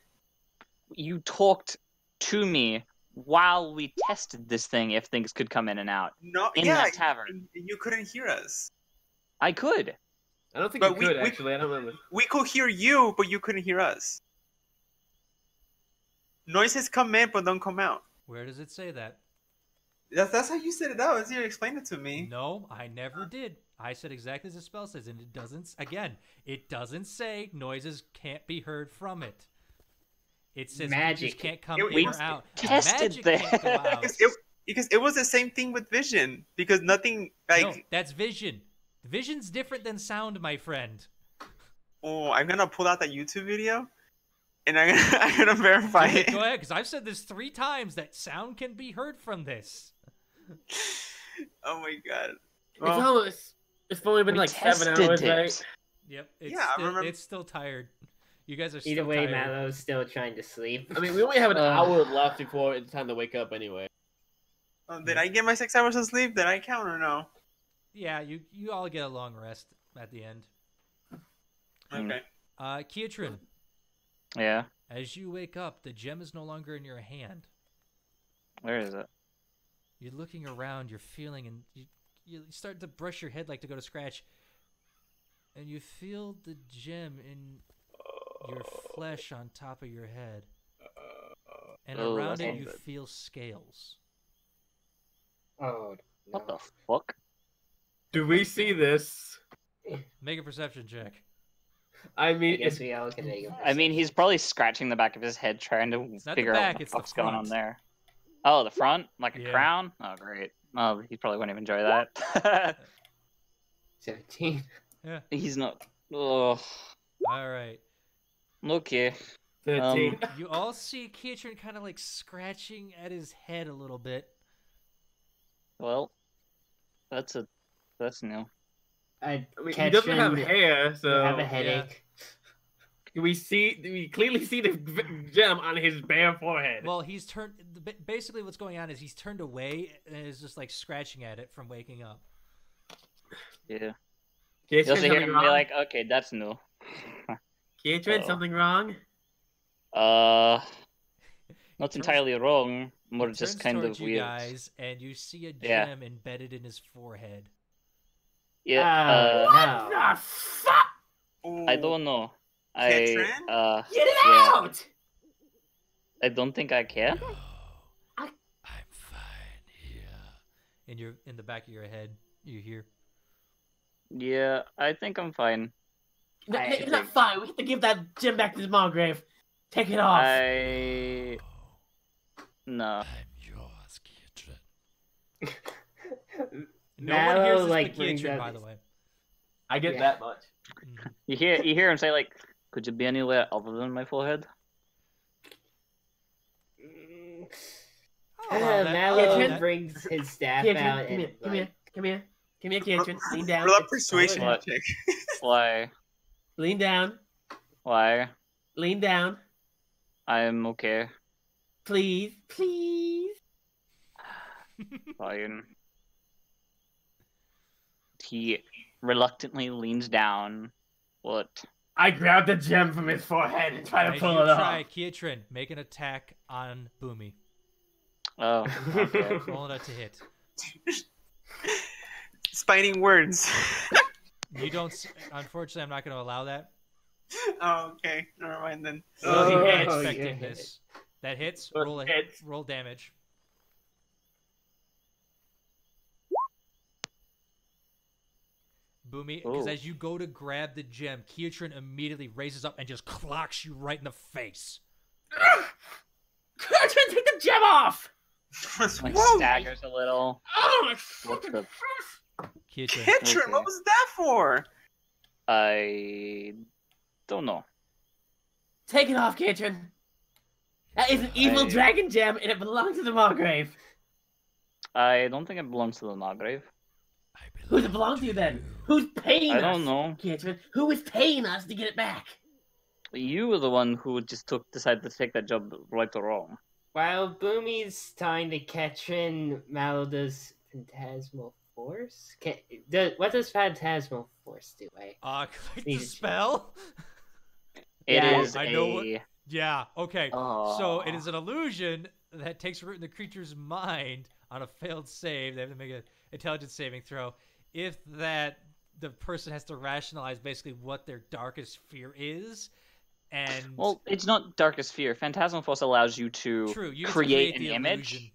You talked to me while we tested this thing if things could come in and out. No, In that tavern. You couldn't hear us. I could. I don't think But you could, actually. I don't remember. We could hear you, but you couldn't hear us. Noises come in, but don't come out. Where does it say that? That's how you said it out. As you explained it to me. No, I never did. I said exactly as the spell says, and it doesn't. Again, it doesn't say noises can't be heard from it. It says Magic. creatures can't come It- in we or out. tested Magic can't go out. Because it was the same thing with vision. Because nothing No, that's vision. Vision's different than sound, my friend. Oh, I'm gonna pull out that YouTube video, and I'm gonna verify Okay, it. go ahead, because I've said this 3 times that sound can be heard from this. Oh my god. It's Well, almost. It's only been We like 7 tested hours, it. right? Yep, it's, Yeah, I still, remember- it's still tired. You guys are Either still way, tired. Mallow's still trying to sleep. I mean, we only have an Uh. hour left before it's time to wake up anyway. did I get my 6 hours of sleep? Did I count or no? Yeah, you all get a long rest at the end. Okay. Kietrin, Yeah. as you wake up, the gem is no longer in your hand. Where is it? You're looking around, you're feeling, and you start to brush your head like to go to scratch, and you feel the gem in your flesh on top of your head. And Oh, around that's it, not you good. feel scales. Oh, no. What the fuck? Do we see this? Make a perception check. I I mean, guess it's, we all can make a I mean, he's probably scratching the back of his head trying to It's not the figure back, out what it's the the fuck's going on front. there. Oh, the front? Like a Yeah. crown? Oh, great. Oh, he probably wouldn't even enjoy that. 17. Yeah. He's not... Oh, All right. okay. 13. You all see Kietrin kind of like scratching at his head a little bit. Well, that's new. I I mean, he doesn't have Ketrin hair, so have a headache. we clearly see the gem on his bare forehead. Well, he's turned. Basically, what's going on is he's turned away and is just like scratching at it from waking up. Yeah. Kietrin, You also hear something him wrong? be like, okay, that's new. Kietrin, Oh. something wrong? Not turns- entirely wrong, more He just turns kind towards of you weird. guys, and you see a Yeah. gem embedded in his forehead. Yeah, Oh, no. Ah, fuck! I don't know. Ketrin? Get it Yeah. out! I don't think I can. No, I- I'm fine here. And you're in the back of your head. You hear. Yeah, I think I'm fine. It's not fine. We have to give that gem back to the Margrave. Take it off. No. I'm yours, Kietrin. No Mallow, one hears this like, but brings Kietrin, up- by the way. I get Yeah. that much. Mhm. You hear him say like, "Could you be anywhere other than my forehead?" I'll allow that. I'll allow Mallow Kietrin? that. brings his staff Kietrin, out come and here, come here, come here. Come here, Kietrin. Lean down. Roll a persuasion What? check. Why? Lean down. Why? Lean down. I'm okay. Please. Please. Fine. He reluctantly leans down. What? I grabbed the gem from his forehead and tried to As pull you it try, off. Kietrin, make an attack on Boomy. Oh, okay. Roll it to hit. Spiting words. You don't. Unfortunately, I'm not going to allow that. Oh, okay. Never mind then. So he Oh, had yeah. effectiveness. That hits. That Roll a hits. roll damage. Boomy, because Ooh. as you go to grab the gem, Kietrin immediately raises up and just clocks you right in the face. Kietrin, take the gem off! Like Whoa! staggers a little. Oh, my What's fucking the- Kietrin, Ketrin, Okay. what was that for? I don't know. Take it off, Kietrin. That is an evil I- dragon gem, and it belongs to the Margrave. I don't think it belongs to the Margrave. I Who's it belong to then? Who's paying I us? don't know. Kietrin, who is paying us to get it back? You were the one who just decided to take that job, right or wrong. While Boomy's trying to Ketrin, Mallow does Phantasmal Force? What does Phantasmal Force do? click Need the to- spell. It Yeah, is I know a. Yeah. Okay. Oh. So it is an illusion that takes root in the creature's mind on a failed save. They have to make an intelligence saving throw. If the person has to rationalize basically what their darkest fear is, and Well, it's not darkest fear. Phantasmal Force allows you to true, you get to create an the image, illusion.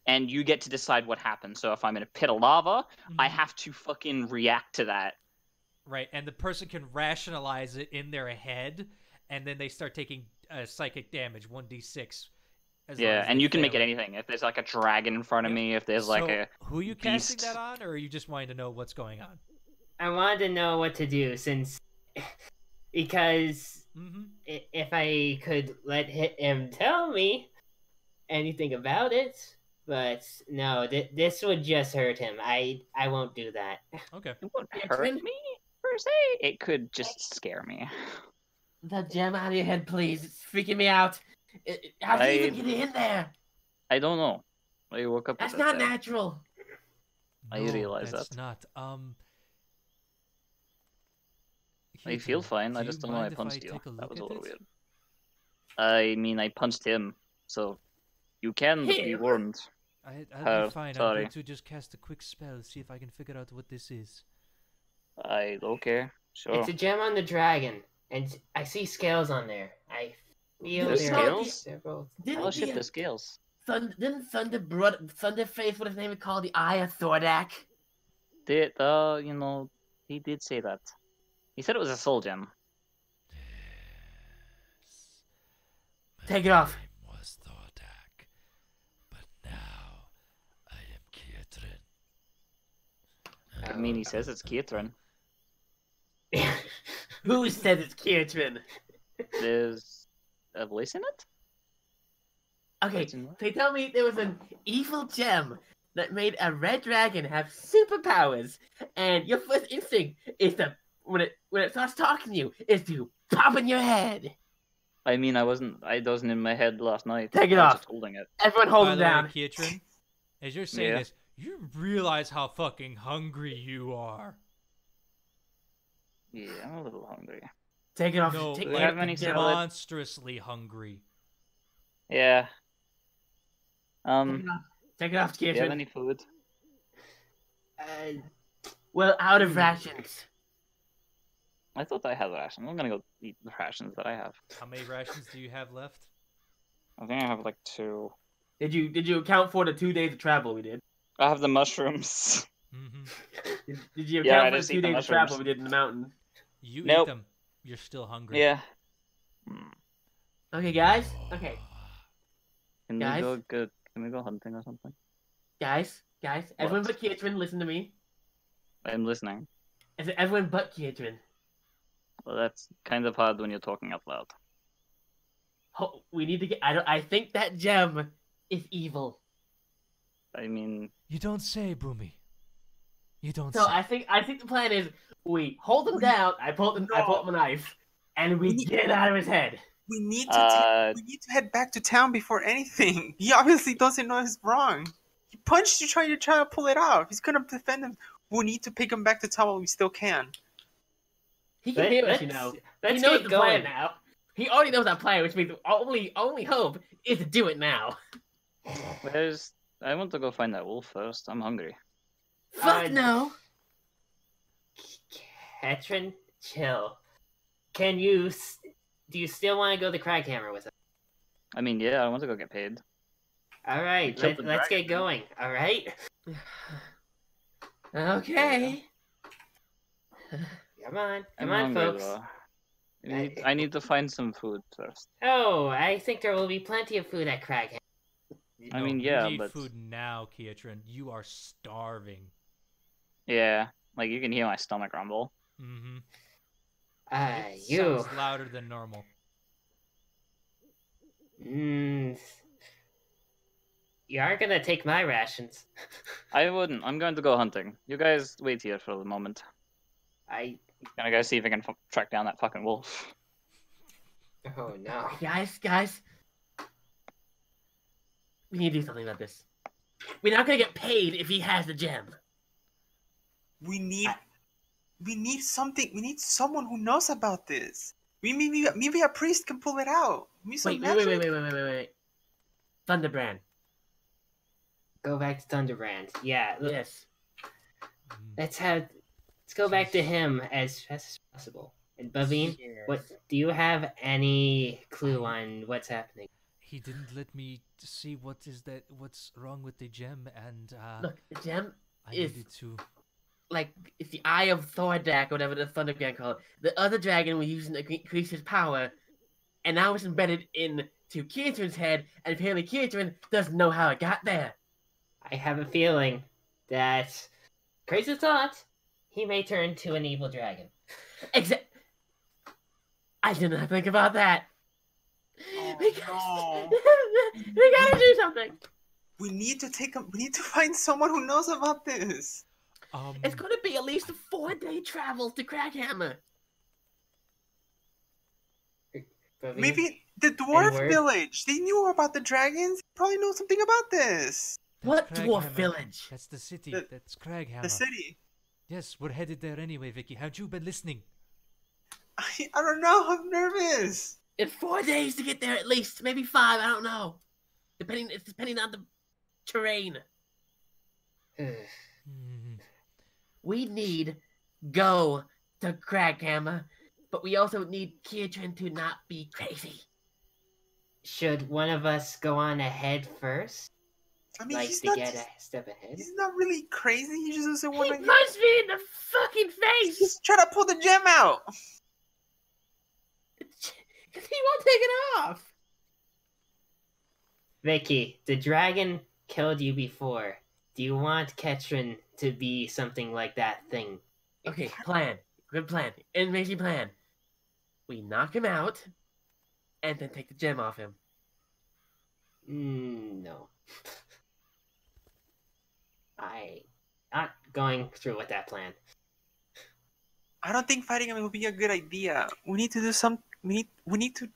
and you get to decide what happens. So if I'm in a pit of lava, I have to fucking react to that. Right, and the person can rationalize it in their head, and then they start taking psychic damage, 1d6. Yeah, and you can make it anything. If there's like a dragon in front of me, if there's like a who are you beast. casting that on, or are you just wanting to know what's going on? I wanted to know what to do because if I could let him tell me anything about it, but no, this would just hurt him. I won't do that. Okay. It won't hurt me per se. It could just scare me. The gem out of your head, please. It's freaking me out. How did you even get in there? I don't know. I woke up. That's with not that. natural. I realize that's that. not. I feel fine. do I you just don't know I mind if punched I you. take a That look was a at little it? weird. I mean, I punched him, so you can be Him? warned. I'll be fine. I'm sorry. going to just cast a quick spell, see if I can figure out what this is. I okay, sure. It's a gem on the dragon, and I see scales on there. I feel There's they're scales? they're both. Oh shit, the scales. Didn't Thunderface, what his name is called, the Eye of Thordak? Did you know, he did say that. He said it was a soul gem. Take it off. My name was Thordak, but now I am Kietrin. I mean, he says it's Kietrin. Who says it's Kietrin? There's a voice in it? Okay, What's in what? they tell me there was an evil gem that made a red dragon have superpowers, and your first instinct is to, when it starts talking to you, is to pop in your head. I mean, I wasn't in my head last night. Take it I was off. just holding it. Everyone hold By him the way, down. Kietrin, as you're saying Yeah. this, you realize how fucking hungry you are. Yeah, I'm a little hungry. Take it off. No, Take do we it have off. any Take it salad? off. monstrously hungry. Yeah. Take it off, Do you have Kietrin. any food? Well, out of rations. I thought I had rations. I'm gonna go eat the rations that I have. How many rations do you have left? I think I have like 2. Did you account for the 2 days of travel we did? I have the mushrooms. Mm-hmm. Did you Yeah, I account for the just 2 eat the days of travel mushrooms. we did in the mountain? You Nope. eat them. You're still hungry. Yeah. Okay, guys. Okay, Can Guys? we go hunting or something? guys. Everyone What? but Kietrin, listen to me. I'm listening. I said everyone but Kietrin. Well, that's kind of hard when you're talking out loud. We need to get. I think that gem is evil. I mean, You don't say, Boomy. You don't So say. I think the plan is we hold him down. I pull him a knife, and we get out of his head. We need to head back to town before anything. He obviously doesn't know he's wrong. He punched you trying to pull it off. He's gonna defend him. We need to pick him back to town while we still can. He can hear us, you know. He Let's knows get the going. plan now. He already knows our plan, which means the only hope is to do it now. I want to go find that wolf first. I'm hungry. Fuck no. Kietrin, chill. Do you still want to go to Craghammer with us? I mean, yeah, I want to go get paid. All right, We killed the let's get dragon. going. All right. Okay. Come on, I'm come on, hungry, folks. though. I need to find some food first. Oh, I think there will be plenty of food at Craghammer. I mean, you yeah, need but food now, Kietrin. You are starving. yeah, like you can hear my stomach rumble. Mm-hmm. You. Sounds louder than normal. You aren't gonna take my rations. I wouldn't. I'm going to go hunting. You guys wait here for the moment. I'm gonna go see if I can track down that fucking wolf. Oh no. Guys. We need to do something about this. We're not gonna get paid if he has the gem. We need something. We need someone who knows about this. Maybe a priest can pull it out. Wait. Thunderbrand. Go back to Thunderbrand. Yeah. Yes. Let's go back to him as fast as possible. And Bavine, what do you have any clue on what's happening? He didn't let me see what's wrong with the gem, and Look, the gem I is needed to. like it's the eye of Thordak, whatever the Thunder Dragon called it. The other dragon was using to increase his power, and now it's embedded into Kietran's head, and apparently Kietran doesn't know how it got there. I have a feeling that, crazy thought, he may turn to an evil dragon. I did not think about that. Oh, We gotta do something. We need to find someone who knows about this. It's gonna be at least a 4-day travel to Crackhammer. Bavine? Maybe the dwarf word? village. They knew about the dragons. They probably know something about this. What That's dwarf Craghammer. village? That's the city. The- That's Craghammer. The city. Yes, we're headed there anyway, Vicky. How'd you been listening? I don't know. I'm nervous. It's 4 days to get there at least, maybe 5. I don't know. It's depending on the terrain. Hmm. We need go to Crackhammer, but we also need Kietran to not be crazy. Should one of us go on ahead first? I mean, Like he's to not. get a step ahead? He's not really crazy. He just doesn't He want punched me in the fucking face. He's trying to pull the gem out. He won't take it off. Vicky, the dragon killed you before. Do you want Ketrin to be something like that thing? Okay, plan. Good plan. Amazing plan. We knock him out, and then take the gem off him. No. I not going through with that plan. I don't think fighting him would be a good idea. We need to do some. We need to.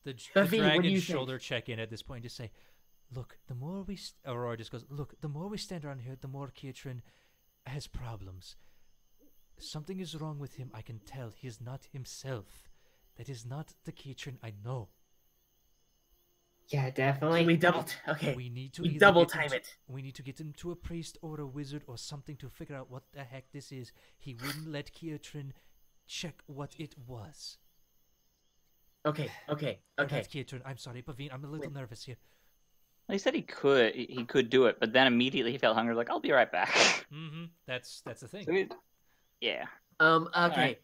The Bavine, what do dragon you shoulder think? check in at this point. Just say, look, the more we. Aurora just goes, look, the more we stand around here, the more Kietran has problems. Something is wrong with him. I can tell. He is not himself. That is not the Kietran I know. Yeah, definitely. We doubled. Okay. We need to We either double get him time to- it. We need to get him to a priest or a wizard or something to figure out what the heck this is. He wouldn't let Kietran check what it was. Okay. Or not Kietran. I'm sorry, Bavine. I'm a little nervous here. He said he could do it, but then immediately he felt hungry. Like, I'll be right back. Mm-hmm. That's the thing. So yeah. Okay. Alright.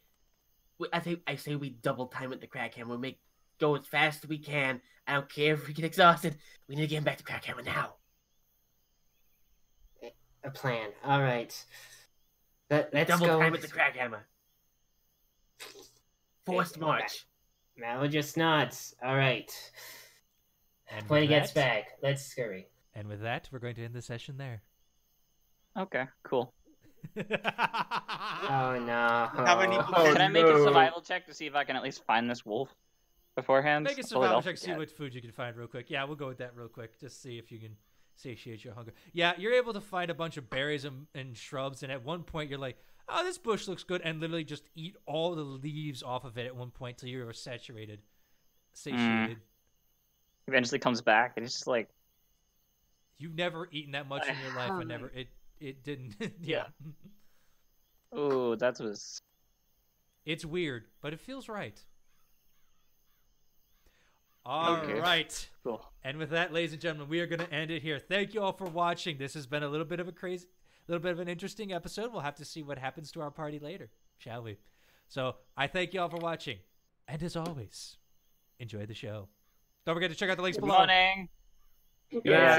I say we double time it the Crackhammer. We go as fast as we can. I don't care if we get exhausted. We need to get him back to Crackhammer now. A plan. All right. Let's Double go. time it the Crackhammer. Forced march. Now just nods. All right. And When he with gets that- back, let's scurry. And with that, we're going to end the session there. Okay, cool. Oh no. How many- Can I make a no. survival check to see if I can at least find this wolf beforehand? Make a Fully survival healthy? check, see Yeah. what food you can find real quick. Yeah, we'll go with that real quick. Just see if you can satiate your hunger. Yeah, you're able to find a bunch of berries and shrubs, and at one point you're like, oh, this bush looks good, and literally just eat all the leaves off of it at one point till you're satiated. Eventually comes back, and it's just like, You've never eaten that much in your life, and never it didn't. Yeah, oh, that was. it's weird, but it feels right. All Okay. right. Cool. And with that, ladies and gentlemen, we are going to end it here. Thank you all for watching. This has been a little bit of an interesting episode. We'll have to see what happens to our party later, shall we? So I thank you all for watching. And as always, enjoy the show. Don't forget to check out the links Good below. morning. Yeah.